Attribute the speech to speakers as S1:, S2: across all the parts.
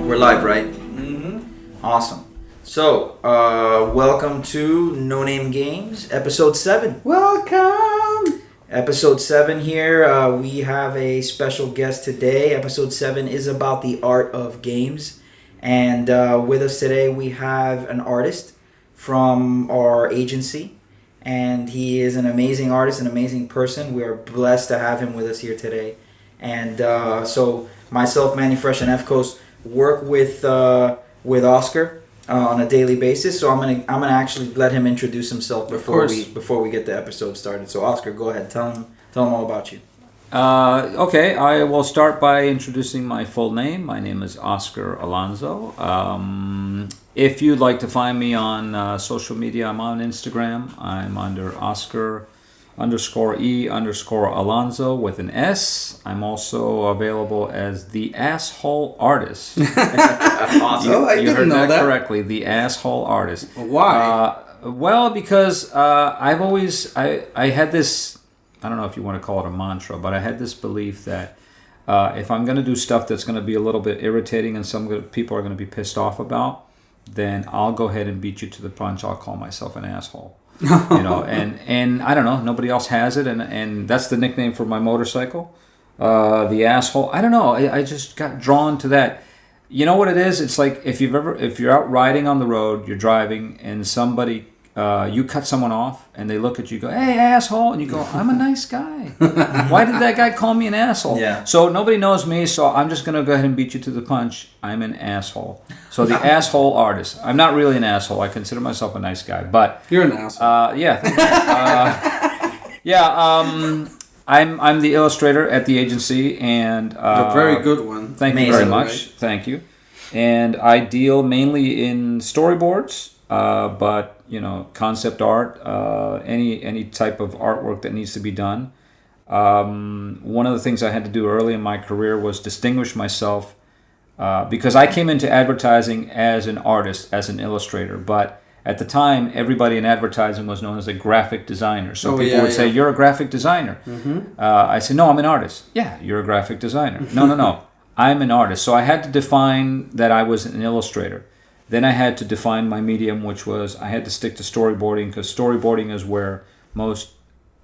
S1: We're live, right? Awesome. So, welcome to No Name Games, episode 7.
S2: Welcome!
S1: Episode 7 here. We have a special guest today. Episode 7 is about the art of games. And with us today, we have an artist from our agency. And he is an amazing artist, an amazing person. We are blessed to have him with us here today. And so, myself, Mannifresh and Efcos, work with Oscar on a daily basis. So I'm gonna actually let him introduce himself before we get the episode started. So Oscar, go ahead, tell him all about you.
S3: Okay, I will start by introducing my full name. My name is Oscar Alonso. If you'd like to find me on social media, I'm on Instagram. I'm under Oscar_E_Alonso with an S. I'm also available as the Asshole Artist.
S1: Awesome.
S3: You heard that correctly, the Asshole Artist.
S2: Why?
S3: Well, because I've always I had this, I don't know if you want to call it a mantra, but I had this belief that if I'm going to do stuff that's going to be a little bit irritating and some people are going to be pissed off about, then I'll go ahead and beat you to the punch. I'll call myself an asshole. And I don't know, nobody else has it, and that's the nickname for my motorcycle, the asshole. I don't know, I just got drawn to that. You know what it is? It's like if you're out riding on the road, you're driving, and somebody you cut someone off, and they look at you, go, "Hey, asshole," and you go, "I'm a nice guy. Why did that guy call me an asshole?"
S1: Yeah.
S3: So nobody knows me, so I'm just gonna go ahead and beat you to the punch. I'm an asshole. So the Asshole Artist. I'm not really an asshole. I consider myself a nice guy, but
S2: You're an asshole.
S3: yeah. Thank you. I'm the illustrator at the agency, and
S2: a very good one.
S3: Thank you very much. Right? Thank you. And I deal mainly in storyboards, but concept art, any type of artwork that needs to be done. One of the things I had to do early in my career was distinguish myself because I came into advertising as an artist, as an illustrator, but at the time, everybody in advertising was known as a graphic designer. So people would say, "You're a graphic designer." Mm-hmm. I said, "No, I'm an artist." "Yeah, you're a graphic designer." No. I'm an artist. So I had to define that I was an illustrator. Then I had to define my medium, which was I had to stick to storyboarding, because storyboarding is where most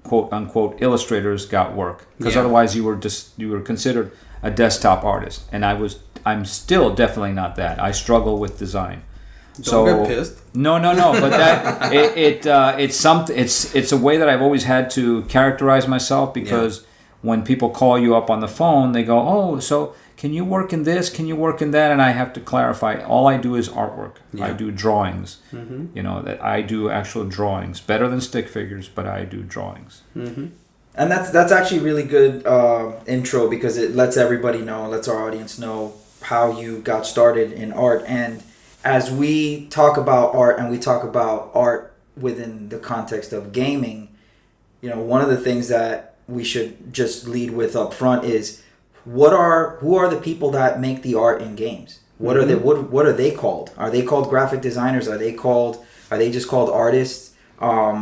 S3: quote-unquote illustrators got work. Because otherwise you were considered a desktop artist. And I'm still definitely not that. I struggle with design.
S2: Don't get pissed.
S3: No. But that it's a way that I've always had to characterize myself, because when people call you up on the phone, they go, "Oh, so can you work in this? Can you work in that?" And I have to clarify. All I do is artwork. Yeah. I do drawings. Mm-hmm. That I do actual drawings, better than stick figures, but I do drawings.
S1: Mm-hmm. And that's actually really good intro, because it lets everybody know, lets our audience know how you got started in art. And as we talk about art, and we talk about art within the context of gaming, one of the things that we should just lead with up front is who are the people that make the art in games? What are they? What are they called? Are they called graphic designers? Are they just called artists? I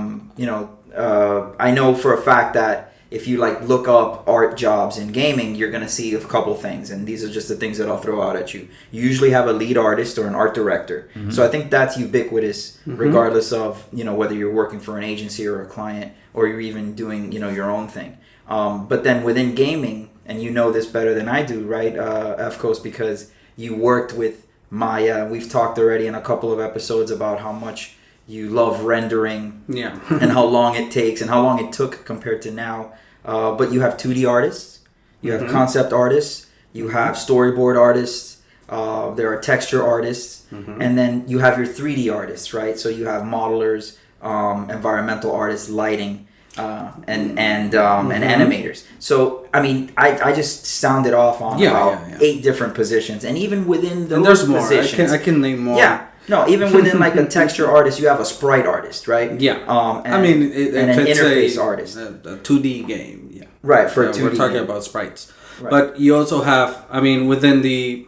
S1: know for a fact that if you look up art jobs in gaming, you're gonna see a couple things, and these are just the things that I'll throw out at you. You usually have a lead artist or an art director. Mm-hmm. So I think that's ubiquitous, regardless of whether you're working for an agency or a client, or you're even doing your own thing. But then within gaming, and you know this better than I do, right, Efcos, because you worked with Maya. We've talked already in a couple of episodes about how much you love rendering, and how long it takes, and how long it took compared to now. But you have 2D artists, you have concept artists, you have storyboard artists, there are texture artists, and then you have your 3D artists, right? So you have modelers, environmental artists, lighting, and animators. So I just sounded off on about 8 different positions, and even within those
S2: there's more.
S1: positions,
S2: I can name more.
S1: Yeah. No, even within a texture artist, you have a sprite artist, right?
S2: Yeah.
S1: And an interface artist.
S2: A 2D game, yeah.
S1: Right, for 2D.
S2: We're talking about sprites. Right. But you also have, within the...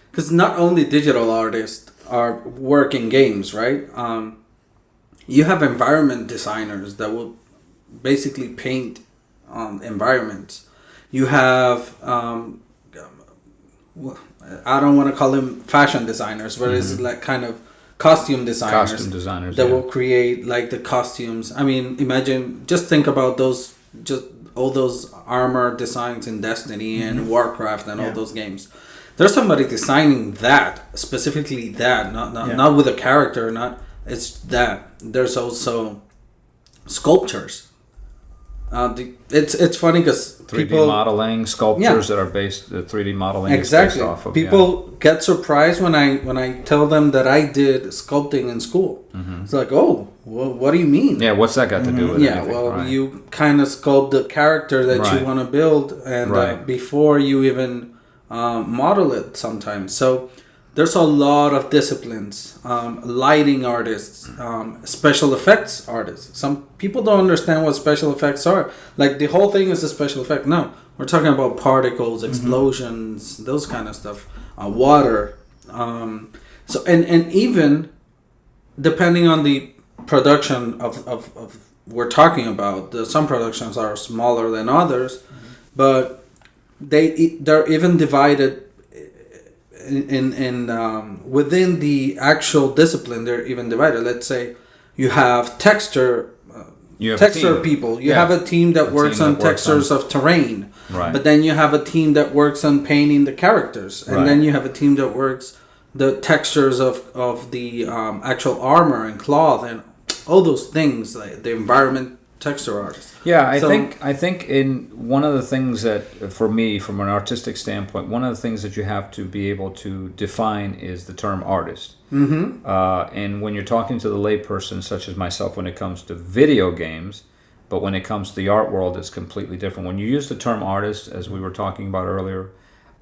S2: Because not only digital artists are working games, right? You have environment designers that will basically paint environments. You have I don't want to call them fashion designers, but it's like kind of costume designers.
S3: Costume designers
S2: that will create like the costumes. I mean, imagine, just think about those, just all those armor designs in Destiny and Warcraft and all those games. There's somebody designing that, specifically that, not with a character, it's that. There's also sculptures. It's funny because
S3: 3D modeling sculptures that are based. The 3D modeling
S2: exactly.
S3: is based off of.
S2: People get surprised when I tell them that I did sculpting in school. It's like, oh, well, what do you mean?
S3: Yeah, what's that got to do with anything?
S2: Well, you kind of sculpt the character that you want to build, and before you even model it sometimes. So there's a lot of disciplines. Lighting artists, special effects artists. Some people don't understand what special effects are. Like, the whole thing is a special effect. No, we're talking about particles, explosions, those kind of stuff. Water. So and even depending on the production of we're talking about, some productions are smaller than others, but they're even divided in within the actual discipline. They're even divided. Let's say you have texture people. You have a team that works on textures of terrain, but then you have a team that works on painting the characters, and then you have a team that works the textures of the actual armor and cloth and all those things, like the environment texture artist.
S3: Yeah, I think in one of the things that, for me, from an artistic standpoint, one of the things that you have to be able to define is the term artist. And when you're talking to the layperson, such as myself, when it comes to video games, but when it comes to the art world, it's completely different. When you use the term artist, as we were talking about earlier,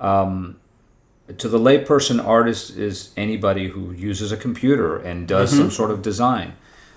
S3: to the layperson, artist is anybody who uses a computer and does some sort of design.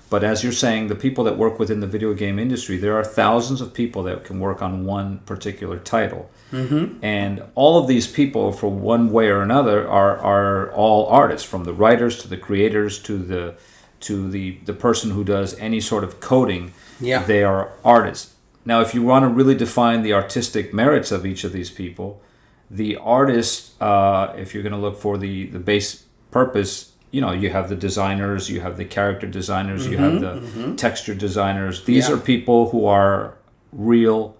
S3: But as you're saying, the people that work within the video game industry, there are thousands of people that can work on one particular title. And all of these people, for one way or another, are all artists, from the writers to the creators to the person who does any sort of coding. They are artists. Now, if you want to really define the artistic merits of each of these people, the artist, if you're going to look for the base purpose, you have the designers, you have the character designers, you have the texture designers. These are people who are real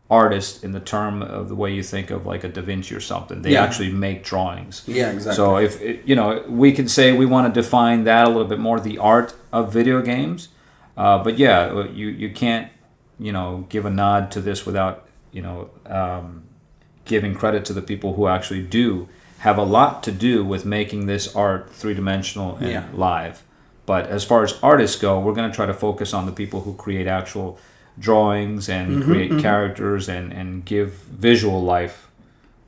S3: artists in the term of the way you think of like a Da Vinci or something. They actually make drawings.
S2: Yeah, exactly.
S3: So if we can say we want to define that a little bit more, the art of video games. But yeah, you can't give a nod to this without giving credit to the people who actually do have a lot to do with making this art three-dimensional and live. But as far as artists go, we're going to try to focus on the people who create actual drawings and create characters and give visual life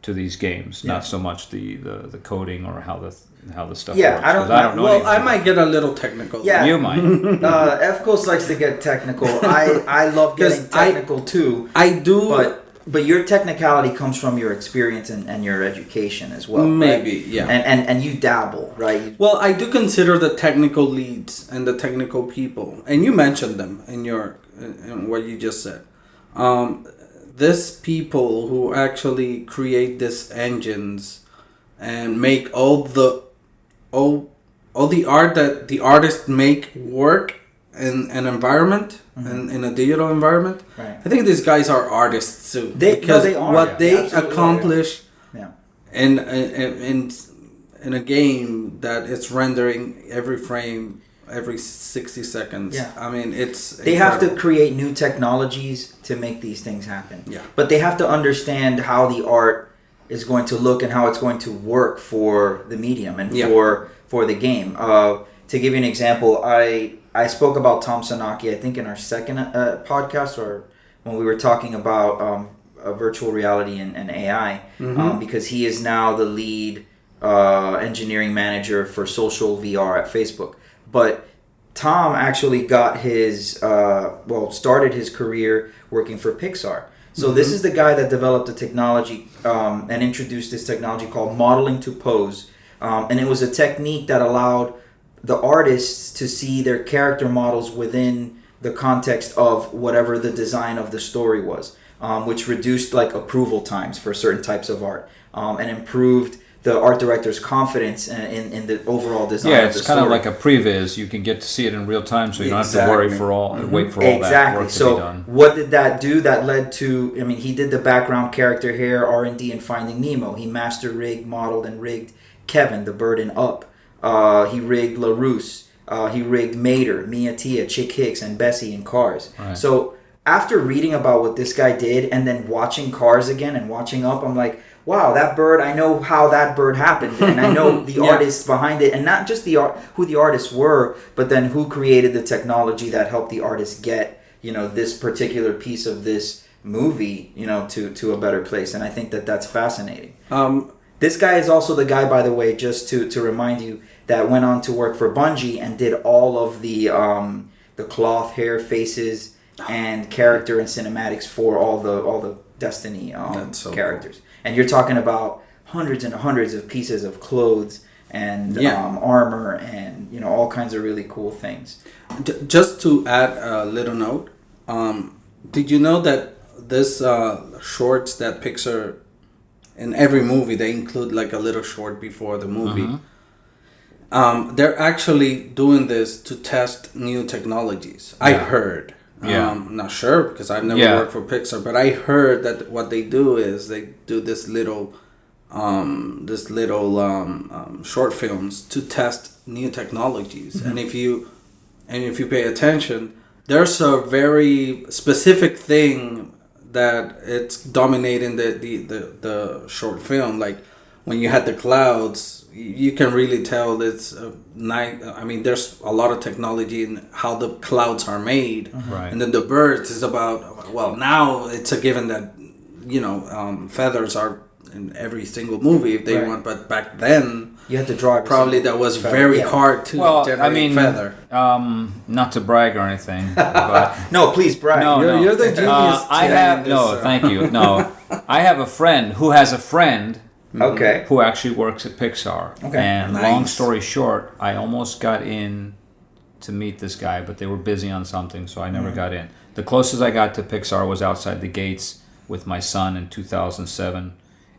S3: to these games, not so much the coding or how the stuff works.
S1: I don't know.
S2: Well, I might get a little technical.
S1: Yeah,
S3: you might.
S1: Efcos likes to get technical. I love getting technical too.
S2: I do,
S1: but your technicality comes from your experience and your education as well.
S2: Maybe,
S1: right?
S2: yeah.
S1: And you dabble, right?
S2: Well, I do consider the technical leads and the technical people, and you mentioned them in what you just said. This people who actually create these engines and make all the art that the artists make work in an environment and in a digital environment. Right. I think these guys are artists too. They are, what they accomplish in a game that it's rendering every frame every 60 seconds. Yeah. I mean, they
S1: have to create new technologies to make these things happen.
S2: Yeah.
S1: But they have to understand how the art is going to look and how it's going to work for the medium and for the game. To give you an example, I spoke about Tom Sanaki, I think in our second podcast, or when we were talking about virtual reality and AI, because he is now the lead engineering manager for social VR at Facebook. But Tom actually got started his career working for Pixar. So this is the guy that developed the technology and introduced this technology called modeling to pose. And it was a technique that allowed the artists to see their character models within the context of whatever the design of the story was. which reduced like approval times for certain types of art, and improved the art director's confidence in the overall design.
S3: Yeah,
S1: of
S3: it's
S1: the
S3: kind of
S1: story.
S3: like a previs. You can get to see it in real time, so you don't have to worry
S1: Exactly.
S3: for wait for all that work to
S1: So
S3: be done.
S1: what did that do? That led to, I mean, he did the background character hair, R&D, and Finding Nemo. He master rigged, modeled, and rigged Kevin, the bird in Up. He rigged LaRousse. He rigged Mater, Mia Tia, Chick Hicks, and Bessie in Cars.
S3: Right.
S1: So after reading about what this guy did and then watching Cars again and watching Up, I'm like, wow, that bird, I know how that bird happened. And I know the artists behind it. And not just who the artists were, but then who created the technology that helped the artists get, this particular piece of this movie, to a better place. And I think that that's fascinating. This guy is also the guy, by the way, just to remind you, that went on to work for Bungie and did all of the cloth hair, faces, and character and cinematics for all the Destiny characters. Cool. And you're talking about hundreds and hundreds of pieces of clothes and armor and all kinds of really cool things.
S2: Just to add a little note, did you know that this shorts that Pixar, in every movie they include like a little short before the movie? They're actually doing this to test new technologies. I heard. I'm not sure because I've never worked for Pixar, but I heard that what they do is they do this little short films to test new technologies. And if you pay attention, there's a very specific thing that it's dominating the short film. Like when you had the clouds, you can really tell it's night. I mean, there's a lot of technology in how the clouds are made,
S3: right.
S2: And then the birds is about. Well, now it's a given that feathers are in every single movie if they want. But back then,
S1: you had to draw.
S2: Probably that was very hard to generate feather.
S3: Not to brag or anything, but
S1: no, please brag.
S3: No,
S2: you're the genius.
S3: Thank you. No, I have a friend who has a friend.
S1: Okay.
S3: Who actually works at Pixar.
S1: Okay.
S3: And long story short, I almost got in to meet this guy, but they were busy on something, so I never got in. The closest I got to Pixar was outside the gates with my son in 2007,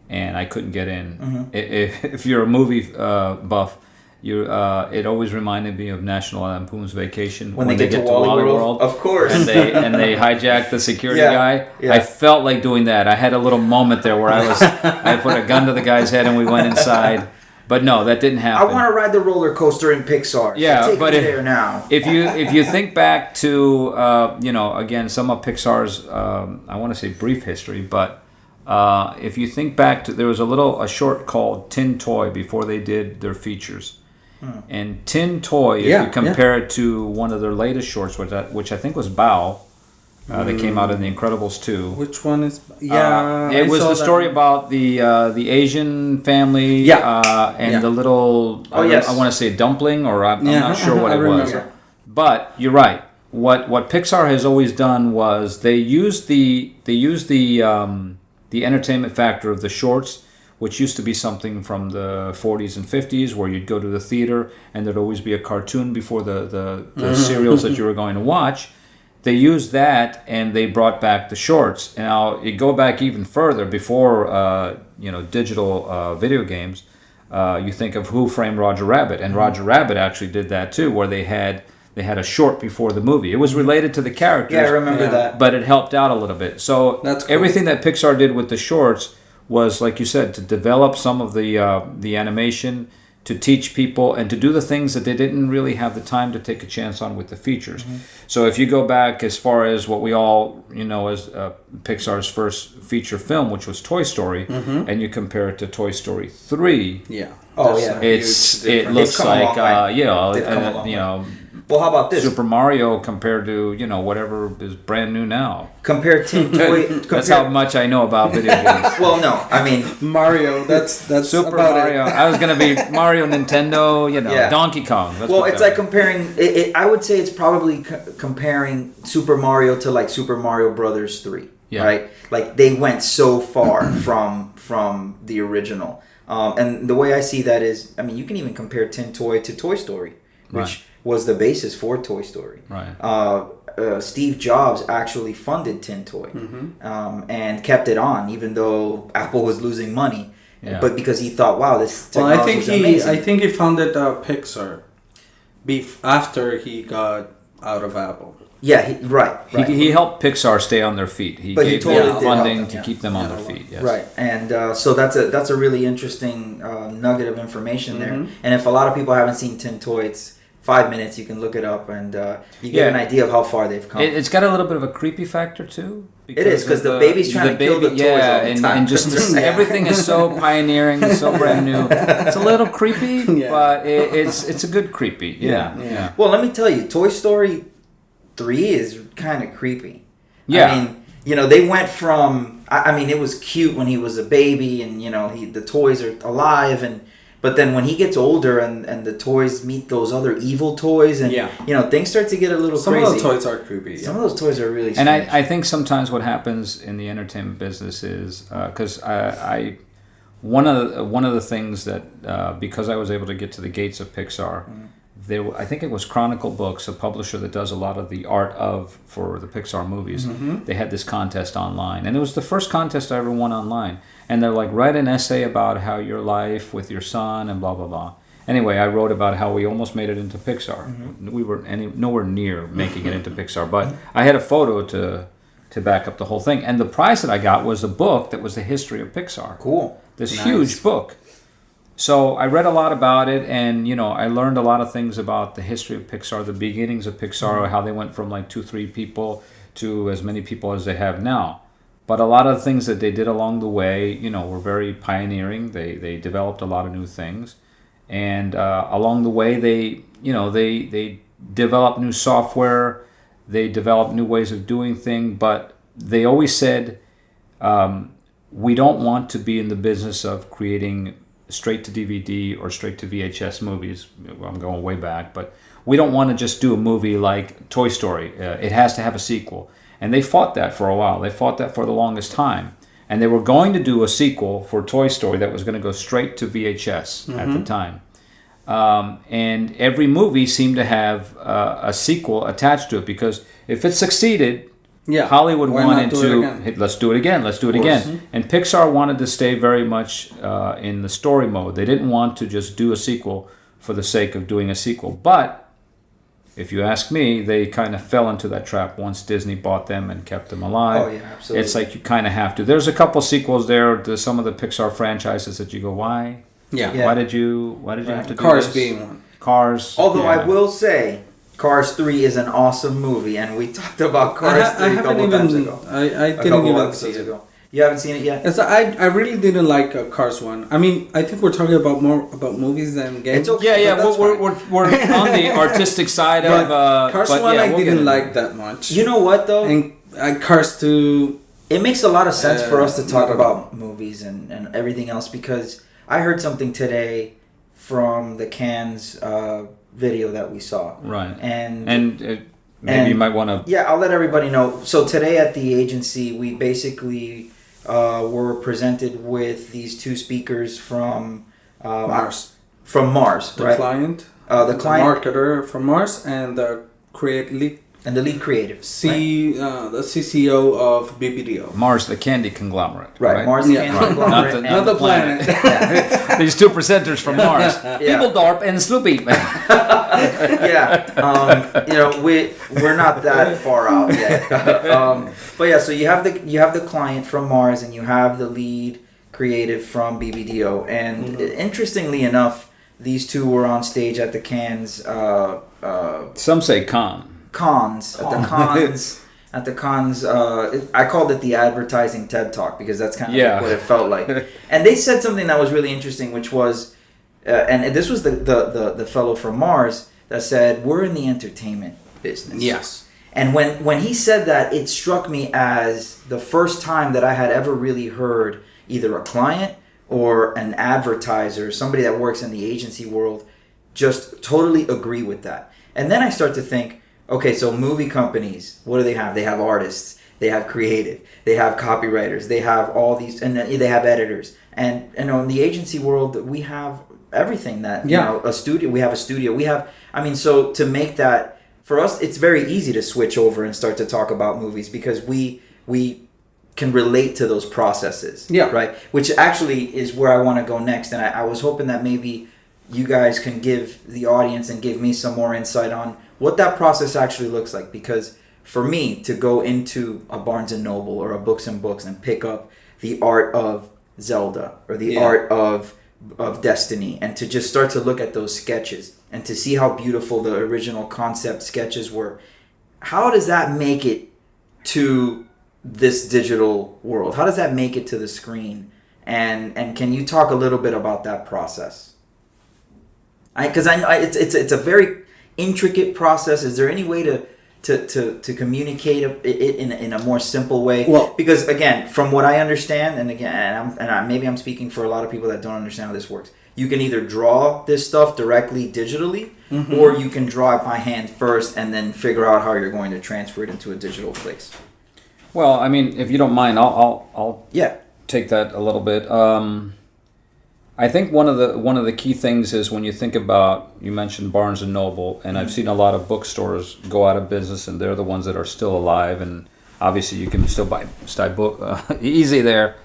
S3: and I couldn't get in. If you're a movie buff, it always reminded me of National Lampoon's Vacation
S1: when they get to Wally World, of course,
S3: and they hijacked the security guy. Yeah. I felt like doing that. I had a little moment there where I put a gun to the guy's head and we went inside. But no, that didn't happen.
S1: I want to ride the roller coaster in Pixar.
S3: Yeah,
S1: so there now.
S3: If you think back to again some of Pixar's I want to say brief history, but if you think back to, there was a short called Tin Toy before they did their features. And Tin Toy, if you compare it to one of their latest shorts, which I think was Bao, that came out in The Incredibles 2.
S2: Which one is?
S3: It was the story about the Asian family and the little. I want to say dumpling, or I'm not sure what it was. But you're right. What Pixar has always done was they use the entertainment factor of the shorts, which used to be something from the 40s and 50s, where you'd go to the theater and there'd always be a cartoon before the serials that you were going to watch. They used that and they brought back the shorts. Now, you go back even further, before digital video games, you think of Who Framed Roger Rabbit, and Roger Rabbit actually did that too, where they had a short before the movie. It was related to the characters.
S1: Yeah, I remember that.
S3: But it helped out a little bit. So
S2: that's cool.
S3: Everything that Pixar did with the shorts was, like you said, to develop some of the animation, to teach people, and to do the things that they didn't really have the time to take a chance on with the features. So if you go back as far as what we all as Pixar's first feature film, which was Toy Story, and you compare it to Toy Story 3, it looks like
S1: well, how about this?
S3: Super Mario compared to whatever is brand new now.
S1: Compare Tin Toy.
S3: That's how much I know about video games.
S1: Well, no, I mean
S2: Mario. That's
S3: Super Mario. I was gonna be Mario, Nintendo. Donkey Kong.
S1: It's like comparing. I would say it's probably comparing Super Mario to like Super Mario Brothers 3. Yeah. Right. Like they went so far from the original. And the way I see that is, I mean, you can even compare Tin Toy to Toy Story, which was the basis for Toy Story.
S3: Right.
S1: Steve Jobs actually funded Tin Toy, and kept it on, even though Apple was losing money.
S3: Yeah.
S1: But because he thought, wow, this technology is amazing.
S2: I think he founded Pixar after he got out of Apple.
S1: Yeah, right.
S3: He helped Pixar stay on their feet. He
S1: But he
S3: gave
S1: totally
S3: them
S1: did
S3: funding
S1: help them,
S3: to
S1: yeah.
S3: keep them on their feet. Yes.
S1: Right, and so that's a really interesting nugget of information there. And if a lot of people haven't seen Tin Toy, it's 5 minutes. You can look it up, and you get an idea of how far they've come.
S3: It's got a little bit of a creepy factor too.
S1: It is, because the baby's trying to kill the toys all the time.
S3: and just everything is so pioneering, so brand new. It's a little creepy, but it's a good creepy. Yeah.
S1: Well, let me tell you, Toy Story 3 is kind of creepy.
S3: Yeah.
S1: I mean, you know, they went from, I mean, it was cute when he was a baby, and, you know, the toys are alive, but then when he gets older and the toys meet those other evil toys, and, you know, things start to get a little crazy.
S2: Some of the toys are creepy.
S1: Some of those toys are really strange.
S3: And I think sometimes what happens in the entertainment business is, because one of the things that, because I was able to get to the gates of Pixar, I think it was Chronicle Books, a publisher that does a lot of the art for the Pixar movies. They had this contest online, and it was the first contest I ever won online. And they're like, write an essay about how your life with your son and blah blah blah. Anyway, I wrote about how we almost made it into Pixar. We were nowhere near making it into Pixar, but I had a photo to back up the whole thing. And the prize that I got was a book that was the history of Pixar.
S1: Cool.
S3: This huge book. So I read a lot about it, and you know, I learned a lot of things about the history of Pixar, the beginnings of Pixar, how they went from like 2-3 people to as many people as they have now. But a lot of the things that they did along the way, you know, were very pioneering. They developed a lot of new things, and along the way, they developed new software, they developed new ways of doing things. But they always said, we don't want to be in the business of creating straight to DVD or straight to VHS movies. I'm going way back, but we don't want to just do a movie like Toy Story. It has to have a sequel. And they fought that for a while. They fought that for the longest time. And they were going to do a sequel for Toy Story that was going to go straight to VHS at the time. And every movie seemed to have a sequel attached to it, because if it succeeded, Hollywood wanted to, let's do it again. And Pixar wanted to stay very much in the story mode. They didn't want to just do a sequel for the sake of doing a sequel. But if you ask me, they kind of fell into that trap once Disney bought them and kept them alive.
S1: Oh, yeah, absolutely.
S3: It's like you kind of have to. There's a couple sequels there to some of the Pixar franchises that you go, why?
S1: Yeah.
S3: Why did you have to do
S2: Cars
S3: this?
S2: being one.
S3: Cars.
S1: Although I will say, Cars 3 is an awesome movie, and we talked about Cars 3 a couple times ago.
S2: I didn't even see it.
S1: Ago. You haven't seen it yet?
S2: Yes, I really didn't like Cars 1. I mean, I think we're talking about more about movies than games.
S1: It's okay,
S3: Yeah,
S1: but that's
S3: we're on the artistic side of
S2: Cars
S3: but
S2: 1
S3: yeah,
S2: I
S3: we'll
S2: didn't
S3: get
S2: like
S3: into it.
S2: that much.
S1: You know what, though?
S2: And Cars 2...
S1: It makes a lot of sense for us to talk
S2: not
S1: about movies and everything else, because I heard something today from the Cannes video that we saw.
S3: Right.
S1: And
S3: maybe you might want to...
S1: Yeah, I'll let everybody know. So today at the agency, we basically were presented with these two speakers from
S2: Mars.
S1: From Mars,
S2: The
S1: right?
S2: client.
S1: The client.
S2: Marketer from Mars, and the lead
S1: And the lead creative.
S2: the CCO of BBDO.
S3: Mars, the candy conglomerate.
S1: Right, Mars
S2: Yeah.
S1: Candy Conglomerate.
S2: Not the planet.
S3: These two presenters from Mars. Bibbeldorp and Sloopy.
S1: You know, we're not that far out yet. But yeah, so you have the client from Mars, and you have the lead creative from BBDO. And interestingly enough, these two were on stage at the Cannes.
S3: Some say con.
S1: Cons at the cons. I called it the advertising TED Talk, because that's kind of what it felt like. And they said something that was really interesting, which was, and this was the fellow from Mars that said, "We're in the entertainment business."
S2: Yes.
S1: And when he said that, it struck me as the first time that I had ever really heard either a client or an advertiser, somebody that works in the agency world, just totally agree with that. And then I start to think, okay, so movie companies, what do they have? They have artists, they have creative, they have copywriters, they have all these, and they have editors. And you know, in the agency world, we have everything that, you know, a studio, we have, so to make that for us, it's very easy to switch over and start to talk about movies because we can relate to those processes.
S2: Yeah.
S1: Right? Which actually is where I want to go next. And I was hoping that maybe you guys can give the audience and give me some more insight on what that process actually looks like. Because for me, to go into a Barnes & Noble or a Books and Books and pick up the art of Zelda or the art of Destiny, and to just start to look at those sketches and to see how beautiful the original concept sketches were, how does that make it to this digital world? How does that make it to the screen? And can you talk a little bit about that process? Because I know it's a very intricate process. Is there any way to communicate it in a more simple way?
S2: Well,
S1: because again, from what I understand, and again, maybe I'm speaking for a lot of people that don't understand how this works. You can either draw this stuff directly digitally, or you can draw it by hand first, and then figure out how you're going to transfer it into a digital place.
S3: Well, I mean, if you don't mind, I'll
S1: Yeah.
S3: take that a little bit. I think one of the key things is when you think about, you mentioned Barnes and Noble, and I've seen a lot of bookstores go out of business, and they're the ones that are still alive. And obviously, you can still buy book easy there.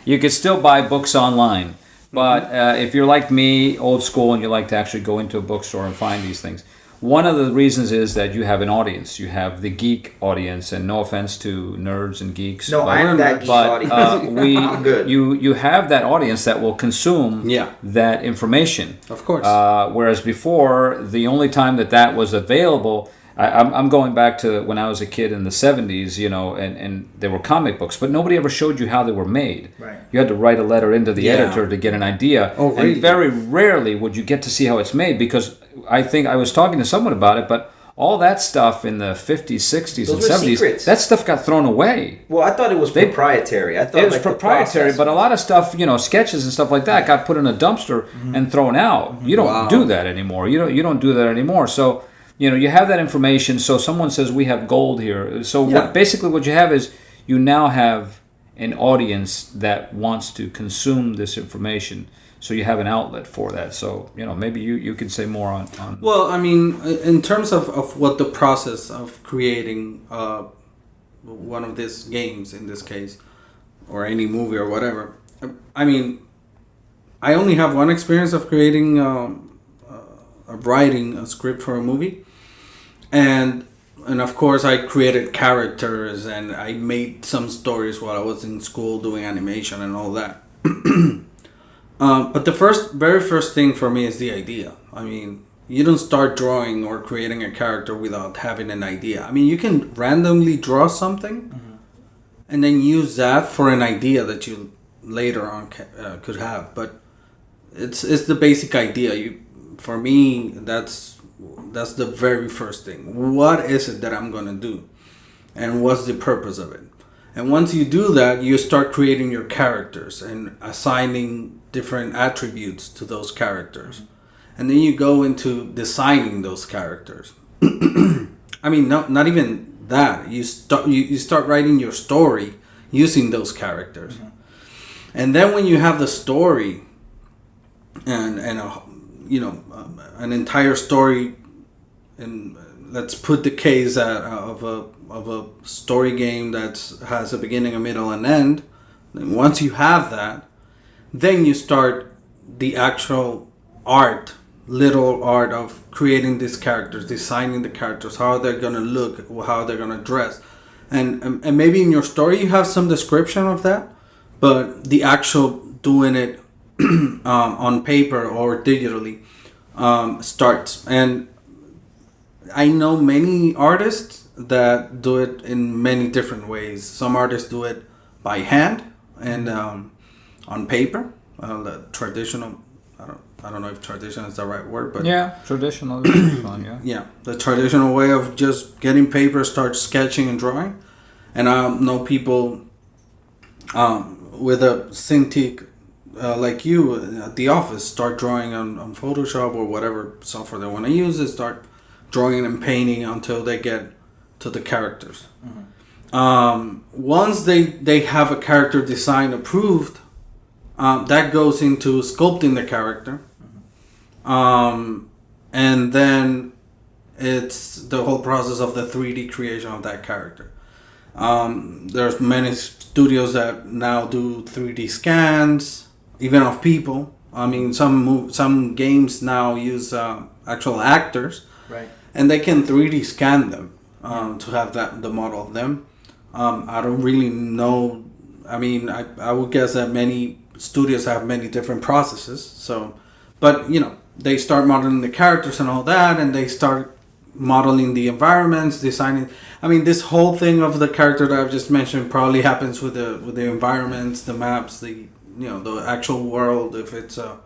S3: You can still buy books online, but if you're like me, old school, and you like to actually go into a bookstore and find these things. One of the reasons is that you have an audience. You have the geek audience, and no offense to nerds and geeks.
S1: No, I'm that geek audience. I'm good.
S3: You have that audience that will consume that information.
S2: Of course.
S3: Whereas before, the only time that was available, I'm going back to when I was a kid in the 70s, and there were comic books, but nobody ever showed you how they were made.
S1: Right.
S3: You had to write a letter into the editor to get an idea.
S2: Oh, really?
S3: And very rarely would you get to see how it's made, because I think I was talking to someone about it, but all that stuff in the 50s, 60s,
S1: Those
S3: and
S1: were
S3: 70s,
S1: secrets.
S3: that stuff got thrown away.
S1: Well, I thought it was proprietary. I thought
S3: It was
S1: like, the
S3: proprietary,
S1: process
S3: but a lot of stuff, sketches and stuff like that got put in a dumpster and thrown out. You don't do that anymore. You don't do that anymore. So, you have that information. So someone says, we have gold here. So basically what you have is you now have an audience that wants to consume this information. So you have an outlet for that. So, maybe you can say more on...
S2: Well, I mean, in terms of what the process of creating one of these games, in this case, or any movie or whatever, I mean, I only have one experience of creating, writing a script for a movie. And of course, I created characters and I made some stories while I was in school doing animation and all that. But the very first thing for me is the idea. I mean, you don't start drawing or creating a character without having an idea. I mean, you can randomly draw something and then use that for an idea that you later on could have. But it's the basic idea. For me, that's the very first thing. What is it that I'm going to do? And what's the purpose of it? And once you do that, you start creating your characters and assigning different attributes to those characters. And then you go into designing those characters. I mean, not even that. You start writing your story using those characters. And then when you have the story and an entire story, and let's put the case of a story game that has a beginning, a middle, and end. And once you have that, then you start the actual little art of creating these characters, designing the characters, how they're gonna look, how they're gonna dress, and maybe in your story you have some description of that, but the actual doing it on paper or digitally starts. And I know many artists that do it in many different ways. Some artists do it by hand and on paper, the traditional. I don't know if tradition is the right word, but
S3: traditional is fun,
S2: yeah, the traditional way of just getting paper, start sketching and drawing. And I know people with a Cintiq like you at the office start drawing on Photoshop or whatever software they want to use, and start drawing and painting until they get to the characters. Once they have a character design approved, that goes into sculpting the character. And then It's the whole process of the 3D creation of that character. There's many studios that now do 3D scans, even of people. I mean, some games now use actual actors,
S1: Right.
S2: and they can 3D scan them to have the model of them. I don't really know. I mean, I would guess that many studios have many different processes. So, but they start modeling the characters and all that, and they start modeling the environments, designing. I mean, this whole thing of the character that I've just mentioned probably happens with the environments, the maps, the actual world. If it's a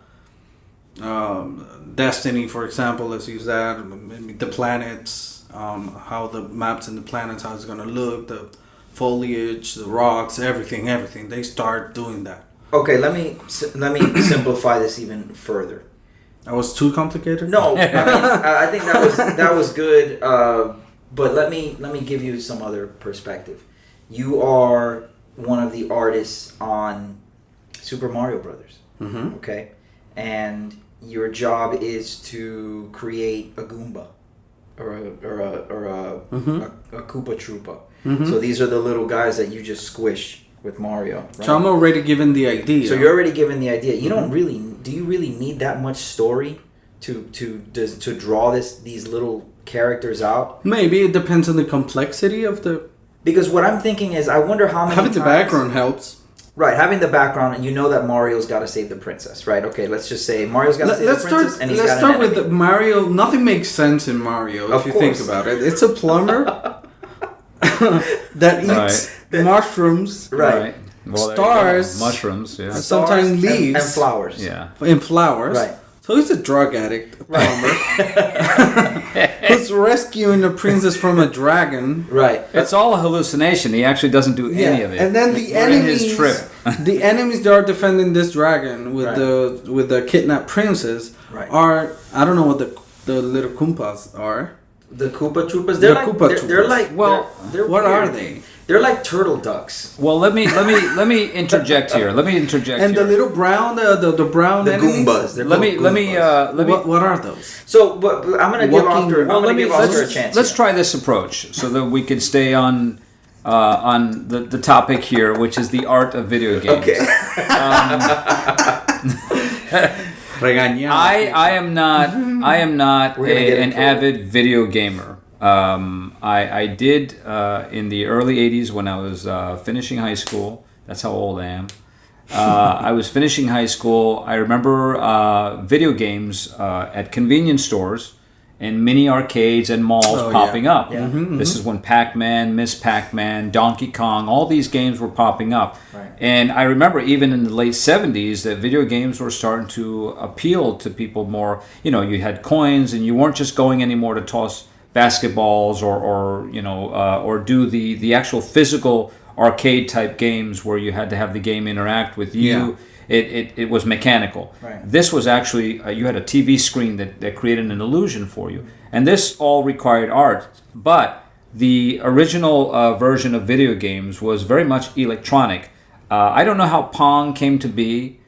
S2: Destiny, for example, let's use that. Maybe the planets, how the maps and the planets, how it's gonna look, the foliage, the rocks, everything. They start doing that.
S1: Okay, let me simplify this even further.
S2: That was too complicated?
S1: No, I think that was good. But let me give you some other perspective. You are one of the artists on Super Mario Brothers.
S2: Mm-hmm.
S1: Okay, and your job is to create a Goomba or a Koopa Troopa.
S2: Mm-hmm.
S1: So these are the little guys that you just squish with Mario. Right?
S2: So I'm already given the idea.
S1: So you're already given the idea. You don't really. Do you really need that much story to draw these little characters out?
S2: Maybe it depends on the complexity of the.
S1: Because what I'm thinking is, I wonder how many
S2: having the
S1: times-
S2: background helps.
S1: Right, having the background, and you know that Mario's got to save the princess, right? Okay, let's just say Mario's got to save the princess, and he's
S2: let's
S1: got
S2: start
S1: an
S2: with
S1: enemy.
S2: Mario. Nothing makes sense in Mario
S1: Of
S2: if you
S1: course.
S2: think about it. It's a plumber that eats mushrooms,
S1: Right.
S3: Well, there you go.
S2: Stars.
S3: Mushrooms. Yeah.
S2: sometimes
S1: Stars
S2: leaves.
S1: and flowers.
S3: Yeah.
S2: in flowers.
S1: Right.
S2: So he's a drug addict, a plumber, who's rescuing a princess from a dragon.
S1: Right.
S3: It's all a hallucination. He actually doesn't do any of it.
S2: And then the
S3: During
S2: enemies,
S3: his trip.
S2: the enemies that are defending this dragon with
S1: Right.
S2: the kidnapped princess
S1: Right.
S2: are, I don't know what the little Koompas are.
S1: The Koopa Troopas,
S2: The Koopa
S1: they're
S2: Troopas.
S1: like,
S3: Well,
S1: they're
S2: What
S1: weird.
S2: are they?
S1: They're like turtle ducks.
S3: Well, let me interject here. Let me interject
S2: And
S3: here.
S2: the little brown, the brown
S1: The
S2: enemies?
S1: Goombas. They're
S3: let me
S1: called
S3: let me
S1: Goombas.
S2: What are those?
S1: So, but I'm gonna give
S2: Walking-
S1: Oscar.
S2: Well,
S1: I'm gonna give Oscar a chance.
S3: let's
S1: here.
S3: try this approach so that we can stay on the topic here, which is the art of video games.
S1: Okay.
S2: Regañado.
S3: I am not
S1: We're gonna get
S3: an
S1: in trouble.
S3: avid video gamer. I did in the early 80s when I was finishing high school. That's how old I am. I was finishing high school. I remember video games at convenience stores and mini arcades and malls popping up.
S1: Yeah.
S3: This is when Pac-Man, Miss Pac-Man, Donkey Kong, all these games were popping up.
S1: Right.
S3: And I remember even in the late 70s that video games were starting to appeal to people more. You know, you had coins and you weren't just going anymore to toss basketballs or do the actual physical arcade type games where you had to have the game interact with you.
S2: Yeah.
S3: It was mechanical.
S1: Right.
S3: This was actually you had a TV screen that created an illusion for you, and this all required art. But the original version of video games was very much electronic. I don't know how Pong came to be,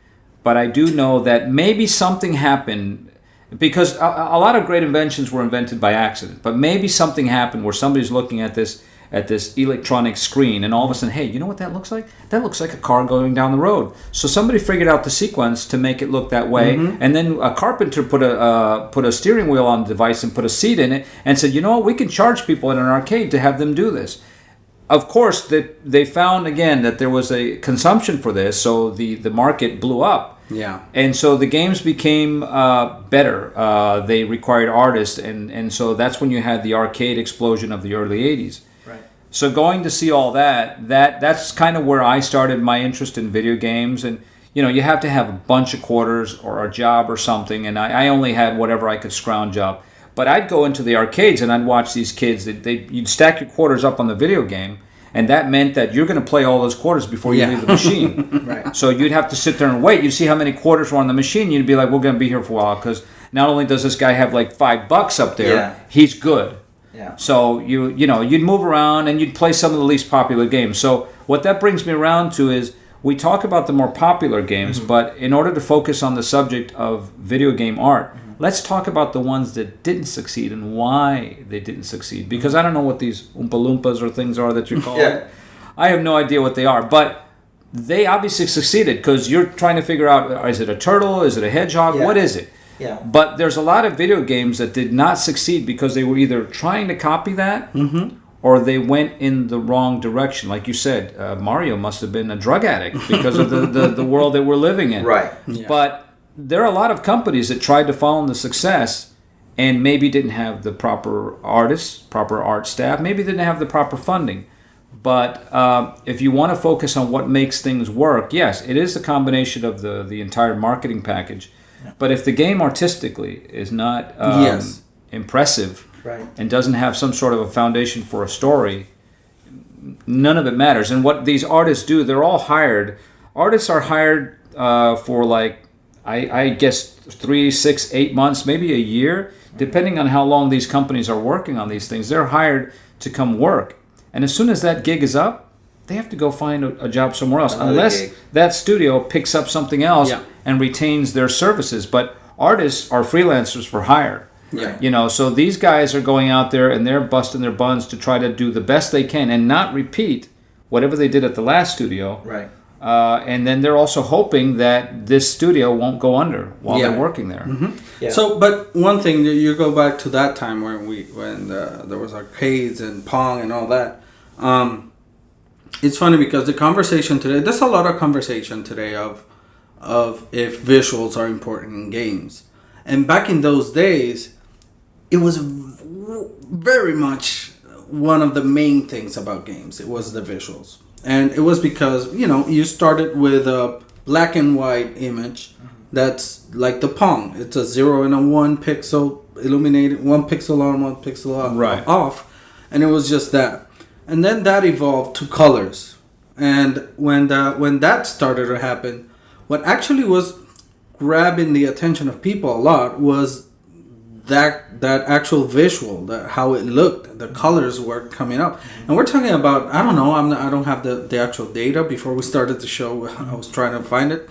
S3: but I do know that maybe something happened because a lot of great inventions were invented by accident. But maybe something happened where somebody's looking at this electronic screen, and all of a sudden, hey, you know what that looks like? That looks like a car going down the road. So somebody figured out the sequence to make it look that way, and then a carpenter put a steering wheel on the device and put a seat in it, and said, you know what, we can charge people in an arcade to have them do this. Of course, they found again that there was a consumption for this, so the market blew up.
S2: Yeah.
S3: And so the games became better. They required artists, and so that's when you had the arcade explosion of the early 80s.
S1: Right.
S3: So going to see all that's kind of where I started my interest in video games. And, you know, you have to have a bunch of quarters or a job or something, and I only had whatever I could scrounge up. But I'd go into the arcades and I'd watch these kids. You'd stack your quarters up on the video game, and that meant that you're going to play all those quarters before you leave the machine.
S1: Right.
S3: So you'd have to sit there and wait. You'd see how many quarters were on the machine. You'd be like, we're going to be here for a while because not only does this guy have like $5 up there, he's good.
S1: Yeah.
S3: So you'd move around and you'd play some of the least popular games. So what that brings me around to is we talk about the more popular games, but in order to focus on the subject of video game art, let's talk about the ones that didn't succeed and why they didn't succeed. Because I don't know what these Oompa Loompas or things are that you're calling.
S1: Yeah.
S3: I have no idea what they are, but they obviously succeeded because you're trying to figure out, is it a turtle? Is it a hedgehog?
S1: Yeah.
S3: What is it?
S1: Yeah.
S3: But there's a lot of video games that did not succeed because they were either trying to copy that or they went in the wrong direction. Like you said, Mario must have been a drug addict because of the world that we're living in.
S1: Right.
S2: Yeah.
S3: But there are a lot of companies that tried to follow the success and maybe didn't have the proper artists, proper art staff, maybe didn't have the proper funding. But if you want to focus on what makes things work, yes, it is a combination of the entire marketing package. Yeah. But if the game artistically is not impressive
S1: right.
S3: and doesn't have some sort of a foundation for a story, none of it matters. And what these artists do, they're all hired. Artists are hired for like, I guess 3, 6, 8 months, maybe a year, depending on how long these companies are working on these things. They're hired to come work. And as soon as that gig is up, they have to go find a job somewhere else, unless that studio picks up something else and retains their services. But artists are freelancers for hire.
S2: Yeah.
S3: You know, so these guys are going out there and they're busting their buns to try to do the best they can and not repeat whatever they did at the last studio.
S1: Right.
S3: And then they're also hoping that this studio won't go under while they're working there.
S2: Mm-hmm.
S1: Yeah.
S2: So, but one thing, you go back to that time when there was arcades and Pong and all that. It's funny because the conversation today, there's a lot of conversation today of if visuals are important in games. And back in those days, it was very much one of the main things about games. It was the visuals. And it was because, you started with a black and white image that's like the Pong. It's a 0 and a 1 pixel illuminated, 1 pixel on, 1 pixel off. And it was just that. And then that evolved to colors. And when that started to happen, what actually was grabbing the attention of people a lot was that actual visual, how it looked, the colors were coming up. And we're talking about, I don't know, I don't have the actual data. Before we started the show, I was trying to find it.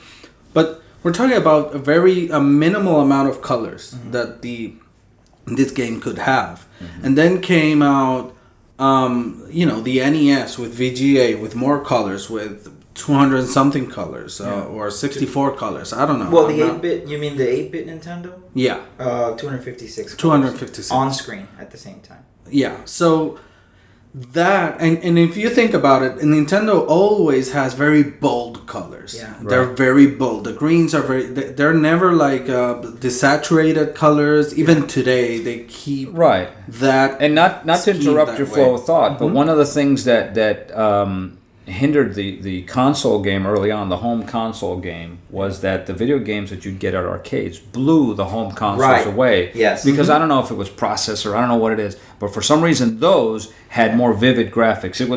S2: But we're talking about a minimal amount of colors that this game could have. And then came out the NES with VGA with more colors, with 200 something colors or 64 colors. I don't know.
S1: Well, the 8-bit, you mean the 8-bit Nintendo?
S2: Yeah.
S1: 256 colors
S2: 256
S1: on screen at the same time.
S2: Yeah. So that and if you think about it, Nintendo always has very bold colors.
S1: Yeah.
S2: They're very bold. The greens are they're never like desaturated colors. Even today they keep that.
S3: And not to interrupt your flow of thought, but one of the things that hindered the console game early on, the home console game, was that the video games that you'd get at arcades blew the home consoles away.
S1: Yes.
S3: Because I don't know if it was processor, I don't know what it is, but for some reason those had more vivid graphics. It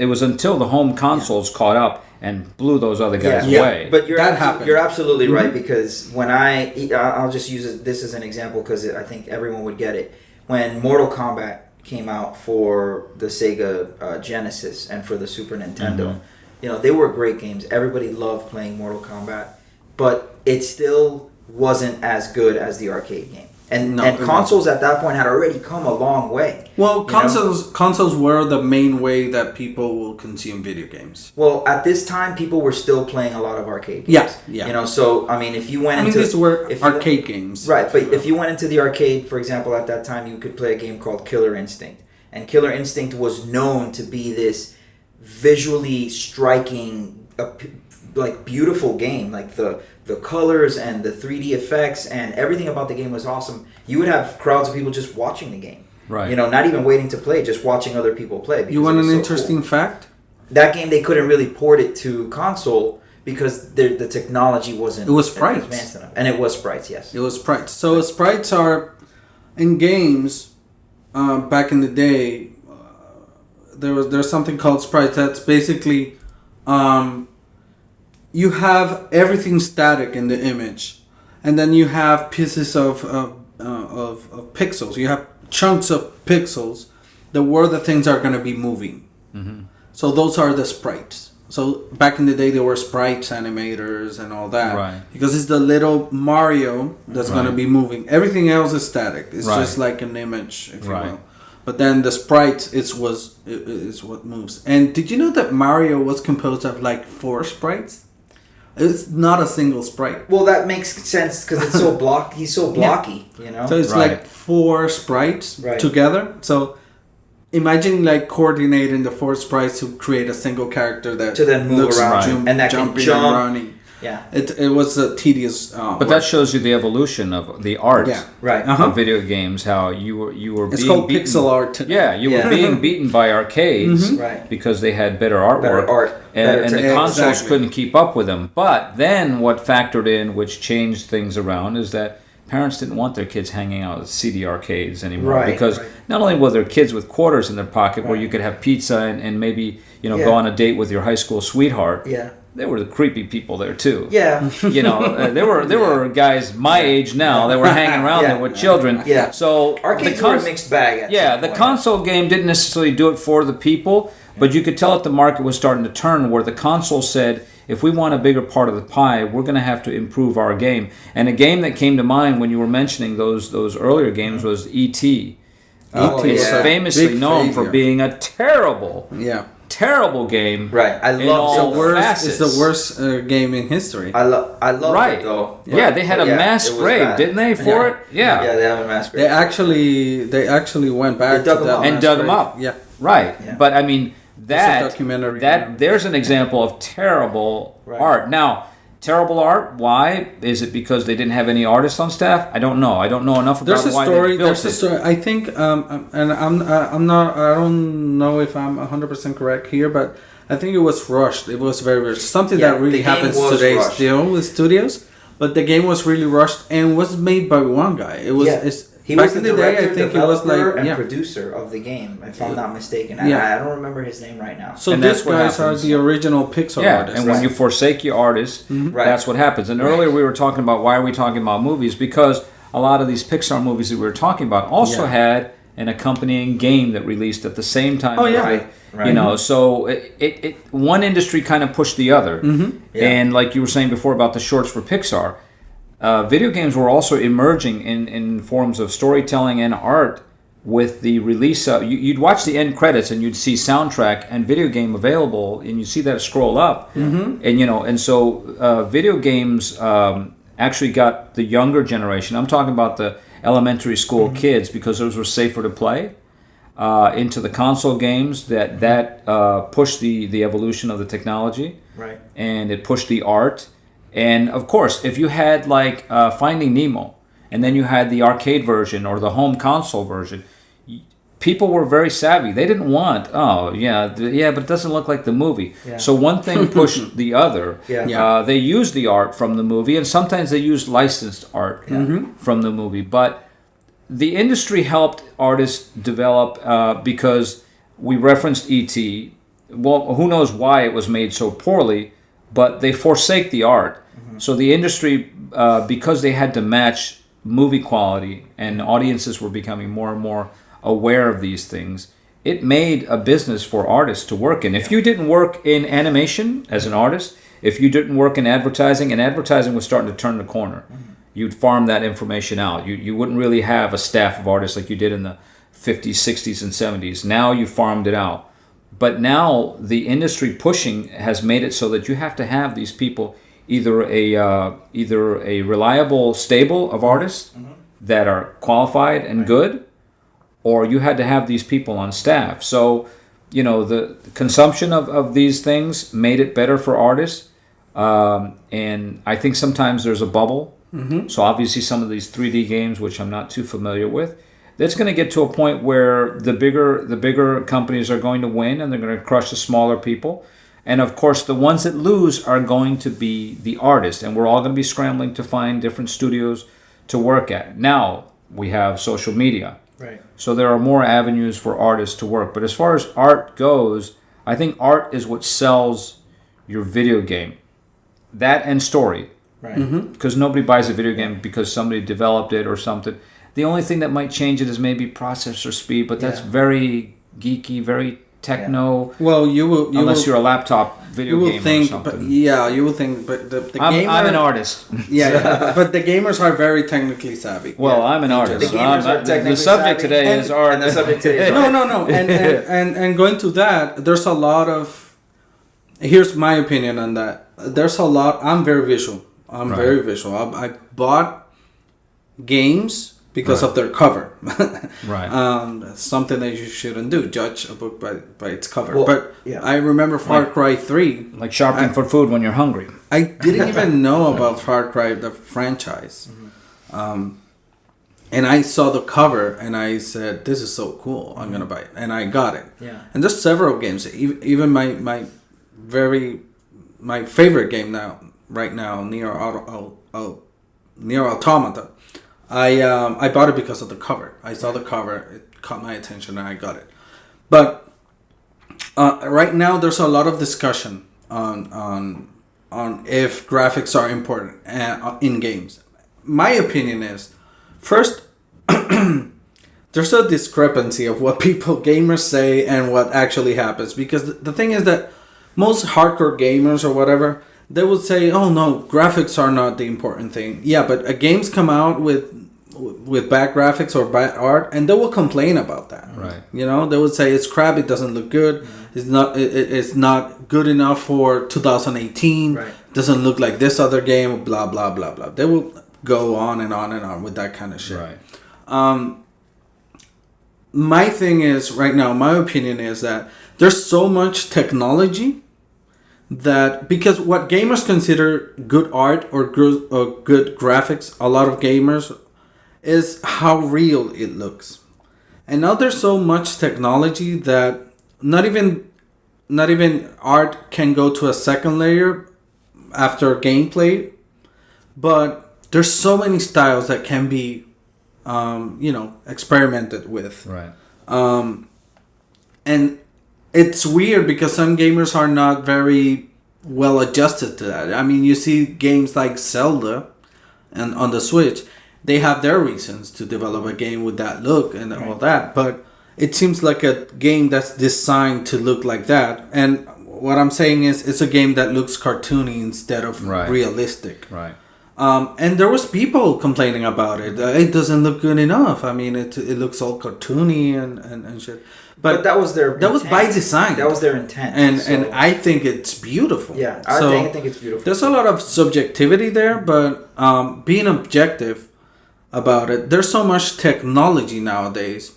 S3: was until the home consoles caught up and blew those other guys away.
S1: But you're absolutely right, because when I'll just use this as an example because I think everyone would get it. When Mortal Kombat came out for the Sega Genesis and for the Super Nintendo, they were great games. Everybody loved playing Mortal Kombat, but it still wasn't as good as the arcade game. And consoles at that point had already come a long way.
S2: Well, consoles were the main way that people will consume video games.
S1: Well, at this time, people were still playing a lot of arcade games.
S2: Yeah.
S1: So I mean, if you went into
S2: these were arcade games,
S1: right? But if you went into the arcade, for example, at that time, you could play a game called Killer Instinct, and Killer Instinct was known to be this visually striking, like beautiful game, like the colors and the 3D effects and everything about the game was awesome. You would have crowds of people just watching the game.
S3: Right.
S1: Not even waiting to play, just watching other people play.
S2: You want an interesting fact?
S1: That game, they couldn't really port it to console because the technology wasn't.
S2: It was sprites.
S1: Advanced enough. And it was sprites, yes.
S2: It was sprites. So sprites are in games. Back in the day, there's something called sprites. That's basically. You have everything static in the image, and then you have pieces of pixels. You have chunks of pixels that where the things are going to be moving. So those are the sprites. So back in the day, there were sprites animators and all that.
S3: Right.
S2: Because it's the little Mario that's going to
S3: Right.
S2: be moving. Everything else is static. It's
S3: Right.
S2: just like an image, if
S3: Right.
S2: you will. But then the sprites is what moves. And did you know that Mario was composed of like 4 sprites? It's not a single sprite.
S1: Well, that makes sense because it's so he's so blocky, you know.
S2: So it's
S3: Right.
S2: like 4 sprites
S1: Right.
S2: together. So imagine like coordinating the 4 sprites to create a single character that
S1: To then move
S2: looks
S1: around
S3: and
S1: that can
S2: jumping
S1: jump.
S2: and running.
S1: Yeah.
S2: It was a tedious.
S3: But that shows you the evolution of the art
S2: Yeah.
S1: Right.
S3: of video games. How you were
S2: It's
S3: being
S2: called
S3: beaten.
S2: pixel art today.
S3: Yeah, you were
S1: Yeah.
S3: being beaten by arcades
S1: Right.
S3: because they had better artwork,
S1: Better art, better
S3: and the
S1: technique.
S3: consoles
S2: Exactly.
S3: couldn't keep up with them. But then what factored in, which changed things around, is that parents didn't want their kids hanging out at CD arcades anymore
S1: Right,
S3: because
S1: right.
S3: not only were there kids with quarters in their pocket where
S1: Right.
S3: you could have pizza and maybe
S1: Yeah.
S3: go on a date with your high school sweetheart.
S1: Yeah.
S3: There were the creepy people there too.
S1: Yeah.
S3: There were guys my age now that were hanging around
S1: Yeah.
S3: there with children.
S1: Yeah.
S3: So
S1: Arcades
S3: the
S1: were a
S3: cons-
S1: mixed bag. At
S3: yeah,
S1: some
S3: the
S1: point.
S3: console game didn't necessarily do it for the people, but you could tell that the market was starting to turn where the console said, if we want a bigger part of the pie, we're going to have to improve our game. And a game that came to mind when you were mentioning those earlier games was E.T.
S1: Oh,
S3: E.T. is
S1: yeah.
S3: famously
S2: Big
S3: known for
S2: failure.
S3: being a terrible
S2: Yeah.
S3: game.
S1: Right. I
S3: in
S1: love
S3: all
S1: the
S2: Worst,
S3: facets.
S2: it's the worst game in history.
S1: I love
S3: Right.
S1: it though.
S3: Yeah, they had a mass
S1: it was
S3: grave,
S1: bad.
S3: didn't they, for it? Yeah.
S1: Yeah, they have a mass grave.
S2: They actually went back
S1: They dug
S2: to
S1: them
S2: that
S1: up.
S3: And
S2: mass
S3: dug 'em
S2: grave.
S3: up.
S2: Yeah.
S3: Right.
S1: Yeah.
S3: But I mean that
S2: documentary.
S3: there's an example of terrible
S1: Right.
S3: art. Now, terrible art, why? Is it because they didn't have any artists on staff? I don't know. I don't know enough about
S2: There's a
S3: why
S2: story.
S3: they built
S2: There's a
S3: it.
S2: story. I think, and I'm not. I don't know if I'm 100% correct here, but I think it was rushed. It was very rushed. Something
S1: Yeah,
S2: that really
S1: the game
S2: happens
S1: was
S2: today
S1: rushed.
S2: still with studios. But the game was really rushed and was made by one guy. It was.
S1: Yeah.
S2: It's,
S1: He
S2: back
S1: was the
S2: in the day,
S1: director,
S2: I think it was
S1: developer,
S2: like
S1: and
S2: yeah.
S1: producer of the game, if I'm not mistaken.
S2: Yeah.
S1: I don't remember his name right now.
S2: So
S3: And
S2: these
S3: that's what
S2: guys
S3: happens.
S2: are the original Pixar
S3: Yeah,
S2: artists.
S3: and when
S1: Right.
S3: you forsake your artist,
S1: Right.
S3: that's what happens. And earlier we were talking about why are we talking about movies? Because a lot of these Pixar movies that we were talking about also
S2: Yeah.
S3: had an accompanying game that released at the same time.
S2: Oh, yeah.
S1: Right. Right.
S3: You know, so it one industry kind of pushed the other.
S1: Yeah.
S3: And like you were saying before about the shorts for Pixar, video games were also emerging in forms of storytelling and art with the release of you'd watch the end credits and you'd see soundtrack and video game available and you see that scroll up and so video games actually got the younger generation. I'm talking about the elementary school kids because those were safer to play into the console games that pushed the evolution of the technology
S1: Right.
S3: and it pushed the art. And of course, if you had like Finding Nemo, and then you had the arcade version or the home console version, people were very savvy. They didn't want, but it doesn't look like the movie.
S1: Yeah.
S3: So one thing pushed the other.
S1: Yeah.
S2: Yeah.
S3: They used the art from the movie, and sometimes they used licensed art from the movie. But the industry helped artists develop because we referenced E.T. Well, who knows why it was made so poorly, but they forsake the art. So the industry, because they had to match movie quality and audiences were becoming more and more aware of these things, it made a business for artists to work in. If you didn't work in animation as an artist, if you didn't work in advertising, and advertising was starting to turn the corner, you'd farm that information out. You wouldn't really have a staff of artists like you did in the 50s, 60s, and 70s. Now you farmed it out. But now the industry pushing has made it so that you have to have these people either a reliable stable of artists that are qualified and good, or you had to have these people on staff. So, the consumption of these things made it better for artists. And I think sometimes there's a bubble. So obviously some of these 3D games, which I'm not too familiar with, that's going to get to a point where the bigger companies are going to win and they're going to crush the smaller people. And of course, the ones that lose are going to be the artists. And we're all going to be scrambling to find different studios to work at. Now we have social media.
S1: Right.
S3: So there are more avenues for artists to work. But as far as art goes, I think art is what sells your video game. That and story.
S1: Right.
S3: Because nobody buys a video game because somebody developed it or something. The only thing that might change it is maybe processor speed, but that's
S1: Yeah.
S3: very geeky, very techno.
S2: Well, you
S3: unless
S2: will,
S3: you're a laptop video
S2: you will
S3: gamer
S2: think,
S3: or something.
S2: but you will think, but the gamer,
S3: I'm an artist.
S2: yeah, but the gamers are very technically savvy.
S3: Well, I'm an artist.
S1: The gamers are
S3: the
S1: technically
S3: subject
S1: savvy,
S3: today is art.
S1: and the subject today is
S2: No, and going to that, there's a lot of. Here's my opinion on that. There's a lot. I'm very visual. I'm
S3: Right.
S2: very visual. I bought games because
S3: Right.
S2: of their cover.
S3: Right.
S2: Something that you shouldn't do. Judge a book by its cover.
S1: Well,
S2: but
S1: yeah.
S2: I remember Far Cry 3.
S3: Like shopping for food when you're hungry.
S2: I didn't even know about Far Cry, the franchise. And I saw the cover and I said, this is so cool. I'm going to buy it. And I got it.
S1: Yeah.
S2: And there's several games. Even my favorite game right now, Nier Automata. I bought it because of the cover. I saw the cover, it caught my attention, and I got it. But right now, there's a lot of discussion on if graphics are important in games. My opinion is, first, there's a discrepancy of what gamers say and what actually happens. Because the thing is that most hardcore gamers or whatever, they would say, "Oh no, graphics are not the important thing." Yeah, but games come out with bad graphics or bad art, and they will complain about that.
S3: Right.
S2: You know, they would say it's crap. It doesn't look good. It's not good enough for 2018.
S1: Right.
S2: Doesn't look like this other game. Blah blah blah blah. They will go on and on and on with that kind of shit.
S3: Right.
S2: My thing is right now. My opinion is that there's so much technology that because what gamers consider good art or good graphics, a lot of gamers is how real it looks. And now there's so much technology that not even art can go to a second layer after gameplay, but there's so many styles that can be experimented with.
S3: Right.
S2: And it's weird because some gamers are not very well adjusted to that. I mean, you see games like Zelda and on the Switch, they have their reasons to develop a game with that look and all that, but it seems like a game that's designed to look like that. And what I'm saying is it's a game that looks cartoony instead of realistic.
S3: Right.
S2: And there was people complaining about it. It doesn't look good enough. I mean, it looks all cartoony and shit. But
S1: that was their
S2: that was by design.
S1: That was their intent.
S2: And I think it's beautiful.
S1: Yeah, I think it's beautiful.
S2: There's a lot of subjectivity there, but being objective about it, there's so much technology nowadays.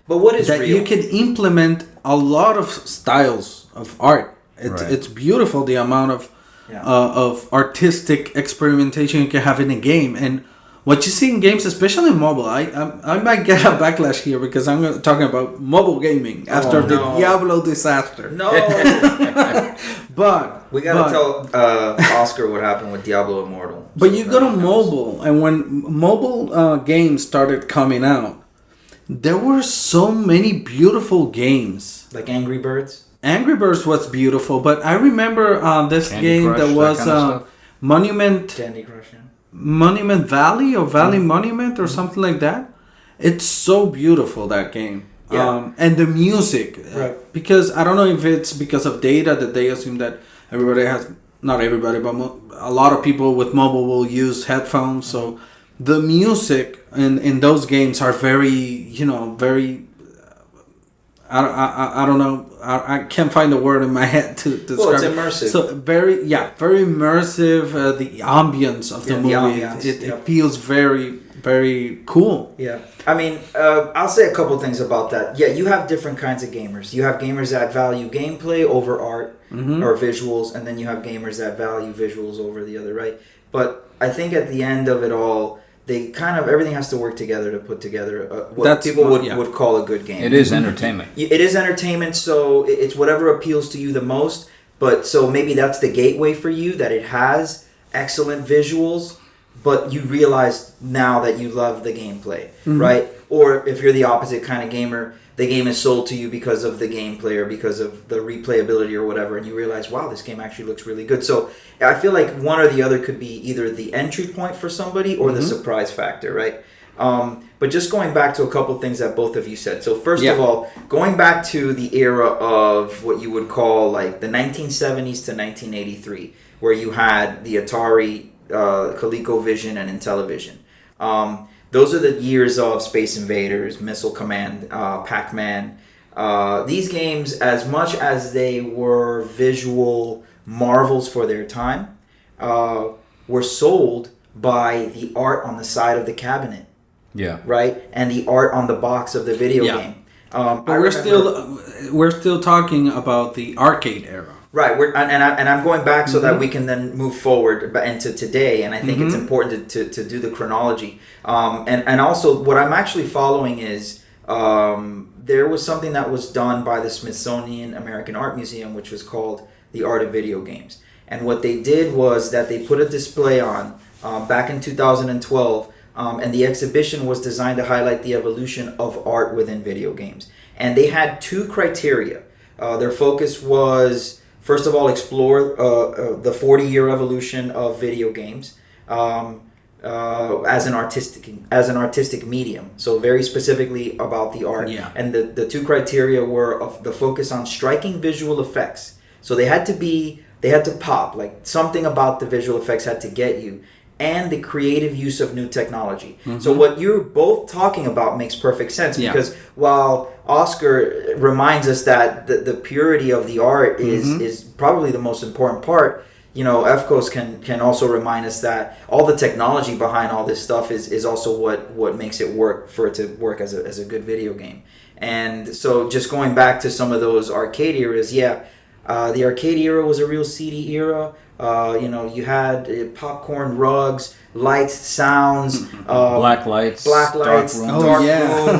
S1: But what is
S2: that
S1: real?
S2: You can implement a lot of styles of art. It's beautiful the amount of artistic experimentation you can have in a game. And what you see in games, especially mobile, I might get a backlash here because I'm talking about mobile gaming after the Diablo disaster.
S1: No.
S2: But
S1: we gotta tell Oscar what happened with Diablo Immortal.
S2: But you go to mobile, and when mobile games started coming out, there were so many beautiful games.
S1: Like Angry Birds?
S2: Angry Birds was beautiful, but I remember this
S3: Candy
S2: game
S3: Crush,
S2: that was
S3: kind of stuff.
S1: Candy Crush, yeah.
S2: Monument Valley or Valley Monument or something like that. It's so beautiful, that game.
S1: Yeah.
S2: And the music.
S1: Right.
S2: Because I don't know if it's because of data that they assume that everybody has, not everybody, but a lot of people with mobile will use headphones. So the music in those games are very, very... I don't know. I can't find the word in my head to describe.
S1: Well, it's immersive.
S2: So very immersive. The ambience of the movie, it feels very, very cool.
S1: Yeah, I mean, I'll say a couple things about that. Yeah, you have different kinds of gamers. You have gamers that value gameplay over art or visuals, and then you have gamers that value visuals over the other, right? But I think at the end of it all, they kind of everything has to work together to put together what people would call a good game.
S3: It is entertainment.
S1: It is entertainment, so it's whatever appeals to you the most. But so maybe that's the gateway for you, that it has excellent visuals, but you realize now that you love the gameplay, right? Or if you're the opposite kind of gamer, the game is sold to you because of the gameplay or because of the replayability or whatever, and you realize, wow, this game actually looks really good. So I feel like one or the other could be either the entry point for somebody or the surprise factor, right? But just going back to a couple things that both of you said. So first
S2: Yeah.
S1: of all, going back to the era of what you would call like the 1970s to 1983, where you had the Atari, ColecoVision, and Intellivision. Those are the years of Space Invaders, Missile Command, Pac-Man. These games, as much as they were visual marvels for their time, were sold by the art on the side of the cabinet.
S3: Yeah.
S1: Right, and the art on the box of the video game.
S2: But we're still talking about the arcade era.
S1: Right, and I'm going back so that we can then move forward into today, and I think it's important to do the chronology. And also what I'm actually following is there was something that was done by the Smithsonian American Art Museum, which was called The Art of Video Games. And what they did was that they put a display on back in 2012. And the exhibition was designed to highlight the evolution of art within video games. And they had two criteria. Their focus was, first of all, explore the 40-year evolution of video games as an artistic medium. So very specifically about the art.
S2: Yeah.
S1: And the two criteria were of the focus on striking visual effects. So they had to pop, like something about the visual effects had to get you. And the creative use of new technology. So what you're both talking about makes perfect sense, because while Oscar reminds us that the purity of the art is probably the most important part, you know, Efcos can also remind us that all the technology behind all this stuff is also what makes it work, for it to work as a good video game. And so just going back to some of those arcade eras, the arcade era was a real seedy era. You had popcorn rugs, lights, sounds,
S3: Black lights,
S1: dark rooms.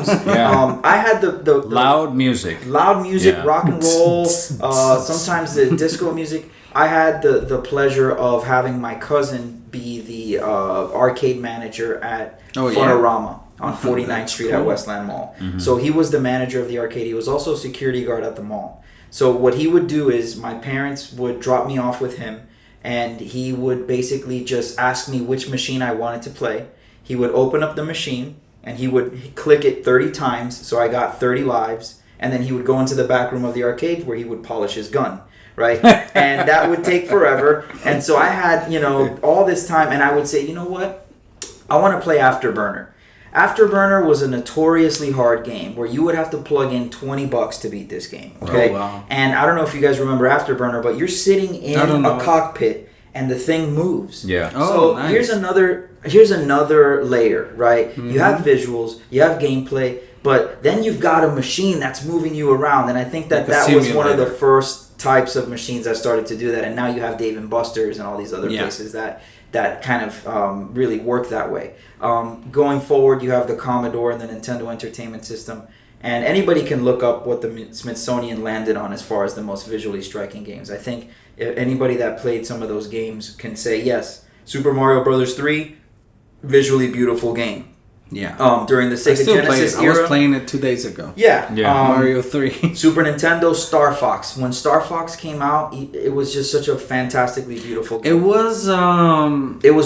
S1: I had the
S3: loud music,
S1: yeah. Rock and roll, sometimes the disco music. I had the pleasure of having my cousin be the arcade manager at Funorama on 49th Street at Westland Mall. So he was the manager of the arcade. He was also a security guard at the mall. So what he would do is my parents would drop me off with him, and he would basically just ask me which machine I wanted to play. He would open up the machine, and he would click it 30 times, so I got 30 lives, and then he would go into the back room of the arcade where he would polish his gun, right? And that would take forever. And so I had, all this time, and I would say, you know what? I want to play Afterburner. Afterburner was a notoriously hard game where you would have to plug in $20 to beat this game. Okay,
S2: oh, wow.
S1: And I don't know if you guys remember Afterburner, but you're sitting in a cockpit and the thing moves.
S3: Yeah.
S1: So
S2: nice.
S1: here's another layer, right? You have visuals, you have gameplay, but then you've got a machine that's moving you around, and I think that was one of the first types of machines that started to do that. And now you have Dave and Buster's and all these other places that kind of really work that way. Going forward, you have the Commodore and the Nintendo Entertainment System, and anybody can look up what the Smithsonian landed on as far as the most visually striking games. I think anybody that played some of those games can say, yes, Super Mario Bros. 3, visually beautiful game.
S2: Yeah.
S1: During the Sega Genesis era.
S2: I was playing it 2 days ago.
S1: Yeah.
S2: Mario 3.
S1: Super Nintendo, Star Fox. When Star Fox came out, it was just such a fantastically beautiful game.
S2: It was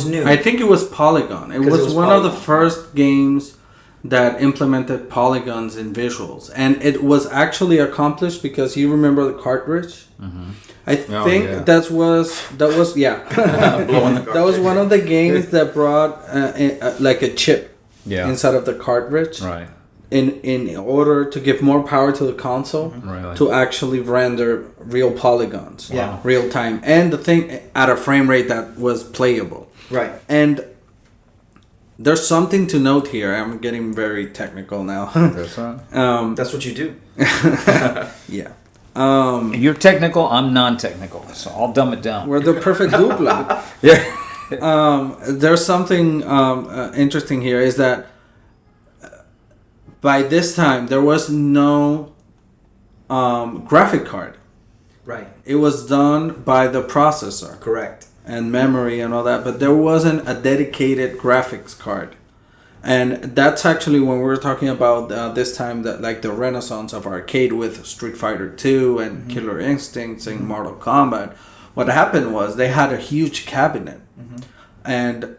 S1: new.
S2: I think it was Polygon. It was one of the first games that implemented polygons in visuals. And it was actually accomplished because you remember the cartridge? I think that was
S1: blowing the cartridge.
S2: That was one of the games that brought like a chip inside of the cartridge,
S3: right?
S2: In order to give more power to the console, to actually render real polygons, real time, and the thing at a frame rate that was playable,
S1: right?
S2: And there's something to note here. I'm getting very technical now.
S1: That's what you do.
S2: Yeah.
S3: You're technical. I'm non-technical, so I'll dumb it down.
S2: We're the perfect dupla. There's something interesting here is that by this time there was no graphic card.
S1: Right.
S2: It was done by the processor.
S1: Correct.
S2: And memory and all that, but there wasn't a dedicated graphics card. And that's actually when we were talking about this time, that like the renaissance of arcade with Street Fighter 2 and Killer Instincts and Mortal Kombat. What happened was they had a huge cabinet, and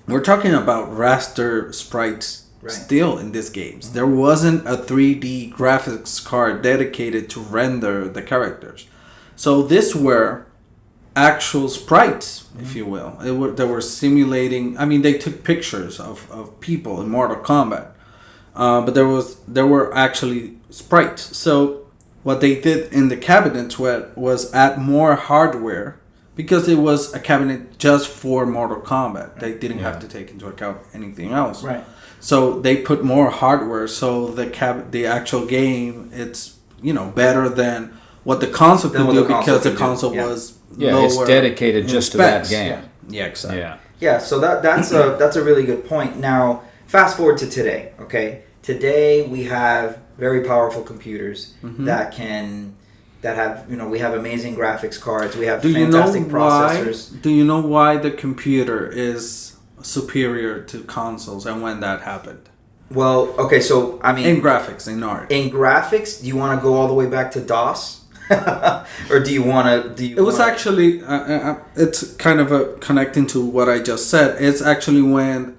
S2: we're talking about raster sprites still in these games. There wasn't a 3D graphics card dedicated to render the characters. So these were actual sprites, if you will. They were simulating. I mean, they took pictures of people in Mortal Kombat, but there were actually sprites. So what they did in the cabinets was add more hardware, because it was a cabinet just for Mortal Kombat. They didn't have to take into account anything else.
S1: Right.
S2: So they put more hardware. So the actual game, it's better than what the console could do, because the console was lower.
S3: It's dedicated just to that game.
S2: Yeah, exactly.
S1: Yeah. So that's a really good point. Now, fast forward to today. Okay, today we have very powerful computers that have we have amazing graphics cards. We have fantastic processors.
S2: Do you know why the computer is superior to consoles, and when that happened?
S1: Well, okay, so I mean,
S2: in graphics, in art.
S1: In graphics, do you want to go all the way back to DOS? Or do you want to?
S2: It was actually it's kind of connecting to what I just said. It's actually when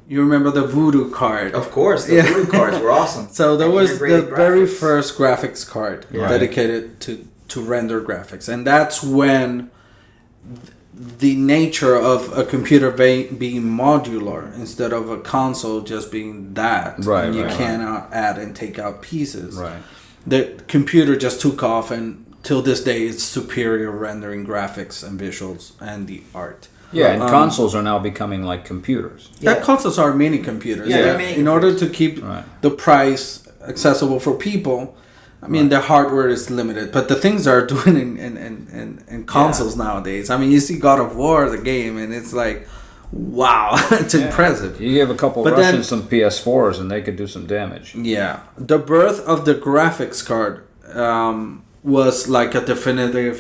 S2: you remember the Voodoo card.
S1: Of course, the Voodoo cards were awesome.
S2: So there was the very first graphics card dedicated to render graphics, and that's when the nature of a computer being modular instead of a console just being that.
S3: Right.
S2: And you cannot add and take out pieces.
S3: Right.
S2: The computer just took off, and till this day it's superior rendering graphics and visuals and the art.
S3: Yeah, and consoles are now becoming like computers.
S2: Yeah, consoles are mini computers.
S1: Yeah, they're mini
S2: in order to keep the price accessible for people, I mean, the hardware is limited, but the things they're doing in consoles nowadays. I mean, you see God of War, the game, and it's like, wow, it's impressive.
S3: You give a couple of Russians some PS4s, and they could do some damage.
S2: Yeah, the birth of the graphics card was like a definitive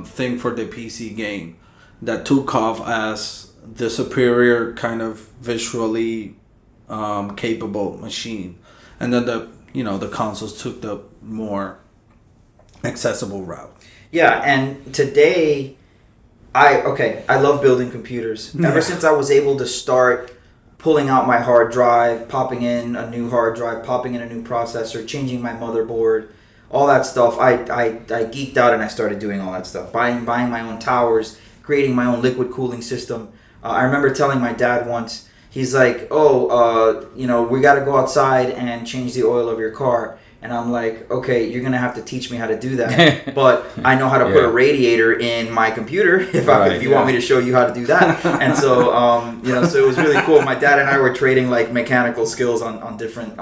S2: thing for the PC game that took off as the superior kind of visually capable machine, and then the consoles took the more accessible route.
S1: Yeah, and today, I love building computers. Ever since I was able to start pulling out my hard drive, popping in a new hard drive, popping in a new processor, changing my motherboard, all that stuff, I geeked out and I started doing all that stuff. Buying my own towers, creating my own liquid cooling system. I remember telling my dad once, he's like, we got to go outside and change the oil of your car. And I'm like, okay, you're going to have to teach me how to do that. But I know how to put a radiator in my computer if you want me to show you how to do that. And so, so it was really cool. My dad and I were trading like mechanical skills on different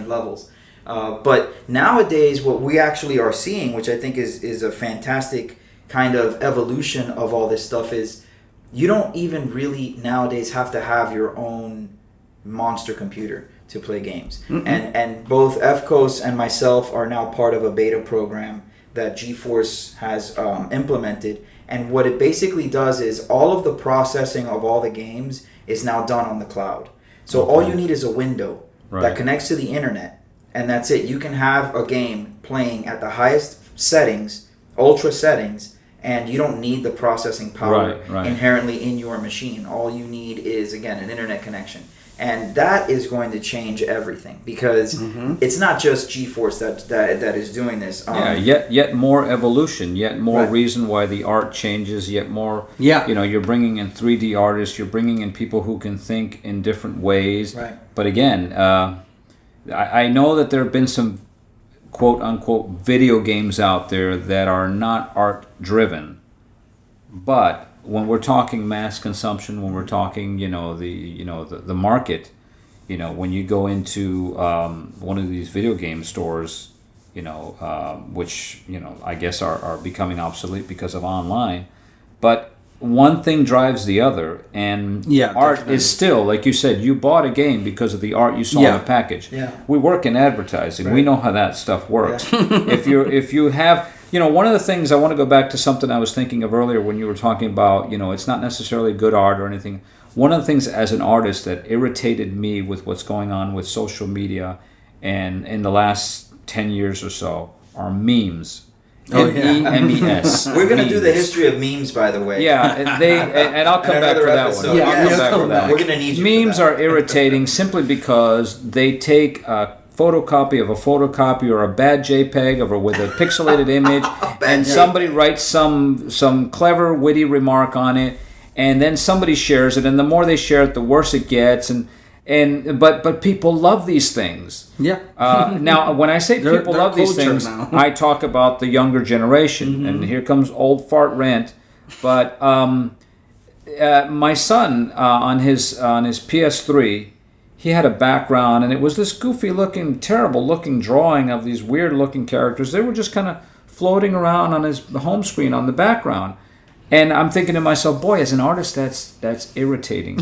S1: levels. But nowadays, what we actually are seeing, which I think is a fantastic kind of evolution of all this stuff, is you don't even really nowadays have to have your own monster computer to play games. And both Efcos and myself are now part of a beta program that GeForce has implemented. And what it basically does is all of the processing of all the games is now done on the cloud. So all you need is a window that connects to the internet, and that's it. You can have a game playing at the highest settings, ultra settings, and you don't need the processing power inherently in your machine. All you need is, again, an internet connection. And that is going to change everything, because it's not just GeForce that is doing this.
S3: Yet more evolution, yet more reason why the art changes, yet more, you're bringing in 3D artists, you're bringing in people who can think in different ways. Right. But again, I know that there have been some quote-unquote video games out there that are not art-driven, but when we're talking mass consumption, when we're talking, the market, when you go into one of these video game stores, which, I guess are becoming obsolete because of online, but one thing drives the other, and art definitely is still, like you said, you bought a game because of the art you saw in the package. Yeah. We work in advertising. We know how that stuff works. If you have, one of the things, I want to go back to something I was thinking of earlier when you were talking about, it's not necessarily good art or anything. One of the things as an artist that irritated me with what's going on with social media and in the last 10 years or so are memes. MEMES.
S1: We're gonna do the history of memes, by the way.
S3: Yeah, and I'll come back for that
S1: episode.
S3: one.
S1: Yeah,
S3: I'll come back for that.
S1: We're gonna need you.
S3: Memes are irritating simply because they take a photocopy of a photocopy or a bad JPEG or with a pixelated image, and somebody writes some clever, witty remark on it, and then somebody shares it, and the more they share it, the worse it gets, but people love these things.
S2: Yeah.
S3: Now, when I say people love these things,
S2: now.
S3: I talk about the younger generation, and here comes old fart rant. But my son on his PS3, he had a background, and it was this goofy-looking, terrible-looking drawing of these weird-looking characters. They were just kind of floating around on his home screen on the background. And I'm thinking to myself, boy, as an artist, that's irritating.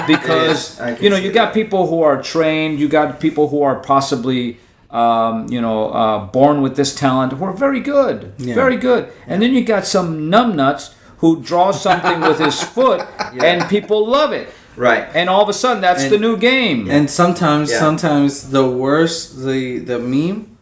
S3: Because, you got people who are trained, you got people who are possibly, born with this talent, who are very good, very good. And then you got some numbnuts who draw something with his foot, and people love it.
S1: Right.
S3: And all of a sudden, that's the new game.
S2: And sometimes the worse the meme,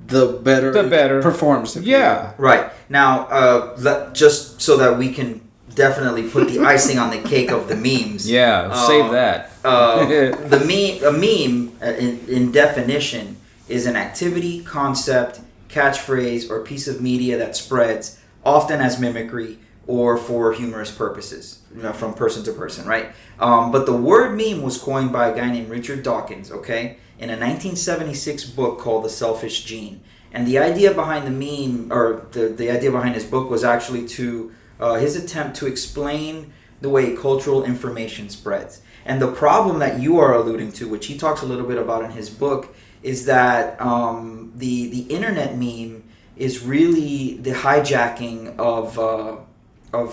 S2: the better it performs.
S3: Yeah.
S1: Right. Now, just so that we can definitely put the icing on the cake of the memes.
S3: Yeah, save that.
S1: A meme, in definition, is an activity, concept, catchphrase, or piece of media that spreads, often as mimicry or for humorous purposes, from person to person, right? But the word meme was coined by a guy named Richard Dawkins, okay, in a 1976 book called The Selfish Gene. And the idea behind the meme, or the idea behind his book, was actually his attempt to explain the way cultural information spreads. And the problem that you are alluding to, which he talks a little bit about in his book, is that the internet meme is really the hijacking of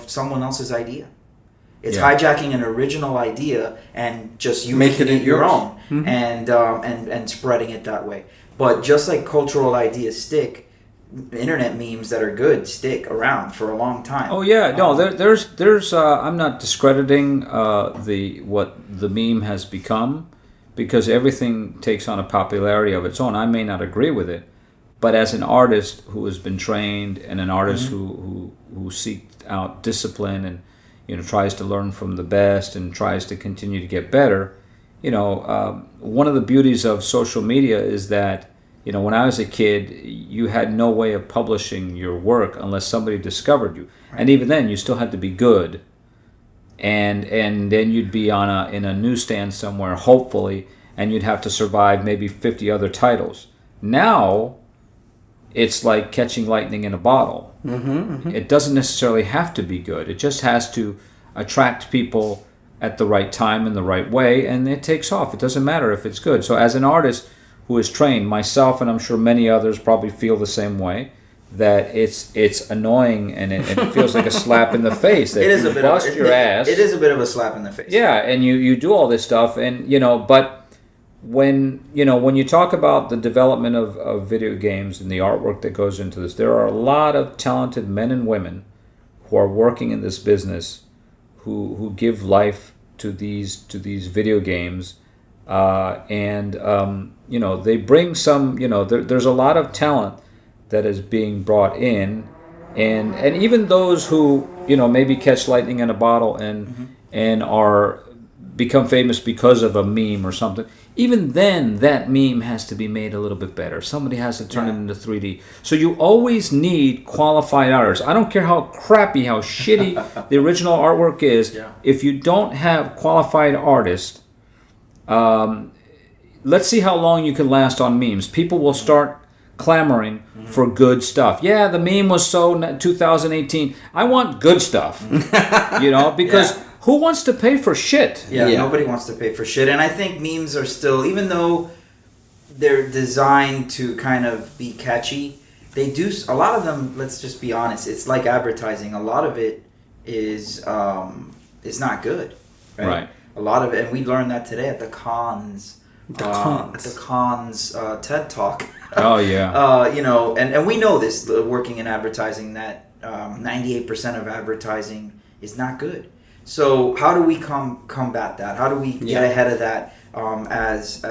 S1: someone else's idea. It's hijacking an original idea and just you making it your own, and spreading it that way. But just like cultural ideas stick, internet memes that are good stick around for a long time.
S3: Oh yeah, no, there's I'm not discrediting what the meme has become, because everything takes on a popularity of its own. I may not agree with it, but as an artist who has been trained and an artist who seeks out discipline and tries to learn from the best and tries to continue to get better, one of the beauties of social media is that when I was a kid, you had no way of publishing your work unless somebody discovered you, and even then, you still had to be good. And then you'd be in a newsstand somewhere, hopefully, and you'd have to survive maybe 50 other titles. Now, it's like catching lightning in a bottle. It doesn't necessarily have to be good. It just has to attract people at the right time in the right way, and it takes off. It doesn't matter if it's good. So as an artist who is trained, myself and I'm sure many others probably feel the same way, that it's annoying and it feels like a slap in the face. That
S1: it is a bit
S3: bust your ass.
S1: It is a bit of a slap in the face.
S3: Yeah, and you do all this stuff, and but when you talk about the development of video games and the artwork that goes into this, there are a lot of talented men and women who are working in this business who give life to these video games, and they bring some. There's a lot of talent that is being brought in, and even those who maybe catch lightning in a bottle and are become famous because of a meme or something. Even then, that meme has to be made a little bit better. Somebody has to turn it into 3D. So you always need qualified artists. I don't care how crappy, how shitty the original artwork is. Yeah. If you don't have qualified artists, let's see how long you can last on memes. People will start clamoring for good stuff. Yeah, the meme was so 2018. I want good stuff. Because... Yeah. Who wants to pay for shit?
S1: Yeah, nobody wants to pay for shit. And I think memes are still, even though they're designed to kind of be catchy, they do, a lot of them, let's just be honest, it's like advertising. A lot of it is not good. Right? A lot of it, and we learned that today at the cons. At the cons TED Talk.
S3: Oh, yeah.
S1: And we know this, working in advertising, that 98% of advertising is not good. So how do we combat that? How do we get ahead of that as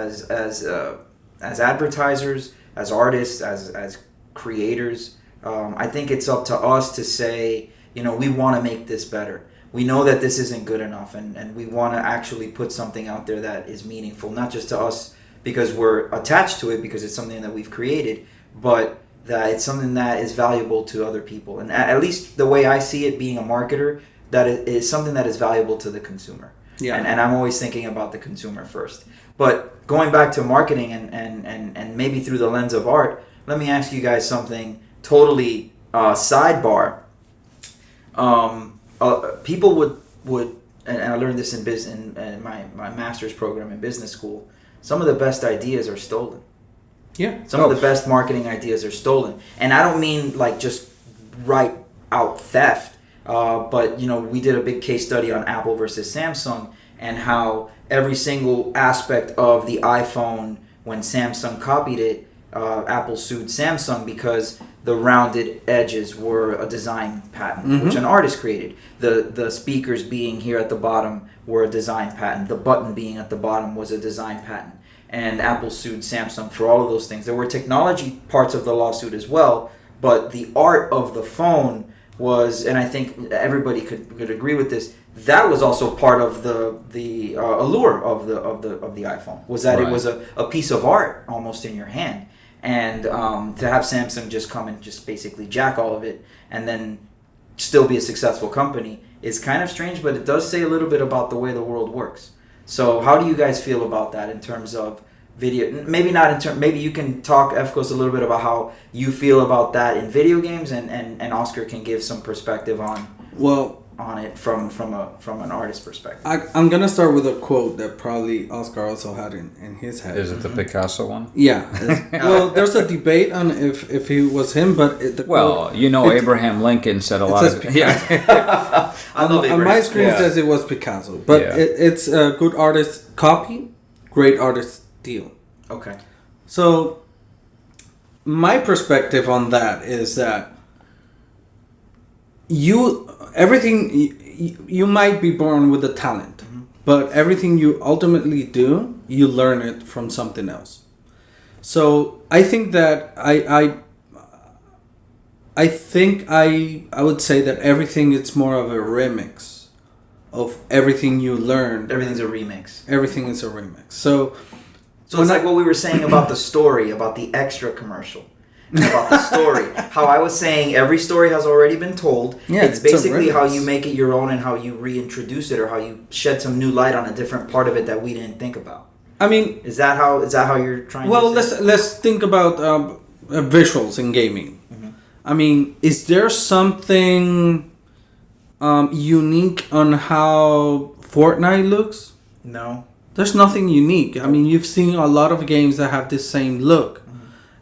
S1: advertisers, as artists, as creators? I think it's up to us to say, we want to make this better. We know that this isn't good enough, and we want to actually put something out there that is meaningful, not just to us because we're attached to it, because it's something that we've created, but that it's something that is valuable to other people. And at least the way I see it, being a marketer, that it is something that is valuable to the consumer.
S2: Yeah.
S1: And I'm always thinking about the consumer first. But going back to marketing and maybe through the lens of art, let me ask you guys something totally sidebar. People would, and I learned this in my master's program in business school, some of the best ideas are stolen.
S2: Yeah.
S1: Some of the best marketing ideas are stolen. And I don't mean like just right out theft, but we did a big case study on Apple versus Samsung, and how every single aspect of the iPhone, when Samsung copied it, Apple sued Samsung because the rounded edges were a design patent, which an artist created. The speakers being here at the bottom were a design patent. The button being at the bottom was a design patent. And Apple sued Samsung for all of those things. There were technology parts of the lawsuit as well, but the art of the phone was, and I think everybody could agree with this, that was also part of the allure of the iPhone, was that it was a piece of art almost in your hand. And to have Samsung just come and just basically jack all of it and then still be a successful company is kind of strange, but it does say a little bit about the way the world works. So how do you guys feel about that in terms of video? Maybe not in terms, maybe you can talk, Efcos, a little bit about how you feel about that in video games, and Oscar can give some perspective on it from an artist perspective.
S2: I'm gonna start with a quote that probably Oscar also had in his head.
S3: Is it the Picasso one?
S2: Yeah. Well, there's a debate on if he was him, but
S3: Abraham Lincoln said a lot of it. Yeah.
S1: I love Abraham.
S2: On my screen says it was Picasso, but it's a good artist copy, great artist steal.
S1: Okay.
S2: So my perspective on that is that you might be born with a talent, but everything you ultimately do, you learn it from something else. So I think that I would say that everything is more of a remix of everything you learn.
S1: Everything's a remix.
S2: Everything is a remix. So
S1: it's like what we were saying about the story, about the extra commercial. About the story. How I was saying every story has already been told.
S2: Yeah,
S1: it's basically how you make it your own and how you reintroduce it, or how you shed some new light on a different part of it that we didn't think about.
S2: I mean,
S1: is that how you're trying
S2: to let's think about visuals in gaming. I mean, is there something unique on how Fortnite looks?
S1: No.
S2: There's nothing unique. I mean, you've seen a lot of games that have this same look.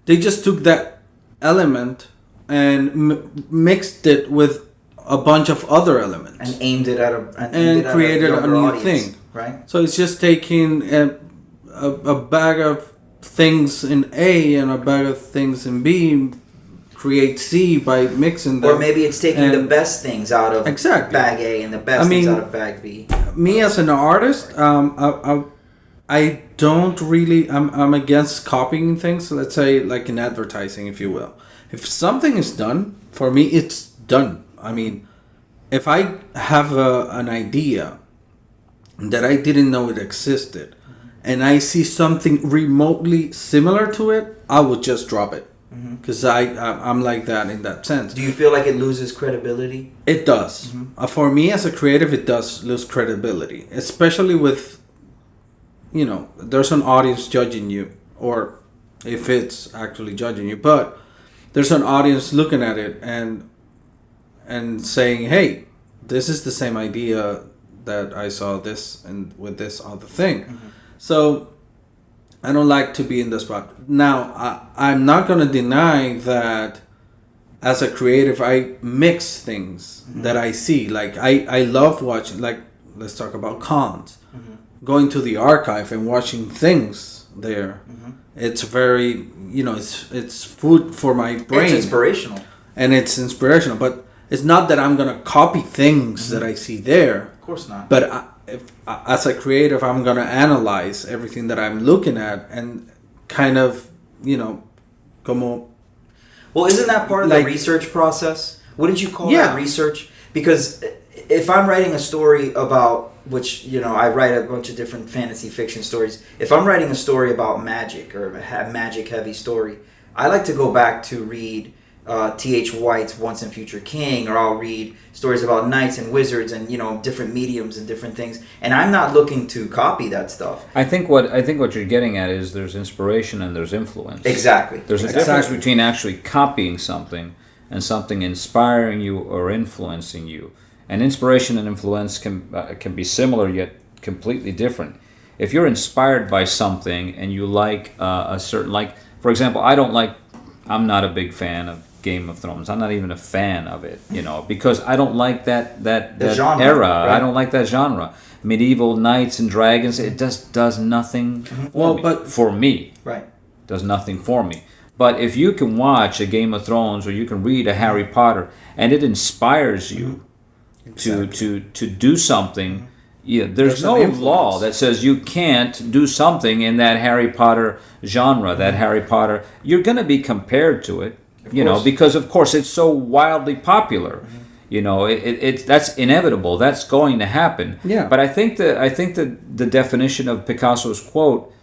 S2: They just took that element and mixed it with a bunch of other elements
S1: and aimed it at
S2: created a new
S1: audience,
S2: thing.
S1: Right.
S2: So it's just taking a bag of things in A and a bag of things in B, create C by mixing them.
S1: Or maybe it's taking the best things out of bag A and the best things out of bag B.
S2: Me as an artist, I don't really. I'm against copying things. Let's say like in advertising, if you will. If something is done for me, it's done. I mean, if I have an idea that I didn't know it existed, and I see something remotely similar to it, I would just drop it. Because I'm like that in that sense.
S1: Do you feel like it loses credibility?
S2: It does. For me as a creative, it does lose credibility, especially with. There's an audience judging you, or if it's actually judging you, but there's an audience looking at it and saying, hey, this is the same idea that I saw this and with this other thing. So I don't like to be in the spot. Now, I'm not going to deny that as a creative, I mix things that I see. Like, I love watching, like, let's talk about cons. Going to the archive and watching things there. It's very, it's food for my brain.
S1: It's inspirational.
S2: And it's inspirational. But it's not that I'm going to copy things that I see there.
S1: Of course not.
S2: But as a creative, I'm going to analyze everything that I'm looking at and kind of, como...
S1: Well, isn't that part of the research process? Wouldn't you call that research? Because if I'm writing a story about, which, you know, I write a bunch of different fantasy fiction stories. If I'm writing a story about magic or a magic-heavy story, I like to go back to read T.H. White's Once and Future King, or I'll read stories about knights and wizards and, you know, different mediums and different things. And I'm not looking to copy that stuff.
S3: I think what you're getting at is there's inspiration and there's influence.
S1: Exactly.
S3: There's a difference between actually copying something and something inspiring you or influencing you. And inspiration and influence can be similar yet completely different. If you're inspired by something and you like a certain, like, for example, I'm not a big fan of Game of Thrones. I'm not even a fan of it, you know, because I don't like that
S1: genre,
S3: era.
S1: right?
S3: I don't like that genre. Medieval knights and dragons, it just does nothing for me.
S1: Right.
S3: Does nothing for me. But if you can watch a Game of Thrones or you can read a Harry Potter and it inspires you to do something, there's no law that says you can't do something in that Harry Potter genre, that Harry Potter. You're going to be compared to it, you know, because of course it's so wildly popular. You know, it's that's inevitable. That's going to happen.
S2: Yeah.
S3: But I think that the definition of Picasso's quote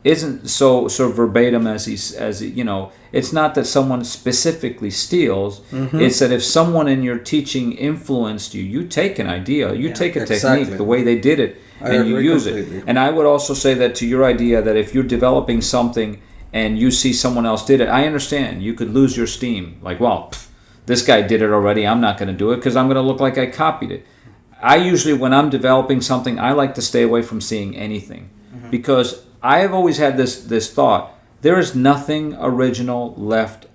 S3: isn't so verbatim as he, you know, it's not that someone specifically steals. It's that if someone in your teaching influenced you, you take an idea, you take a technique, the way they did it, and you use it. And I would also say that to your idea that if you're developing something and you see someone else did it, I understand you could lose your steam. Like, well, this guy did it already. I'm not going to do it because I'm going to look like I copied it. I usually, when I'm developing something, I like to stay away from seeing anything because I have always had this thought: there is nothing original left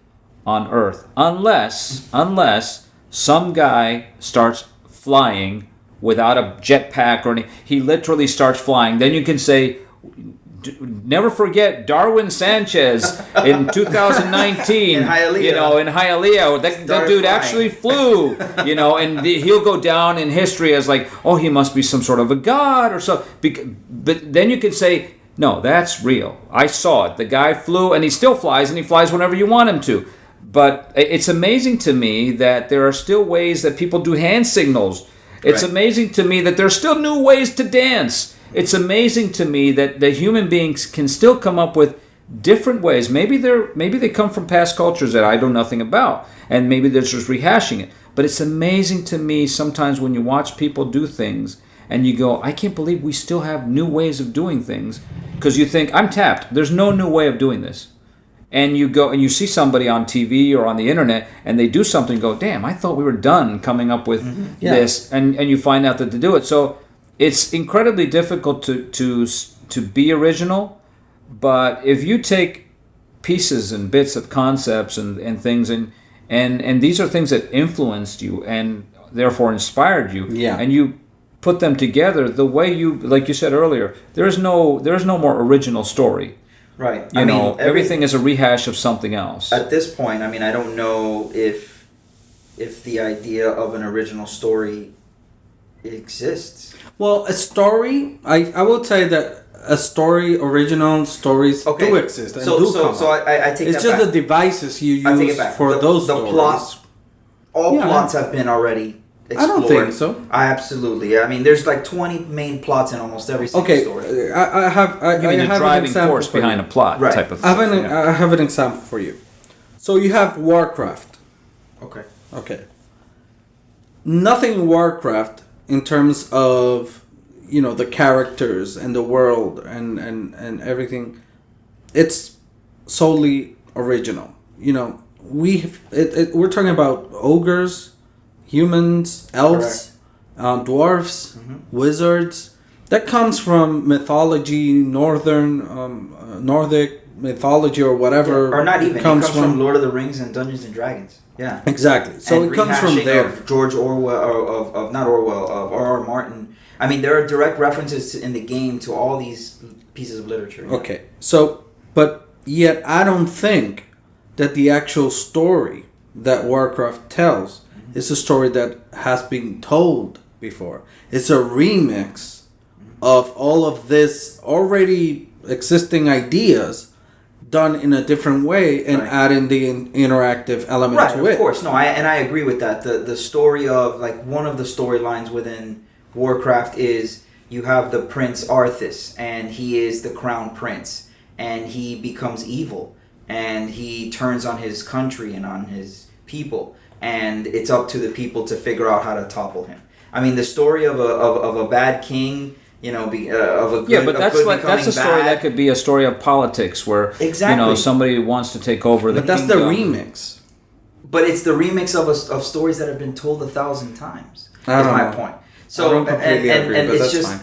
S3: on Earth unless some guy starts flying without a jetpack or anything. He literally starts flying. Then you can say, never forget Darwin Sanchez in 2019.
S1: In Hialeah.
S3: You know, in Hialeah, that dude actually flew. You know, and he'll go down in history as like, oh, he must be some sort of a god or so. But then you can say, no, that's real. I saw it. The guy flew, and he still flies, and he flies whenever you want him to. But it's amazing to me that there are still ways that people do hand signals. It's amazing to me that there are still new ways to dance. It's amazing to me that the human beings can still come up with different ways. Maybe they come from past cultures that I know nothing about, and maybe they're just rehashing it. But it's amazing to me sometimes when you watch people do things, and you go, I can't believe we still have new ways of doing things. Because you think, I'm tapped. There's no new way of doing this. And you go and you see somebody on TV or on the internet, and they do something and go, damn, I thought we were done coming up with this. And you find out that they do it. So it's incredibly difficult to be original. But if you take pieces and bits of concepts and things, and these are things that influenced you and therefore inspired you, and you put them together the way you, like you said earlier, there's no more original story.
S1: Right.
S3: You know, everything is a rehash of something else.
S1: At this point, I mean, I don't know if the idea of an original story exists.
S2: Well, a story, I will say that original stories do exist and do come
S1: So I take
S2: it's
S1: that
S2: just
S1: back.
S2: the devices you use for those stories.
S1: Plots, plots have been already explored.
S2: I don't think so.
S1: Absolutely. I mean, there's like 20 main plots in almost every single story.
S2: I have
S3: the driving force behind a plot type of thing.
S2: I have an example for you. So you have Warcraft. Okay. Nothing in Warcraft in terms of, you know, the characters and the world and everything. It's solely original. You know, we're talking about ogres, humans, elves, dwarves, wizards. That comes from mythology, Nordic mythology or whatever.
S1: Or not even. It comes from Lord of the Rings and Dungeons and Dragons. Yeah.
S2: Exactly. So
S1: and
S2: it comes from there.
S1: Of George Orwell, of not Orwell, of R.R. Martin. I mean, there are direct references in the game to all these pieces of literature. Yeah.
S2: Okay. So, but yet I don't think that the actual story that Warcraft tells is a story that has been told before. It's a remix of all of this already existing ideas done in a different way and
S1: Right.
S2: adding the interactive element
S1: Right,
S2: to
S1: of
S2: it.
S1: course. No, I agree with that. The story of, like, one of the storylines within Warcraft is you have the Prince Arthas, and he is the crown prince, and he becomes evil, and he turns on his country and on his people, and it's up to the people to figure out how to topple him. I mean, the story of a bad king, you know, of a good,
S3: Yeah, but that's a story
S1: bad.
S3: that could be a story of politics where
S1: Exactly.
S3: somebody wants to take over the
S2: But that's the
S3: kingdom.
S2: remix.
S1: But it's the remix of stories that have been told 1,000 times.
S2: I
S1: Is
S2: don't
S1: my
S2: know.
S1: point.
S2: I
S1: So
S2: don't completely agree,
S1: and
S2: but
S1: it's
S2: that's
S1: just
S2: fine.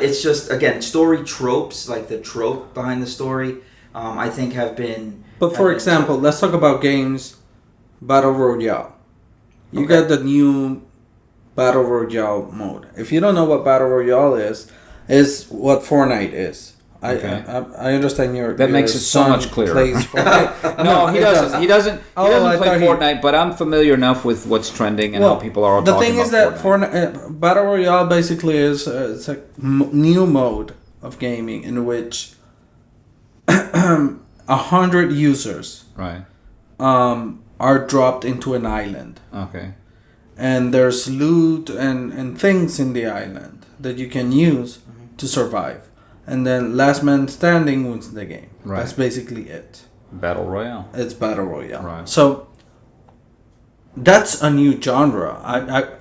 S1: it's just again, story tropes, like the trope behind the story. I think have been.
S2: But for
S1: have been-
S2: example, let's talk about games, Battle Royale. You
S1: Okay.
S2: got the new Battle Royale mode. If you don't know what Battle Royale is what Fortnite is.
S3: Okay.
S2: I understand your
S3: That makes it so
S2: son
S3: much clearer.
S2: plays Fortnite.
S3: No, he
S2: it
S3: doesn't. He doesn't. He
S2: Oh,
S3: doesn't
S2: I
S3: play
S2: thought he-
S3: Fortnite. But I'm familiar enough with what's trending and how people are all
S2: the
S3: talking
S2: thing is
S3: about
S2: that
S3: Fortnite.
S2: Battle Royale basically is it's a new mode of gaming in which 100 users
S3: Right.
S2: are dropped into an island,
S3: Okay.
S2: and there's loot and things in the island that you can use to survive, and then last man standing wins the game.
S3: Right.
S2: That's basically it.
S3: Battle Royale.
S2: It's Battle Royale.
S3: Right.
S2: So that's a new genre.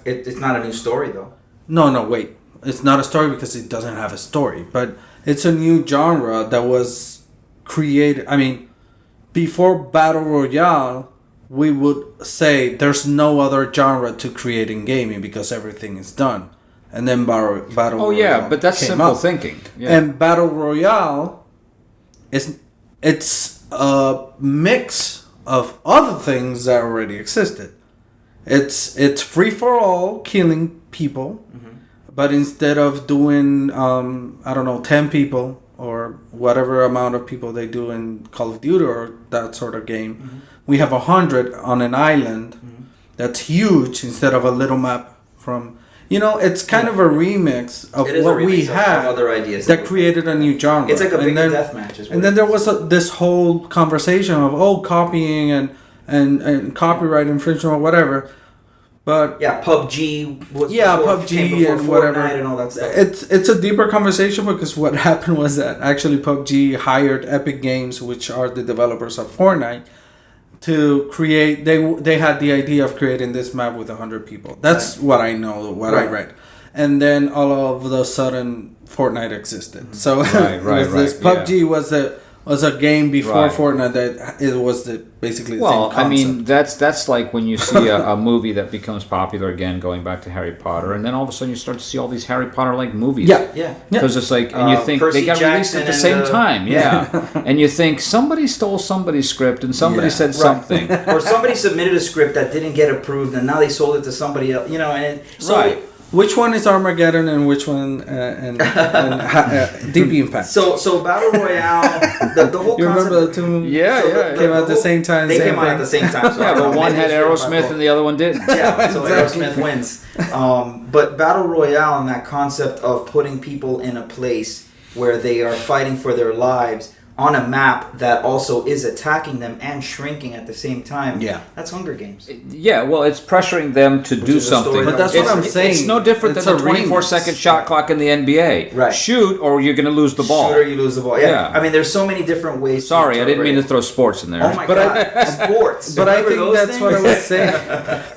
S1: It's not a new story though.
S2: No, wait. It's not a story because it doesn't have a story, but it's a new genre that was created. I mean, before Battle Royale, we would say there's no other genre to create in gaming because everything is done. And then Battle
S3: Oh
S2: Royale
S3: yeah, but that's
S2: came
S3: simple
S2: up.
S3: thinking. Yeah.
S2: And Battle Royale it's a mix of other things that already existed. It's free for all, killing people, but instead of doing 10 people or whatever amount of people they do in Call of Duty or that sort of game, we have 100 on an island that's huge instead of a little map from. It's kind of a remix of
S1: It is a
S2: what we
S1: remix of
S2: had
S1: other ideas
S2: that created a new genre.
S1: It's like a big
S2: and then,
S1: death match. Is what
S2: and then
S1: it
S2: there
S1: is.
S2: was this whole conversation of copying and copyright infringement or whatever. But
S1: Yeah, PUBG was
S2: yeah,
S1: before,
S2: PUBG
S1: came before
S2: and whatever.
S1: Fortnite and all that stuff.
S2: It's a deeper conversation because what happened was that actually PUBG hired Epic Games, which are the developers of Fortnite, to create. They had the idea of creating this map with 100 people. That's what I know, what I
S1: Right.
S2: read, and then all of a sudden Fortnite existed. So
S3: Right, right,
S2: this
S3: right,
S2: PUBG was a game before
S3: Right.
S2: Fortnite that it was basically the
S3: Well,
S2: same
S3: I
S2: concept.
S3: mean, that's like when you see a movie that becomes popular again, going back to Harry Potter, and then all of a sudden you start to see all these Harry Potter-like movies.
S2: Yeah.
S1: Yeah.
S3: Because it's like, and you think
S1: Percy
S3: they got released
S1: Jackson
S3: at the
S1: and,
S3: same
S1: uh,
S3: time, yeah. And you think somebody stole somebody's script and somebody
S2: Yeah.
S3: said
S1: Right.
S3: something.
S1: Or somebody submitted a script that didn't get approved, and now they sold it to somebody else. And so
S3: Right.
S2: Which one is Armageddon and which one Deep Impact?
S1: So Battle Royale, the whole
S2: You
S1: concept.
S2: remember the two
S3: Yeah,
S1: So
S3: yeah.
S2: came out at the
S1: whole-
S2: same time?
S1: They
S2: same
S1: came out at
S2: thing?
S1: the same time. So I
S3: Yeah,
S1: don't
S3: but
S1: know,
S3: one
S1: maybe
S3: had
S1: it's my
S3: Aerosmith
S1: fault.
S3: and the other one didn't.
S1: Yeah, so
S2: Exactly.
S1: Aerosmith wins. But Battle Royale and that concept of putting people in a place where they are fighting for their lives on a map that also is attacking them and shrinking at the same time.
S2: Yeah.
S1: That's Hunger Games.
S3: Yeah, well, it's pressuring them to do
S1: is a story
S3: something.
S1: But that's what
S3: It's-
S2: I'm saying.
S3: It's no different
S2: It's
S3: than the
S2: a remix.
S3: 24-second shot clock in the NBA.
S1: Right.
S3: Shoot, or you're going to lose the ball.
S1: Shoot or you lose the ball. Yeah.
S3: Yeah.
S1: I mean, there's so many different ways.
S3: Sorry, I didn't mean to
S1: interpret
S3: throw sports in there.
S1: it. Oh my
S2: But
S1: god, sports.
S2: But I
S1: Remember
S2: think
S1: those
S2: that's what I
S1: things?
S2: was saying.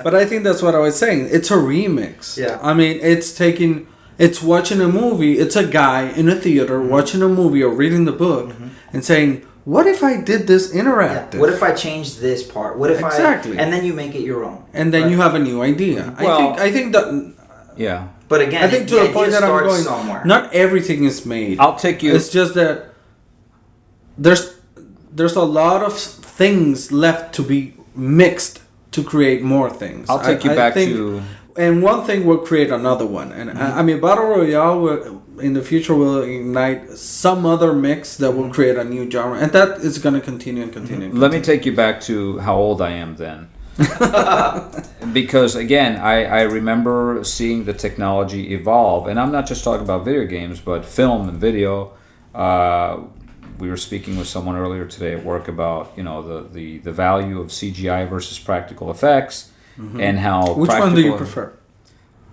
S2: But I think that's what I was saying. It's a remix.
S1: Yeah.
S2: I mean, it's watching a movie. It's a guy in a theater watching a movie or reading the book and saying, "What if I did this
S1: Yeah.
S2: interactive?
S1: What if I changed this part? What if
S2: Exactly.
S1: and then you make it your own.
S2: And then
S1: Right.
S2: you have a new idea.
S3: Well-
S2: I think that.
S3: Yeah.
S1: But again,
S2: I think to
S1: the
S2: the point
S1: idea
S2: that I'm
S1: starts
S2: going,
S1: somewhere.
S2: not everything is made.
S3: I'll take you.
S2: It's just that there's a lot of things left to be mixed to create more things.
S3: I'll take you
S2: I
S3: back
S2: think-
S3: to.
S2: And one thing will create another one. And I mean, Battle Royale will, in the future will ignite some other mix that will create a new genre. And that is going to continue and continue. and
S3: Let me
S2: continue.
S3: take you back to how old I am then. Because again, I remember seeing the technology evolve, and I'm not just talking about video games, but film and video. we were speaking with someone earlier today at work about the value of CGI versus practical effects, and how
S2: which one do you prefer?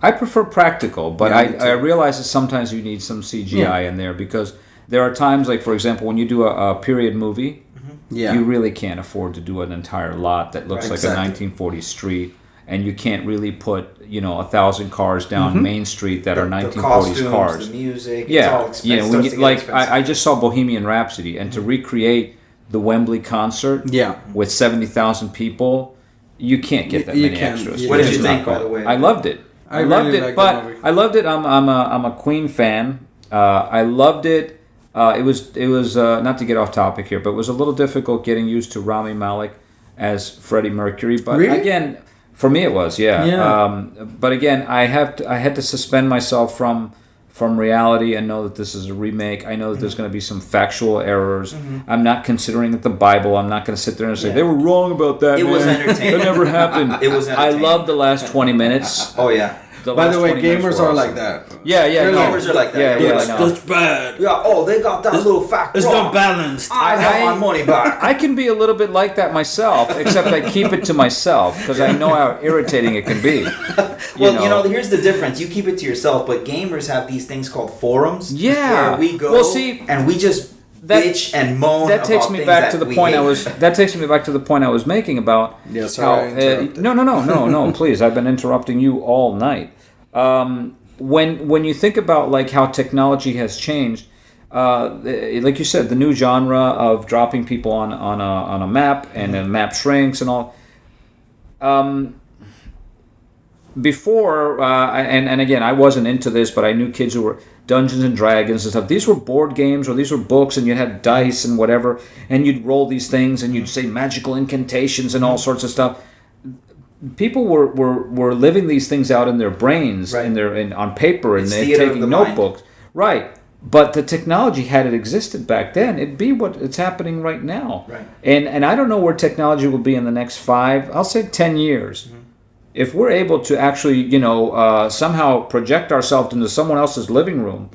S3: I prefer practical, but
S2: Yeah,
S3: I realize that sometimes you need some CGI in there, because there are times, like for example, when you do a period movie, you really can't afford to do an entire lot that looks like a 1940s street, and you can't really put 1,000 cars down Main Street that are 1940s
S1: the costumes,
S3: cars.
S1: The music,
S3: Yeah,
S1: it's all expensive.
S3: when you, like I just saw Bohemian Rhapsody, and to recreate the Wembley concert with 70,000 people, you can't get that many extras.
S1: What did you think, by the way?
S3: I loved it. I loved it, but I loved it. I'm a Queen fan. I loved it. It was not to get off topic here, but it was a little difficult getting used to Rami Malek as Freddie Mercury. But again, for me it was, but again, I had to suspend myself from reality and know that this is a remake. I know that there's going to be some factual errors. I'm not considering it the Bible. I'm not going to sit there and say they were wrong about that.
S1: It was entertaining.
S3: That never happened.
S1: It was entertaining.
S3: I loved the last 20 minutes.
S1: Oh yeah.
S2: By the way, gamers are like that.
S3: Yeah.
S1: Gamers are like that.
S2: That's bad.
S1: Yeah. Oh, they got that little fact
S2: It's
S1: wrong.
S2: not balanced.
S1: I want my money back.
S3: I can be a little bit like that myself, except I keep it to myself because I know how irritating it can be.
S1: Here's the difference. You keep it to yourself, but gamers have these things called forums.
S3: Yeah.
S1: Where we go
S3: and
S1: we just bitch and moan.
S3: That takes me back to the point That takes me back to the point I was making about.
S2: Yes,
S3: No, please. I've been interrupting you all night. When you think about like how technology has changed, like you said, the new genre of dropping people on a map, and the map shrinks and all. Before, and again, I wasn't into this, but I knew kids who were Dungeons and Dragons and stuff. These were board games, or these were books, and you had dice and whatever, and you'd roll these things, and you'd say magical incantations and all sorts of stuff. People were living these things out in their brains, on paper, and they're taking notebooks. Right. But the technology, had it existed back then, it'd be what it's happening right now.
S1: Right.
S3: And I don't know where technology will be in the next 10 years. If we're able to actually, somehow project ourselves into someone else's living room,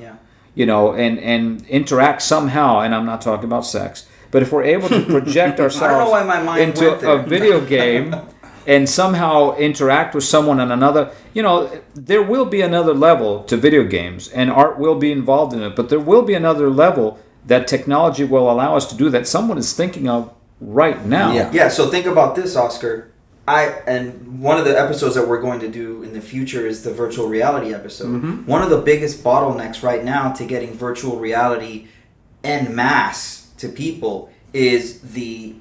S3: and interact somehow, and I'm not talking about sex, but if we're able to project ourselves into a video game and somehow interact with someone on another, there will be another level to video games, and art will be involved in it, but there will be another level that technology will allow us to do that someone is thinking of right now.
S1: Yeah, so think about this, Oscar. And one of the episodes that we're going to do in the future is the virtual reality episode. One of the biggest bottlenecks right now to getting virtual reality en masse to people is the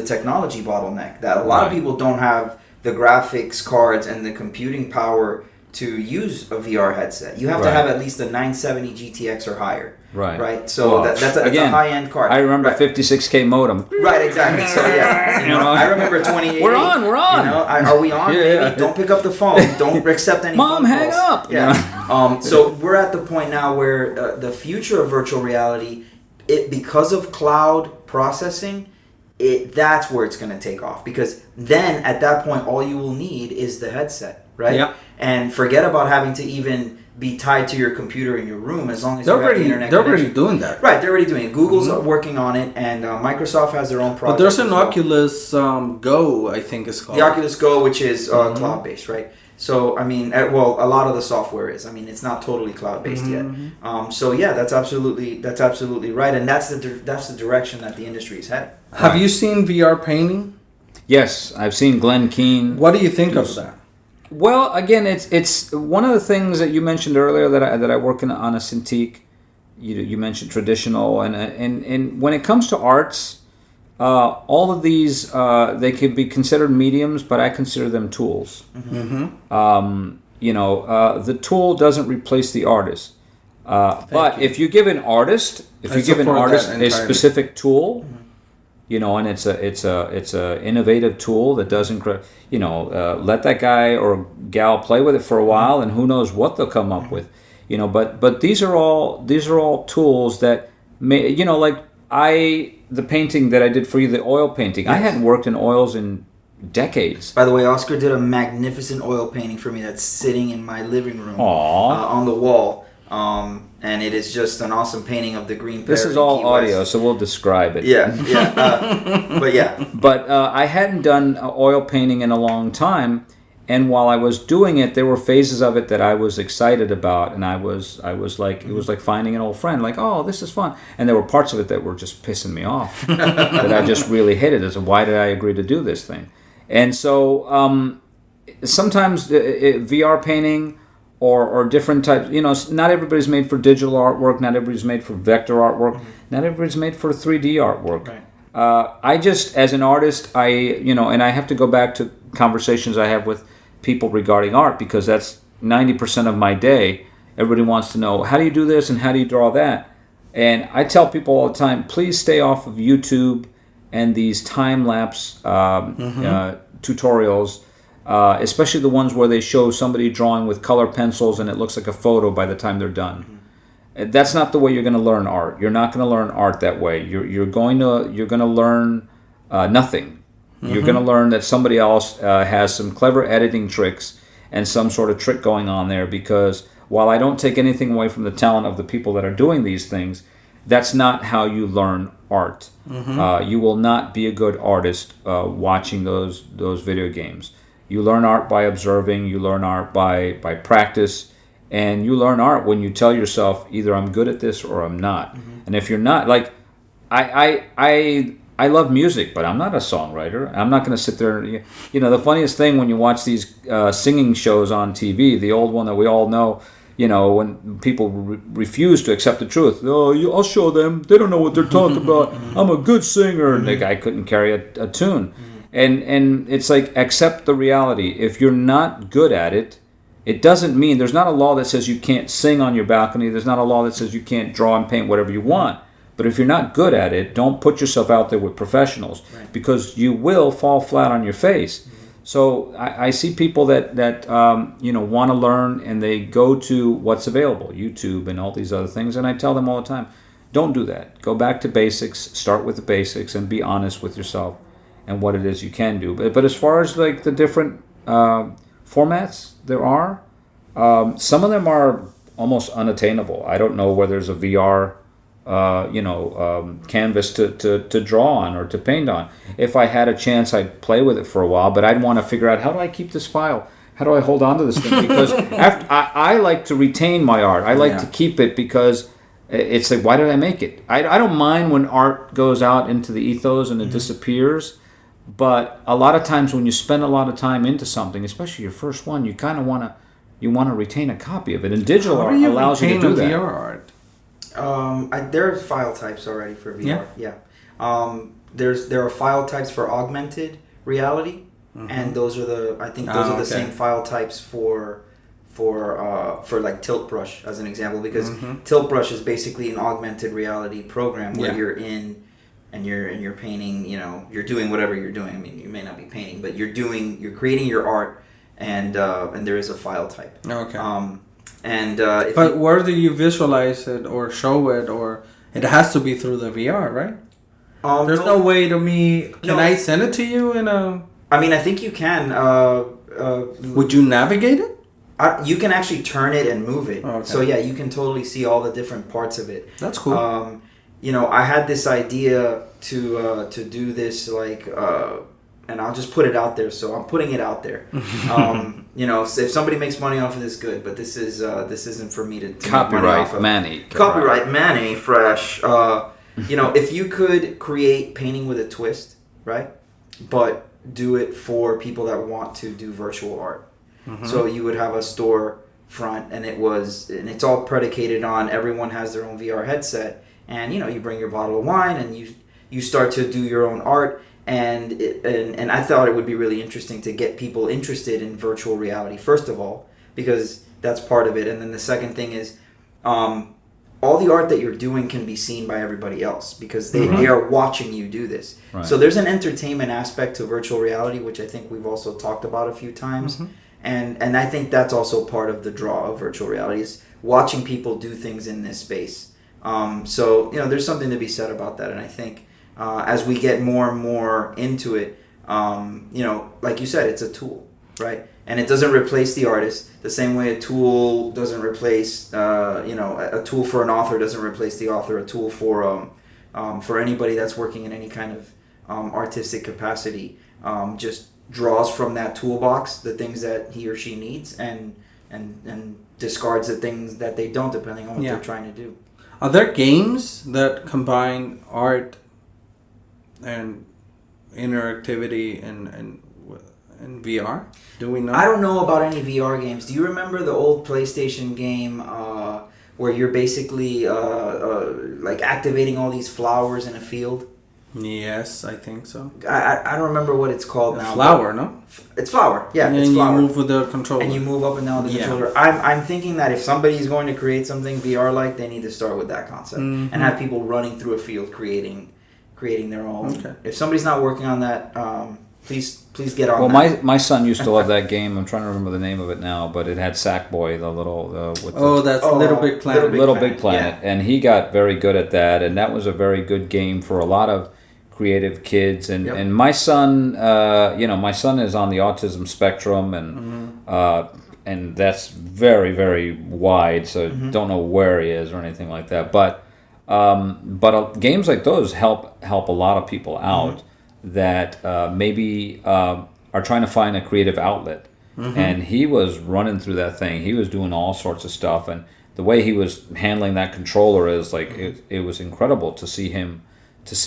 S1: technology bottleneck. That a lot of people don't have the graphics cards and the computing power to use a VR headset. You have to have at least a 970 GTX or higher. Right. So that's a high-end card.
S3: I remember 56K modem.
S1: Right, exactly. So I remember 2080.
S3: We're on.
S1: Are we on? Baby? Don't pick up the phone. Don't accept any
S3: Mom,
S1: phone
S3: hang
S1: calls.
S3: up.
S1: Yeah. So we're at the point now where the future of virtual reality, because of cloud processing, that's where it's going to take off. Because then at that point, all you will need is the headset, right?
S2: Yeah.
S1: And forget about having to even be tied to your computer in your room, as long as you have the internet
S2: They're
S1: connection.
S2: already doing that.
S1: Right, they're already doing it. Google's working on it, and Microsoft has their own project.
S2: But there's an Oculus Go, I think it's called.
S1: The Oculus Go, which is cloud-based, right? So, I mean, a lot of the software is. I mean, it's not totally cloud-based yet. So, yeah, that's absolutely right, and that's the direction that the industry is headed.
S2: Have you seen VR painting?
S3: Yes, I've seen Glenn Keane.
S2: What do you think of that?
S3: Well, again, it's one of the things that you mentioned earlier that I work on a Cintiq. You mentioned traditional, and when it comes to arts, all of these they could be considered mediums, but I consider them tools. The tool doesn't replace the artist, but if you give an artist a specific tool. And it's a innovative tool that doesn't, let that guy or gal play with it for a while, and who knows what they'll come up with, But these are all tools that may, the painting that I did for you, the oil painting. Yes. I hadn't worked in oils in decades.
S1: By the way, Oscar did a magnificent oil painting for me that's sitting in my living room on the wall. And it is just an awesome painting of the green parrot.
S3: This is all audio, so we'll describe it.
S1: Yeah, yeah. But yeah.
S3: But I hadn't done oil painting in a long time, and while I was doing it, there were phases of it that I was excited about, and I was like, it was like finding an old friend, like, oh, this is fun. And there were parts of it that were just pissing me off, that I just really hated. As why did I agree to do this thing? And so sometimes VR painting or different types, not everybody's made for digital artwork, not everybody's made for vector artwork, not everybody's made for 3D artwork.
S1: Right.
S3: I just, as an artist, and I have to go back to conversations I have with people regarding art, because that's 90% of my day. Everybody wants to know, how do you do this and how do you draw that? And I tell people all the time, please stay off of YouTube and these time-lapse tutorials, especially the ones where they show somebody drawing with color pencils and it looks like a photo by the time they're done. That's not the way you're going to learn art. You're not going to learn art that way. You're going to learn nothing. You're going to learn that somebody else has some clever editing tricks and some sort of trick going on there, because while I don't take anything away from the talent of the people that are doing these things, that's not how you learn art. You will not be a good artist watching those video games. You learn art by observing, you learn art by practice, and you learn art when you tell yourself, either I'm good at this or I'm not. And if you're not, like, I love music, but I'm not a songwriter. I'm not going to sit there. The funniest thing when you watch these singing shows on TV, the old one that we all know, when people refuse to accept the truth. Oh, I'll show them. They don't know what they're talking about. I'm a good singer. And the guy couldn't carry a tune. And it's like, accept the reality. If you're not good at it, it doesn't mean, there's not a law that says you can't sing on your balcony. There's not a law that says you can't draw and paint whatever you want. But if you're not good at it, don't put yourself out there with professionals, because you will fall flat on your face. So I see people that want to learn, and they go to what's available, YouTube and all these other things, and I tell them all the time, don't do that. Go back to basics, start with the basics, and be honest with yourself and what it is you can do. But as far as like the different formats there are, some of them are almost unattainable. I don't know whether there's a VR canvas to draw on or to paint on. If I had a chance, I'd play with it for a while, but I'd want to figure out, how do I keep this file? How do I hold on to this thing? Because I like to retain my art. I like to keep it, because it's like, why did I make it? I don't mind when art goes out into the ethos and it disappears, but a lot of times when you spend a lot of time into something, especially your first one, you kind of want to retain a copy of it. And digital art allows you to do that.
S2: VR art?
S1: There are file types already for VR. Yeah. There are file types for augmented reality, and those are the same file types for like Tilt Brush, as an example, because Tilt Brush is basically an augmented reality program where you're in and you're painting. You're doing whatever you're doing. I mean, you may not be painting, but you're creating your art, and there is a file type.
S2: Okay.
S1: But
S2: where do you visualize it or show it, or it has to be through the VR, right? There's no way to me. Can I send it to you in a?
S1: I mean, I think you can.
S2: Would you navigate it?
S1: You can actually turn it and move it.
S2: Okay.
S1: So yeah, you can totally see all the different parts of it.
S2: That's cool.
S1: I had this idea to do this, like, and I'll just put it out there. So I'm putting it out there. If somebody makes money off of this, good. But this isn't for me to
S3: copyright Manny.
S1: Copyright Mannifresh. If you could create painting with a twist, right? But do it for people that want to do virtual art. So you would have a store front, and it's all predicated on everyone has their own VR headset, and you bring your bottle of wine and you start to do your own art. And I thought it would be really interesting to get people interested in virtual reality, first of all, because that's part of it. And then the second thing is, all the art that you're doing can be seen by everybody else, because they are watching you do this. Right. So there's an entertainment aspect to virtual reality, which I think we've also talked about a few times. And I think that's also part of the draw of virtual reality, is watching people do things in this space. So there's something to be said about that. And I think as we get more and more into it, like you said, it's a tool, right? and it doesn't replace the artist the same way a tool doesn't replace, a tool for an author doesn't replace the author. A tool for anybody that's working in any kind of artistic capacity just draws from that toolbox the things that he or she needs and discards the things that they don't, depending on what they're trying to do.
S2: Are there games that combine art and interactivity and VR? Do we know?
S1: I don't know about any VR games. Do you remember the old PlayStation game where you're basically like activating all these flowers in a field?
S2: Yes, I think so.
S1: I don't remember what it's called now.
S2: Flower, no?
S1: It's flower. Yeah,
S2: and
S1: it's flower.
S2: you move with the controller.
S1: And you move up and down with the controller. I'm thinking that if somebody's going to create something VR like, they need to start with that concept and have people running through a field creating their own. Okay. If somebody's not working on that, please get on.
S3: Well,
S1: that.
S3: my son used to love that game. I'm trying to remember the name of it now, but it had Sackboy, the little
S2: Little Big Planet.
S3: Little Big Planet, and he got very good at that, and that was a very good game for a lot of creative kids. And my son, my son is on the autism spectrum, and that's very, very wide. So don't know where he is or anything like that. But games like those help a lot of people out that maybe are trying to find a creative outlet. And he was running through that thing. He was doing all sorts of stuff, and the way he was handling that controller is like it was incredible to see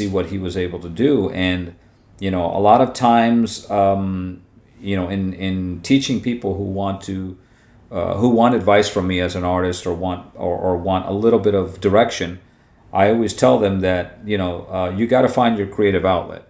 S3: what he was able to do. And a lot of times in teaching people who want advice from me as an artist or want a little bit of direction, I always tell them that you got to find your creative outlet.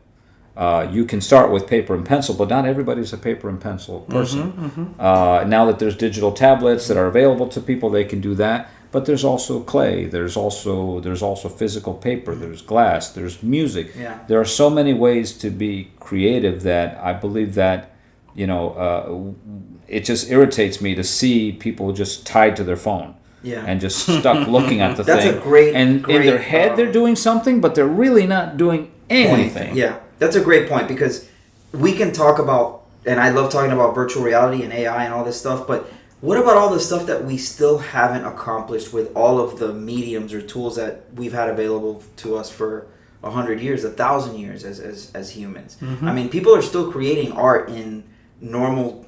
S3: You can start with paper and pencil, but not everybody's a paper and pencil person. Now that there's digital tablets that are available to people, they can do that. But there's also clay. There's also physical paper. There's glass. There's music.
S1: Yeah.
S3: There are so many ways to be creative that I believe that it just irritates me to see people just tied to their phone.
S1: Yeah.
S3: And just stuck looking at the
S1: That's
S3: thing.
S1: a great
S3: in their head they're doing something, but they're really not doing anything.
S1: Yeah, that's a great point, because we can talk about, and I love talking about virtual reality and AI and all this stuff, but what about all the stuff that we still haven't accomplished with all of the mediums or tools that we've had available to us for 100 years, 1,000 years as humans? I mean, people are still creating art in normal,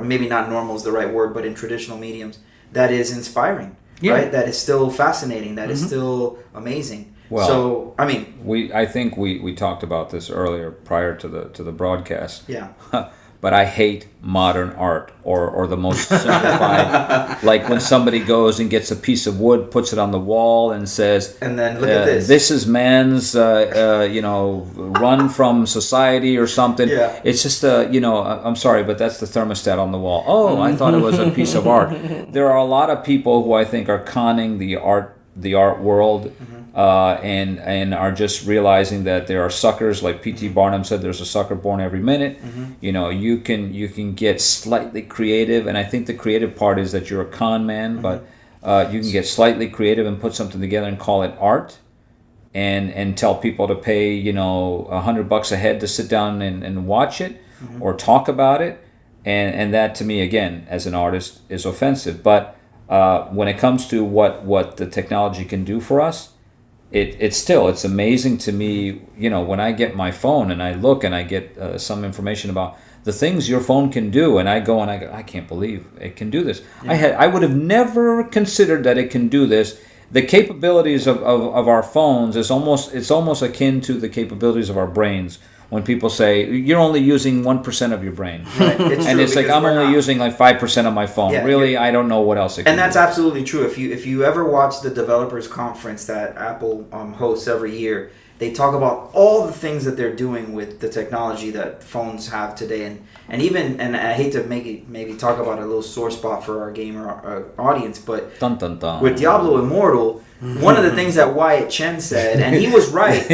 S1: maybe not normal is the right word, but in traditional mediums that is inspiring, right? That is still fascinating, that is still amazing.
S3: Well,
S1: so, I mean,
S3: I think we talked about this earlier prior to the broadcast.
S1: Yeah.
S3: But I hate modern art or the most simplified, like when somebody goes and gets a piece of wood, puts it on the wall, and says,
S1: and then look at this.
S3: This is man's, run from society or something.
S1: Yeah.
S3: It's just I'm sorry, but that's the thermostat on the wall. Oh, I thought it was a piece of art. There are a lot of people who I think are conning the art world. And are just realizing that there are suckers, like P.T. Barnum said, there's a sucker born every minute. You can get slightly creative, and I think the creative part is that you're a con man, but you can get slightly creative and put something together and call it art, and tell people to pay $100 a head to sit down and watch it or talk about it, and that to me, again, as an artist, is offensive. But when it comes to what the technology can do for us, it's amazing to me, when I get my phone and I look and I get some information about the things your phone can do, and I go, I can't believe it can do this. Yeah. I would have never considered that it can do this. The capabilities of our phones it's almost akin to the capabilities of our brains. When people say you're only using 1% of your brain,
S1: right. It's
S3: like I'm only using like 5% of my phone. Yeah, really, I don't know what else it can.
S1: And that's absolutely true. If you ever watch the developers conference that Apple hosts every year, they talk about all the things that they're doing with the technology that phones have today, and I hate to maybe talk about a little sore spot for our gamer audience, but
S3: dun, dun, dun.
S1: With Diablo Immortal. One of the things that Wyatt Chen said, and he was right.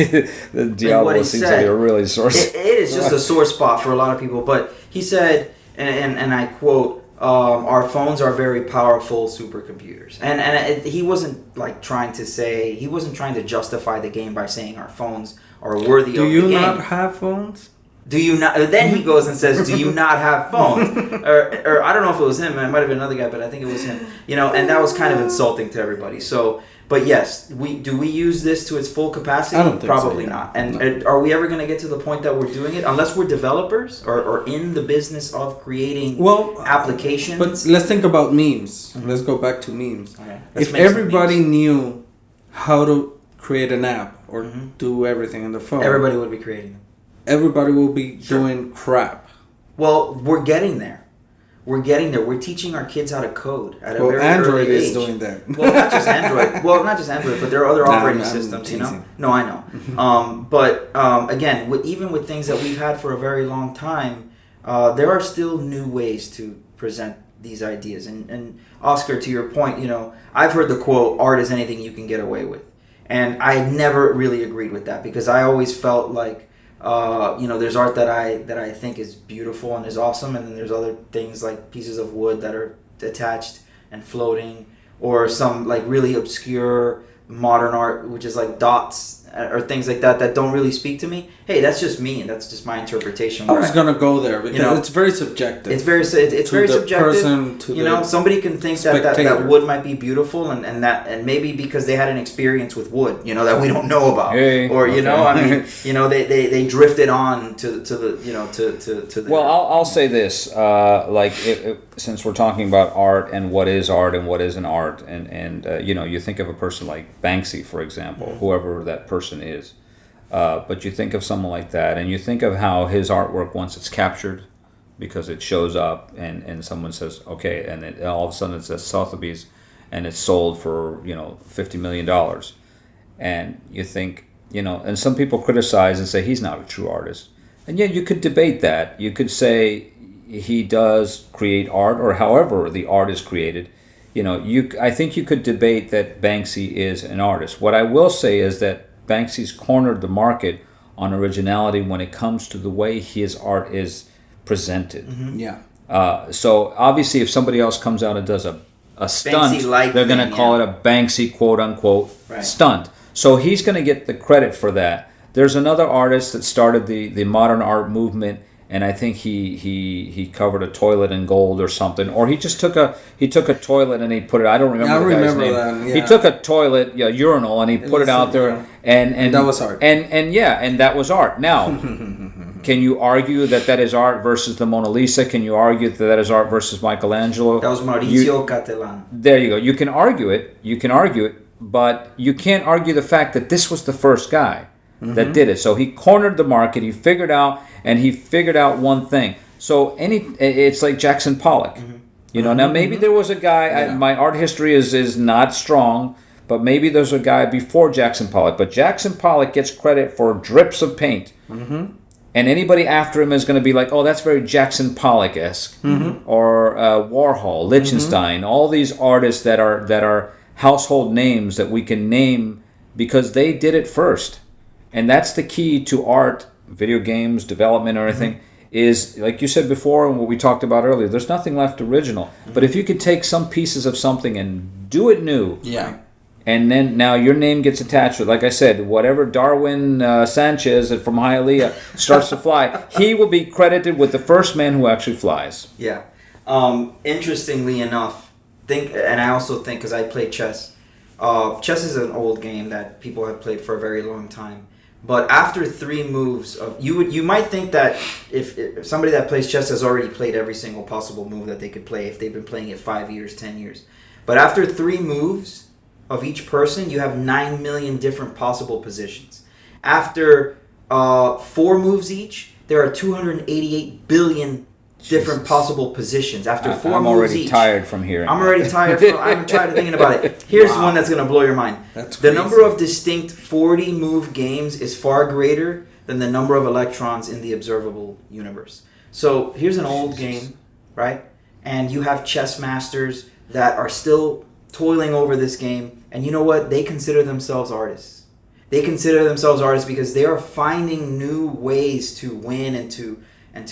S3: The Diablo seems like a really sore spot.
S1: It is just a sore spot for a lot of people. But he said, and I quote, our phones are very powerful supercomputers. And he wasn't trying to justify the game by saying our phones are worthy of the game.
S2: Do you not have phones?
S1: Do you not? Then he goes and says, "Do you not have phones?" or I don't know if it was him. It might have been another guy, but I think it was him. And that was kind of insulting to everybody. So, but yes, we use this to its full capacity?
S2: I don't think
S1: Probably
S2: so,
S1: not. And are we ever going to get to the point that we're doing it? Unless we're developers or in the business of creating applications.
S2: But let's think about memes. Let's go back to memes.
S1: Okay.
S2: If everybody knew how to create an app or do everything on the phone,
S1: everybody would be creating them.
S2: Everybody will be doing crap.
S1: Well, we're getting there. We're teaching our kids how to code at a very
S2: Android
S1: early age.
S2: is doing that.
S1: Well, not just Android. But there are other operating systems. No, I know. But again, even with things that we've had for a very long time, there are still new ways to present these ideas. And Oscar, to your point, I've heard the quote, "Art is anything you can get away with," and I never really agreed with that because I always felt like. There's art that I think is beautiful and is awesome, and then there's other things like pieces of wood that are attached and floating, or some like really obscure modern art, which is like dots or things like that don't really speak to me. Hey, that's just me, and that's just my interpretation.
S2: I was gonna go there because it's very subjective.
S1: It's very subjective. Somebody can think that wood might be beautiful, and maybe because they had an experience with wood, that we don't know about, they drifted on to the.
S3: Well, I'll say this, since we're talking about art and what is art and what isn't art, and you think of a person like Banksy, for example, whoever that person is, but you think of someone like that, and you think of how his artwork, once it's captured, because it shows up, and someone says, okay, and it, all of a sudden it says Sotheby's, and it's sold for $50 million, and you think, and some people criticize and say he's not a true artist, and yet you could debate that. You could say he does create art, or however the art is created. I think you could debate that Banksy is an artist. What I will say is that Banksy's cornered the market on originality when it comes to the way his art is presented. So obviously, if somebody else comes out and does a stunt, they're going to call it a Banksy quote-unquote stunt. So he's going to get the credit for that. There's another artist that started the modern art movement, and I think he covered a toilet in gold or something, or he just took a toilet and he put it. I don't remember the guy's name. That, yeah. He took a toilet, urinal, and he put it out there, and
S2: that was art.
S3: And that was art. Now, can you argue that is art versus the Mona Lisa? Can you argue that is art versus Michelangelo?
S1: That was Maurizio Cattelan.
S3: There you go. You can argue it, but you can't argue the fact that this was the first guy that did it. So he cornered the market. He figured out one thing. So it's like Jackson Pollock. Now maybe there was a guy. My art history is not strong, but maybe there's a guy before Jackson Pollock. But Jackson Pollock gets credit for drips of paint, and anybody after him is going to be like, oh, that's very Jackson Pollock-esque, or Warhol, Lichtenstein, all these artists that are household names that we can name because they did it first. And that's the key to art, video games, development, or anything, is, like you said before and what we talked about earlier, there's nothing left original. But if you could take some pieces of something and do it new, and then now your name gets attached with, like I said, whatever Darwin Sanchez from Hialeah starts to fly, he will be credited with the first man who actually flies.
S1: Yeah. Interestingly enough, and I also think, because I play chess, chess is an old game that people have played for a very long time. But after 3 moves you might think that if somebody that plays chess has already played every single possible move that they could play if they've been playing it 5 years, 10 years. But after 3 moves of each person, you have 9 million different possible positions. After 4 moves each, there are 288 billion different possible positions. After 4 moves each. I'm
S3: already tired from hearing.
S1: I'm already tired. I'm tired of thinking about it. Here's one that's going to blow your mind.
S2: That's crazy.
S1: The number of distinct 40 move games is far greater than the number of electrons in the observable universe. So here's an old game, right? And you have chess masters that are still toiling over this game. And you know what? They consider themselves artists. They consider themselves artists because they are finding new ways to win and to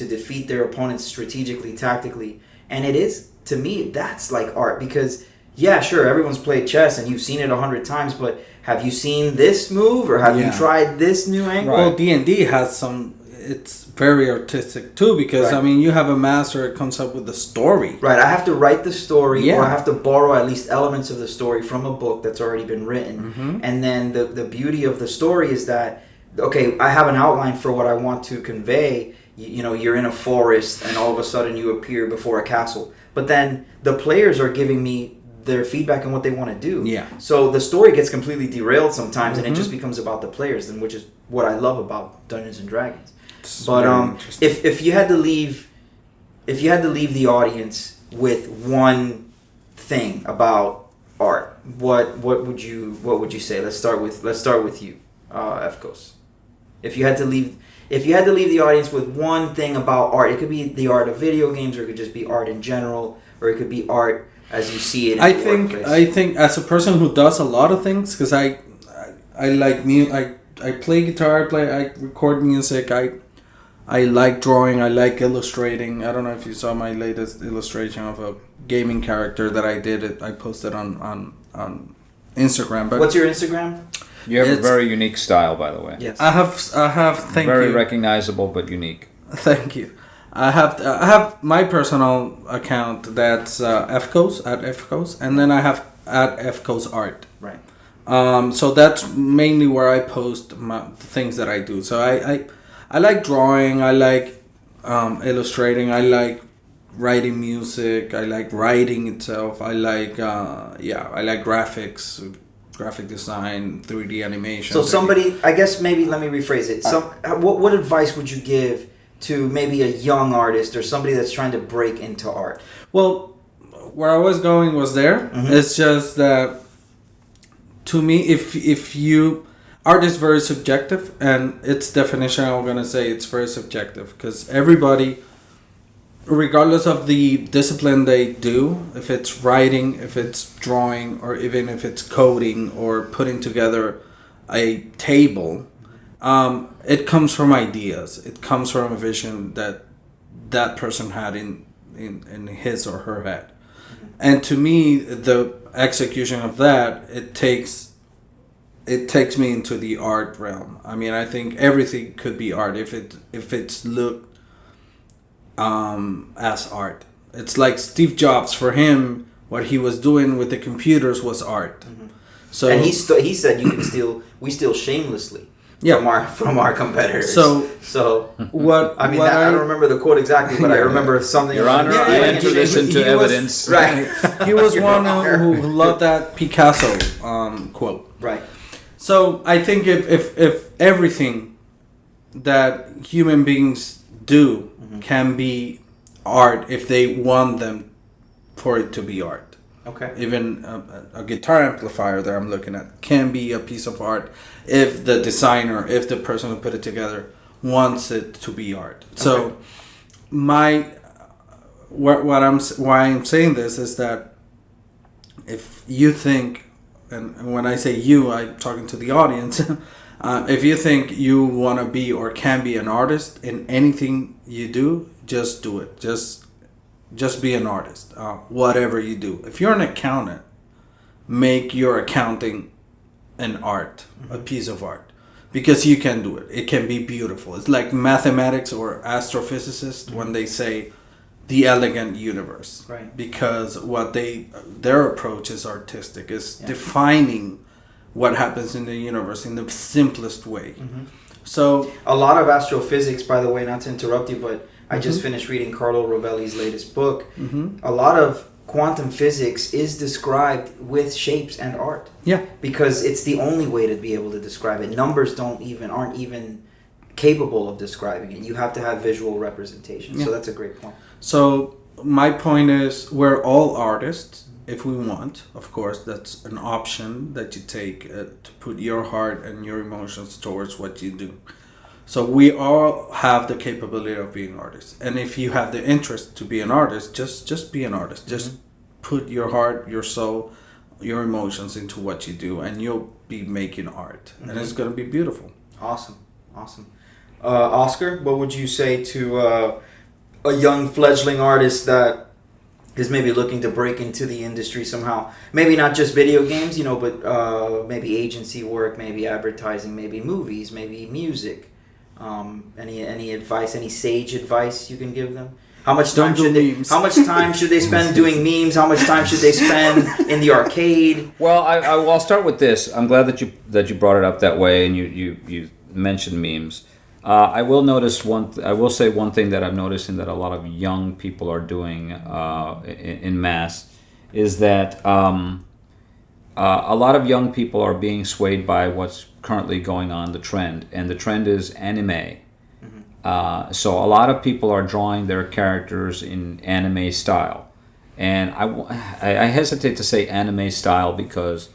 S1: defeat their opponents strategically, tactically. And it is, to me, that's like art. Because, yeah, sure, everyone's played chess and you've seen it 100 times, but have you seen this move or have you tried this new angle?
S2: Well, D&D has some it's very artistic too, because
S1: Right.
S2: I mean, you have a master that comes up with the story.
S1: Right, I have to write the story,
S2: Yeah.
S1: or I have to borrow at least elements of the story from a book that's already been written. And then the beauty of the story is that, okay, I have an outline for what I want to convey. You know, you're in a forest, and all of a sudden you appear before a castle. But then the players are giving me their feedback on what they want to do.
S2: Yeah.
S1: So the story gets completely derailed sometimes, and it just becomes about the players, and which is what I love about Dungeons and Dragons.
S2: It's
S1: But
S2: very interesting.
S1: if you had to leave the audience with one thing about art, what would you say? Let's start with you, Efcos. If you had to leave the audience with one thing about art, it could be the art of video games, or it could just be art in general, or it could be art as you see it in the workplace.
S2: I think as a person who does a lot of things, because I like I play guitar, I record music, I like drawing, I like illustrating. I don't know if you saw my latest illustration of a gaming character that I did. I posted on Instagram. But
S1: What's your Instagram?
S3: You have a
S2: It's-
S3: very unique style, by the way.
S1: Yes.
S2: I have thank
S3: Very
S2: you.
S3: recognizable but unique.
S2: Thank you. I have my personal account that's Efcos at Efcos, and then I have at Efcos Art.
S1: Right.
S2: So that's mainly where I post the things that I do. So I like drawing. I like illustrating. I like writing music. I like writing itself. I like I like graphics, graphic design, 3D animation.
S1: So somebody, I guess maybe let me rephrase it. What advice would you give to maybe a young artist or somebody that's trying to break into art?
S2: Well, where I was going was there. It's just that to me, if you art is very subjective, and its definition, I'm gonna say it's very subjective, because everybody, regardless of the discipline they do, if it's writing, if it's drawing, or even if it's coding or putting together a table, it comes from ideas. It comes from a vision that person had in his or her head. And to me, the execution of that, it takes me into the art realm. I mean, I think everything could be art if it's looked as art. It's like Steve Jobs. For him, what he was doing with the computers was art. So,
S1: And he said we steal shamelessly from our competitors. So
S2: what?
S1: I mean,
S2: what
S1: I don't remember the quote exactly, but I remember something.
S3: Your Honor,
S2: Yeah,
S3: I
S2: yeah,
S3: enter
S2: he-
S3: this
S2: he-
S3: into
S2: he was-
S3: evidence.
S1: Right.
S2: He was
S1: Your
S2: one
S1: Honor.
S2: who loved that Picasso quote.
S1: Right.
S2: So I think if everything that human beings do can be art, if they want them for it to be art.
S1: Okay.
S2: Even a guitar amplifier that I'm looking at can be a piece of art if the designer, if the person who put it together wants it to be art. So why I'm saying this is that if you think, and when I say you, I'm talking to the audience, if you think you want to be or can be an artist in anything you do, just do it. Just be an artist, whatever you do. If you're an accountant, make your accounting an art, a piece of art, because you can do it. It can be beautiful. It's like mathematics or astrophysicists when they say the elegant universe,
S1: Right.
S2: because their approach is artistic, is defining what happens in the universe in the simplest way. So
S1: A lot of astrophysics, by the way, not to interrupt you, but I just finished reading Carlo Rovelli's latest book. A lot of quantum physics is described with shapes and art.
S2: yeah,
S1: Because it's the only way to be able to describe it. Numbers aren't even capable of describing it. You have to have visual representation. So that's a great point.
S2: so my point is we're all artists if we want. Of course, that's an option that you take to put your heart and your emotions towards what you do. So we all have the capability of being artists. And if you have the interest to be an artist, just be an artist. Just put your heart, your soul, your emotions into what you do, and you'll be making art. And it's going to be beautiful.
S1: Awesome. Oscar, what would you say to a young fledgling artist that is maybe looking to break into the industry somehow? Maybe not just video games, but maybe agency work, maybe advertising, maybe movies, maybe music. Any advice? Any sage advice you can give them? How much
S2: Don't
S1: time
S2: do
S1: should they?
S2: memes.
S1: How much time should they spend doing memes? How much time should they spend in the arcade?
S3: Well, I'll start with this. I'm glad that you brought it up that way, and you mentioned memes. I will notice I will say one thing that I've noticed and that a lot of young people are doing in mass is that a lot of young people are being swayed by what's currently going on, the trend, and the trend is anime. So a lot of people are drawing their characters in anime style, and I hesitate to say anime style because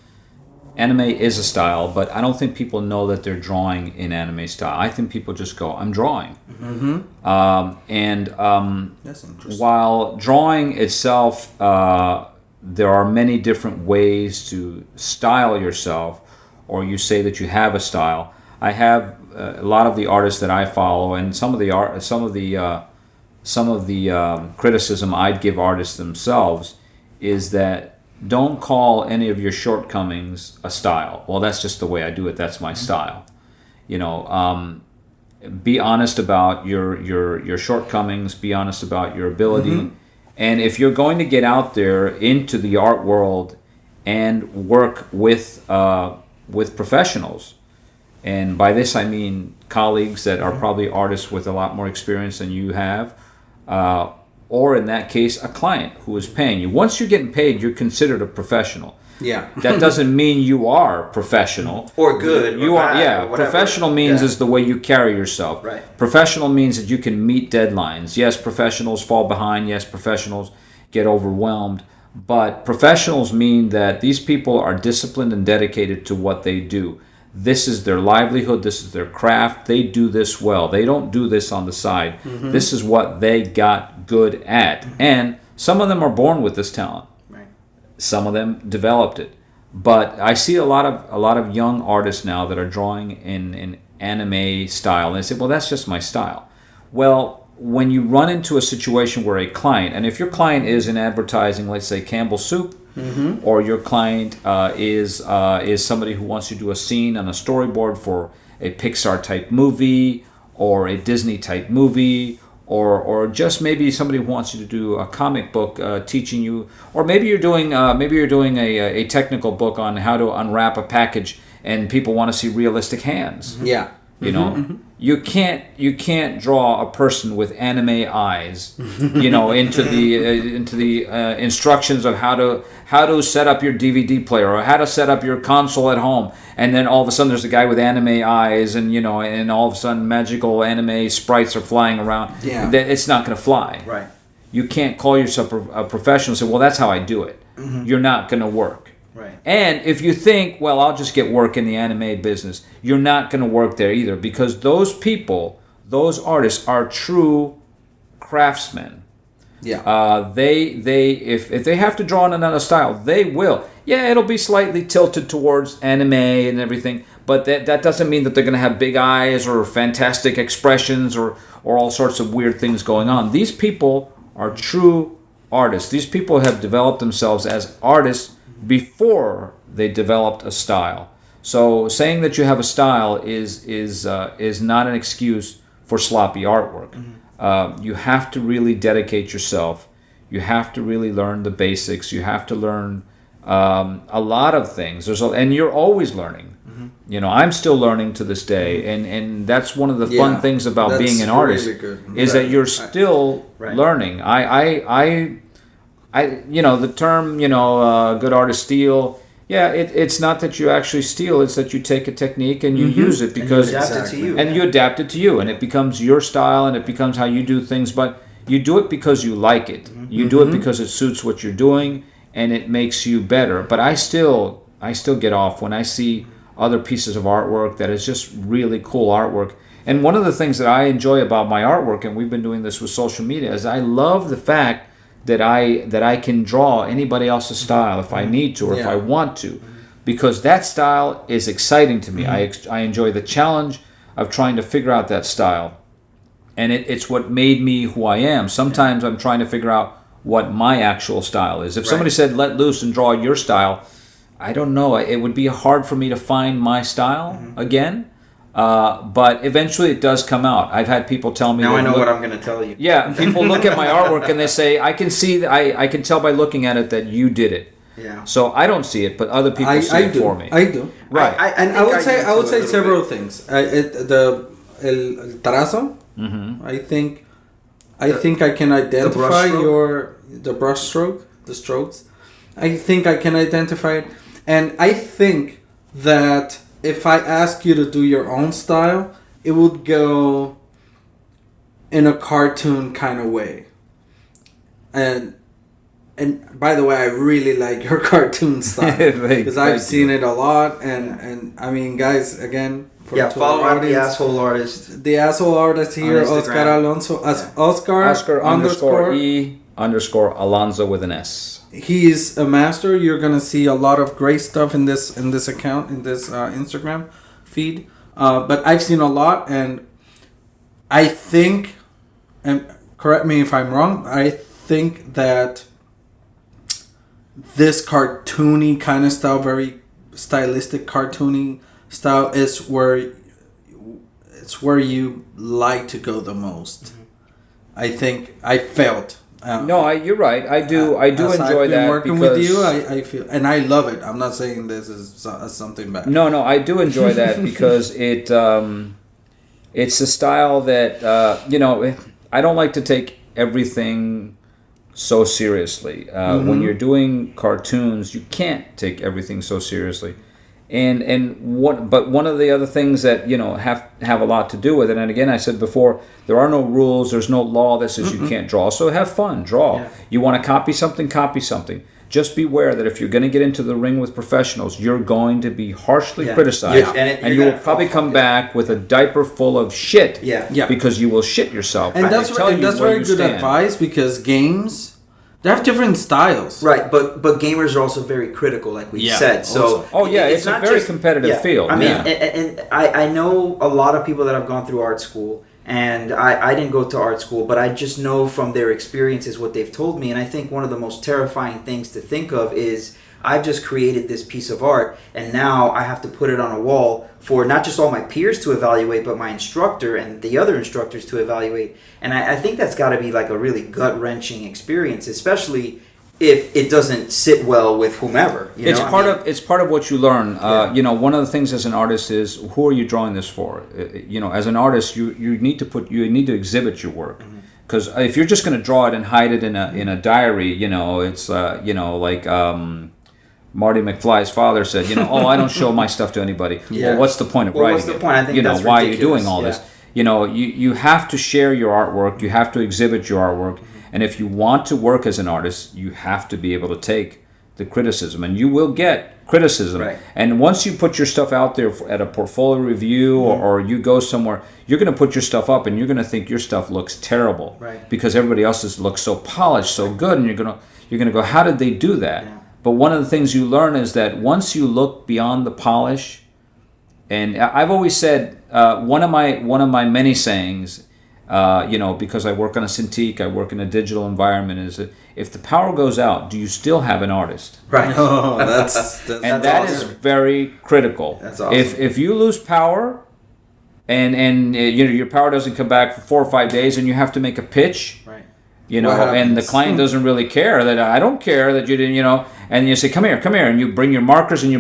S3: anime is a style, but I don't think people know that they're drawing in anime style. I think people just go, "I'm drawing,"
S2: That's interesting.
S3: while drawing itself, there are many different ways to style yourself, or you say that you have a style. I have a lot of the artists that I follow, and some of the criticism I'd give artists themselves is that don't call any of your shortcomings a style. Well, that's just the way I do it. That's my style. Be honest about your shortcomings. Be honest about your ability. And if you're going to get out there into the art world and work with professionals, and by this I mean colleagues that are probably artists with a lot more experience than you have, or in that case, a client who is paying you. Once you're getting paid, you're considered a professional.
S2: Yeah.
S3: That doesn't mean you are professional.
S1: Or good.
S3: You
S1: or
S3: are,
S1: bad,
S3: yeah.
S1: or whatever.
S3: Professional means
S1: Yeah.
S3: is the way you carry yourself.
S1: Right.
S3: Professional means that you can meet deadlines. Yes, professionals fall behind. Yes, professionals get overwhelmed. But professionals mean that these people are disciplined and dedicated to what they do. This is their livelihood. This is their craft. They do this well. They don't do this on the side. This is what they got good at. And some of them are born with this talent.
S1: Right.
S3: Some of them developed it. But I see a lot of young artists now that are drawing in anime style. And they say, well, that's just my style. Well, when you run into a situation where a client, and if your client is in advertising, let's say Campbell Soup, or your client is somebody who wants you to do a scene on a storyboard for a Pixar type movie or a Disney type movie, or just maybe somebody who wants you to do a comic book teaching you, or maybe you're doing a technical book on how to unwrap a package and people want to see realistic hands.
S2: Yeah.
S3: You can't draw a person with anime eyes, into the instructions of how to set up your DVD player or how to set up your console at home, and then all of a sudden there's a guy with anime eyes, and and all of a sudden magical anime sprites are flying around.
S2: Yeah.
S3: It's not going to fly.
S1: Right.
S3: You can't call yourself a professional and say, well, that's how I do it. You're not going to work.
S1: Right.
S3: And if you think, well, I'll just get work in the anime business, you're not going to work there either, because those people, those artists, are true craftsmen.
S2: Yeah.
S3: If they have to draw in another style, they will. Yeah, it'll be slightly tilted towards anime and everything, but that doesn't mean that they're going to have big eyes or fantastic expressions or all sorts of weird things going on. These people are true artists. These people have developed themselves as artists before they developed a style. So saying that you have a style is not an excuse for sloppy artwork. You have to really dedicate yourself. You have to really learn the basics. You have to learn a lot of things. And you're always learning. I'm still learning to this day, and that's one of the fun things about being an artist is that you're still learning. The term, good artists steal. Yeah, it's not that you actually steal; it's that you take a technique and you use it because
S1: you adapt it to you.
S3: and you adapt it to you, and it becomes your style, and it becomes how you do things. But you do it because you like it. You do it because it suits what you're doing, and it makes you better. But I still get off when I see other pieces of artwork that is just really cool artwork. And one of the things that I enjoy about my artwork, and we've been doing this with social media, is I love the fact that I can draw anybody else's style if I need to or if I want to, because that style is exciting to me. I enjoy the challenge of trying to figure out that style, and it's what made me who I am. Sometimes I'm trying to figure out what my actual style is. If somebody said let loose and draw your style, I don't know. It would be hard for me to find my style again. But eventually it does come out. I've had people tell me.
S1: Now I know what I'm going to tell you.
S3: Yeah, people look at my artwork and they say, I can see, I can tell by looking at it that you did it.
S1: Yeah.
S3: So I don't see it, but other people see it for me.
S2: I do.
S3: Right.
S2: I would say several things. El trazo.
S3: Mm-hmm.
S2: I think I can identify the brush stroke, the strokes. I think I can identify it, and I think that if I ask you to do your own style, it would go in a cartoon kind of way. And by the way, I really like your cartoon style because I've seen it a lot, and I mean, guys, again,
S1: follow out the asshole artist.
S2: The asshole artist here, Oscar Alonso, Oscar
S3: _Alonso with an S.
S2: He's a master. You're gonna see a lot of great stuff in this account, in this Instagram feed. But I've seen a lot, and I think, and correct me if I'm wrong, I think that this cartoony kind of style, very stylistic cartoony style, is where you like to go the most. Mm-hmm. I think I felt.
S3: You're right. I do enjoy that
S2: working
S3: because
S2: with you. I feel, and I love it. I'm not saying this is something bad.
S3: No, I do enjoy that because it's a style that I don't like to take everything so seriously. When you're doing cartoons, you can't take everything so seriously. But one of the other things that have a lot to do with it, and again I said before, there are no rules, there's no law that says you can't draw. So have fun, draw. Yeah. You want to copy something, copy something. Just beware that if you're going to get into the ring with professionals, you're going to be harshly criticized, and you will probably come back with a diaper full of shit.
S2: Yeah.
S3: Because you will shit yourself.
S2: And that's very good advice, because games, they have different styles.
S1: Right, but gamers are also very critical, like we said. So
S3: it's a very competitive field.
S1: I mean, and I know a lot of people that have gone through art school, and I didn't go to art school, but I just know from their experiences what they've told me, and I think one of the most terrifying things to think of is I've just created this piece of art, and now I have to put it on a wall for not just all my peers to evaluate, but my instructor and the other instructors to evaluate. And I think that's got to be like a really gut-wrenching experience, especially if it doesn't sit well with whomever.
S3: It's part of what you learn. One of the things as an artist is, who are you drawing this for? As an artist, you need to exhibit your work. Because if you're just going to draw it and hide it in a diary, it's like Marty McFly's father said, I don't show my stuff to anybody. Yeah. Well, what's the point of writing it? What's the point? I think that's why ridiculous. Are you doing all this? You have to share your artwork. You have to exhibit your artwork. And if you want to work as an artist, you have to be able to take the criticism. And you will get criticism. Right. And once you put your stuff out there at a portfolio review or you go somewhere, you're going to put your stuff up and you're going to think your stuff looks terrible. Right. Because everybody else's looks so polished, so good. And you're going to go, how did they do that? Yeah. But one of the things you learn is that once you look beyond the polish, and I've always said, one of my many sayings, because I work on a Cintiq, I work in a digital environment, is that if the power goes out, do you still have an artist?
S1: Right.
S2: Oh, that's
S3: that awesome. Is very critical. That's awesome. If you lose power, and your power doesn't come back for 4 or 5 days, and you have to make a pitch. Right. And the client doesn't really care that I don't care that you didn't, and you say, come here, and you bring your markers and you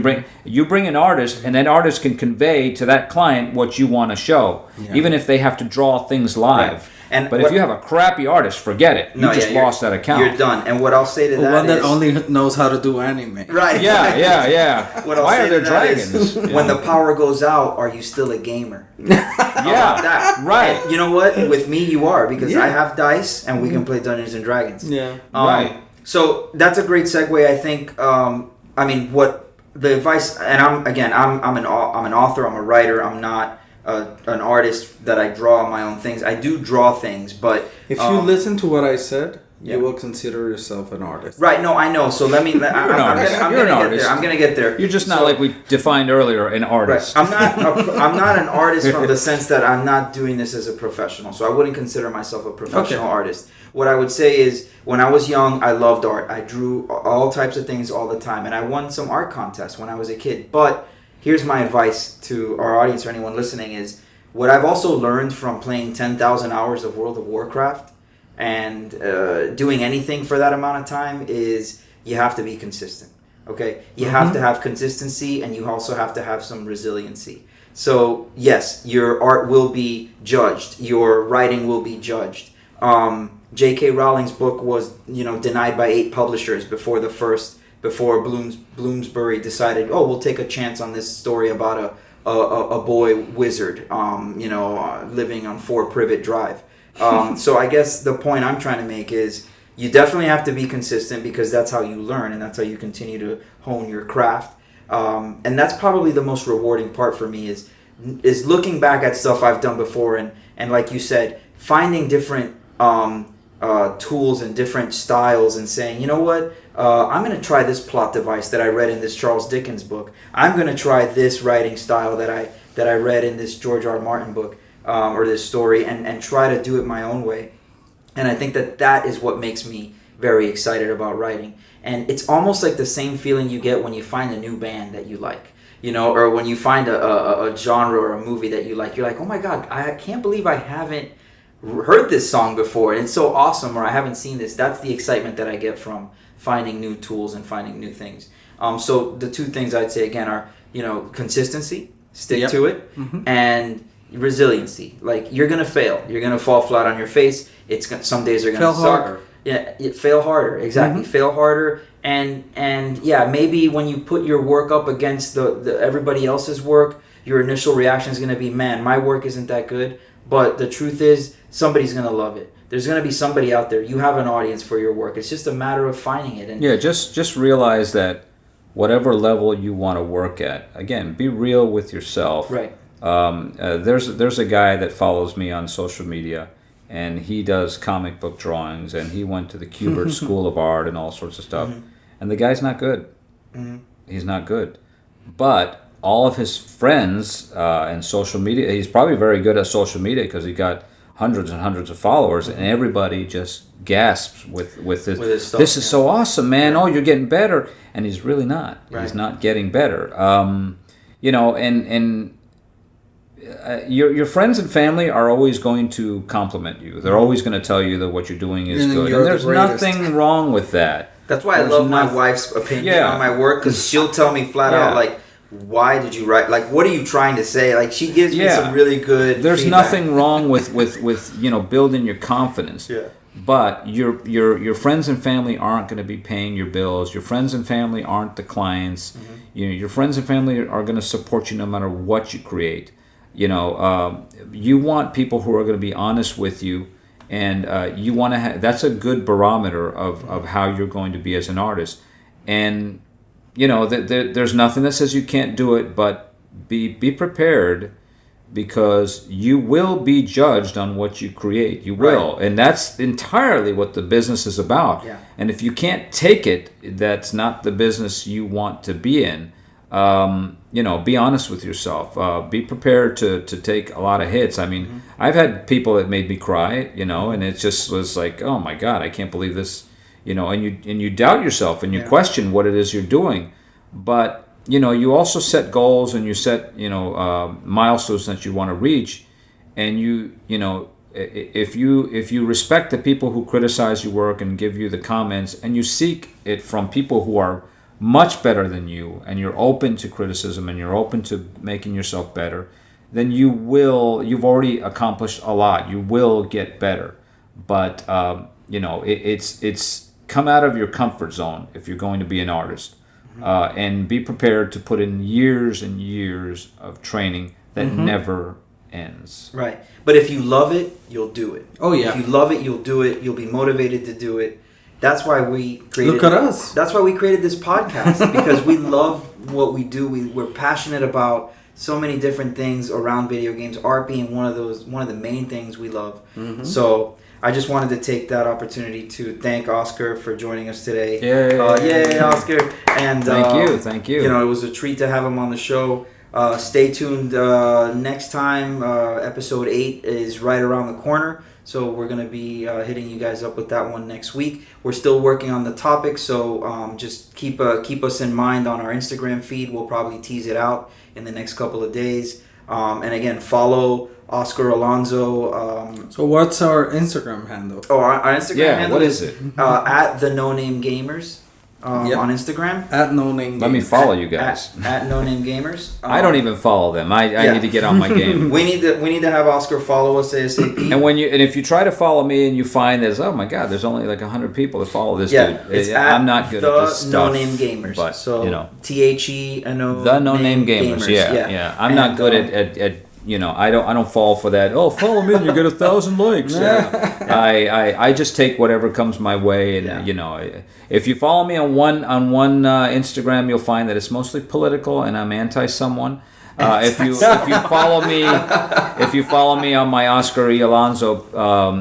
S3: bring an artist, and that artist can convey to that client what you want to show, even if they have to draw things live. Right. But if you have a crappy artist, forget it. You lost that account.
S1: You're done. And what I'll say to that
S2: one that only knows how to do anime.
S1: Right.
S3: Yeah.
S1: Why are there dragons? When the power goes out, are you still a gamer?
S3: That? Right.
S1: And you know what? With me, you are, because I have dice and we can play Dungeons and Dragons.
S2: Yeah.
S3: Right.
S1: So that's a great segue. I think. What the advice? And I'm an author. I'm a writer. I'm not an artist that I draw my own things. I do draw things, but
S2: if you listen to what I said, you will consider yourself an artist.
S1: Right? No, I know. So let me.
S3: You're an artist.
S1: I'm gonna get there.
S3: You're just not like we defined earlier, an artist.
S1: Right. I'm not an artist from the sense that I'm not doing this as a professional. So I wouldn't consider myself a professional artist. What I would say is, when I was young, I loved art. I drew all types of things all the time, and I won some art contests when I was a kid. But here's my advice to our audience or anyone listening is what I've also learned from playing 10,000 hours of World of Warcraft and doing anything for that amount of time is you have to be consistent. Okay, you have to have consistency, and you also have to have some resiliency. So yes, your art will be judged, your writing will be judged. J.K. Rowling's book was denied by 8 publishers before Bloomsbury decided, we'll take a chance on this story about a boy wizard, living on 4 Privet Drive. So I guess the point I'm trying to make is you definitely have to be consistent because that's how you learn and that's how you continue to hone your craft. And that's probably the most rewarding part for me is looking back at stuff I've done before and like you said, finding different tools and different styles and saying, you know what, I'm going to try this plot device that I read in this Charles Dickens book. I'm going to try this writing style that I read in this George R. Martin book or this story and try to do it my own way. And I think that is what makes me very excited about writing. And it's almost like the same feeling you get when you find a new band that you like, or when you find a genre or a movie that you like. You're like, oh my God, I can't believe I haven't heard this song before. And it's so awesome, or I haven't seen this. That's the excitement that I get from finding new tools and finding new things. So the 2 things I'd say again are, consistency, stick to it, and resiliency. Like you're gonna fail, you're gonna fall flat on your face. Some days are gonna
S2: fail
S1: suck.
S2: harder.
S1: Yeah, fail harder. Exactly, fail harder. And yeah, maybe when you put your work up against the everybody else's work, your initial reaction is gonna be, man, my work isn't that good. But the truth is, somebody's gonna love it. There's gonna be somebody out there. You have an audience for your work. It's just a matter of finding it. And
S3: just realize that whatever level you want to work at, again, be real with yourself.
S1: Right.
S3: There's a guy that follows me on social media, and he does comic book drawings, and he went to the Kubert School of Art and all sorts of stuff. And the guy's not good. He's not good. But all of his friends and social media, he's probably very good at social media because he got hundreds and hundreds of followers, and everybody just gasps with his stuff. This is so awesome, man. Oh, you're getting better. And he's really not. Right. He's not getting better. Your friends and family are always going to compliment you. They're always going to tell you that what you're doing is good. And there's nothing wrong with that.
S1: That's why I love my wife's opinion on my work, because she'll tell me flat out, like, why did you write? Like, what are you trying to say? Like, she gives me some really good
S3: There's
S1: feedback.
S3: nothing wrong with building your confidence.
S1: Yeah.
S3: But your friends and family aren't going to be paying your bills. Your friends and family aren't the clients. Your friends and family are going to support you no matter what you create. You want people who are going to be honest with you, and you want to that's a good barometer of how you're going to be as an artist. And there's nothing that says you can't do it, but be prepared, because you will be judged on what you create. You will. Right. And that's entirely what the business is about. Yeah. And if you can't take it, that's not the business you want to be in. Be honest with yourself. Be prepared to take a lot of hits. I mean, I've had people that made me cry, and it just was like, oh my God, I can't believe this, and you doubt yourself and you question what it is you're doing. But you also set goals, and you set, milestones that you want to reach. And if you respect the people who criticize your work and give you the comments, and you seek it from people who are much better than you, and you're open to criticism and you're open to making yourself better, then you've already accomplished a lot. You will get better. But, it's come out of your comfort zone if you're going to be an artist. And be prepared to put in years and years of training that never ends. Right.
S1: But if you love it, you'll do it.
S2: Oh, yeah.
S1: If you love it, you'll do it. You'll be motivated to do it. That's why we created...
S2: Look at us.
S1: That's why we created this podcast, because we love what we do. We're passionate about so many different things around video games, art being one of the main things we love. So... I just wanted to take that opportunity to thank Oscar for joining us today. Yay, Oscar! And
S3: thank you.
S1: It was a treat to have him on the show. Stay tuned. Next time, episode 8 is right around the corner. So we're going to be hitting you guys up with that one next week. We're still working on the topic, so just keep us in mind on our Instagram feed. We'll probably tease it out in the next couple of days. And again, follow Oscar Alonso.
S2: So what's our Instagram handle?
S1: Oh, our Instagram handle
S3: what is it?
S1: At the No Name Gamers on Instagram.
S2: At No Name Gamers.
S3: Let me follow you guys.
S1: At No Name Gamers.
S3: I don't even follow them. I need to get on my game.
S1: We need to have Oscar follow us ASAP.
S3: And if you try to follow me and you find there's oh my god, there's only like 100 people that follow this dude.
S1: It's
S3: I'm not good at this stuff.
S1: No Name Gamers.
S3: But
S1: so
S3: you know,
S1: THENO.
S3: the No Name Gamers. Yeah. I'm not good at I don't fall for that. Oh, follow me and you get 1,000 likes. I just take whatever comes my way, and if you follow me on one Instagram, you'll find that it's mostly political, and I'm anti someone. If you follow me on my Oscar Alonso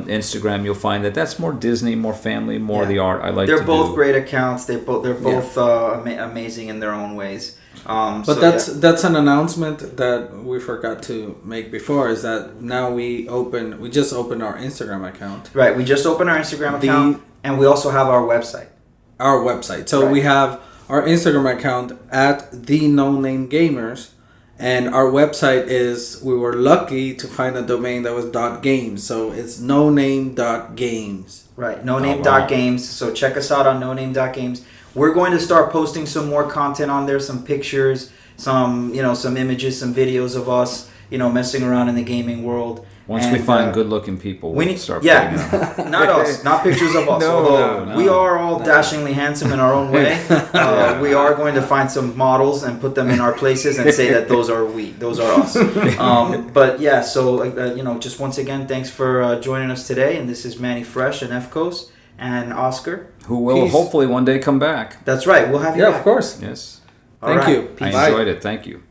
S3: Instagram, you'll find that that's more Disney, more family, more the art I like.
S1: They're both great accounts. They're both amazing in their own ways.
S2: But that's an announcement that we forgot to make before, is that now we just opened our Instagram account.
S1: Right, we just opened our Instagram account, and we also have our website.
S2: So we have our Instagram account at the No Name Gamers, and our website we were lucky to find a domain that was .games, so it's noname.games.
S1: Right, noname.games. So check us out on noname.games. We're going to start posting some more content on there, some pictures, some images, some videos of us, messing around in the gaming world.
S3: Once we find good-looking people, we need to start
S1: putting them. Not us, not pictures of us. No. We are all dashingly handsome in our own way. We are going to find some models and put them in our places and say that those are us. But yeah, so just once again, thanks for joining us today. And this is Mannifresh and Efcos and Oscar,
S3: who will hopefully one day come back.
S1: That's right. We'll have you back.
S2: Of course.
S3: Yes.
S2: Thank you.
S3: I enjoyed it. Thank you.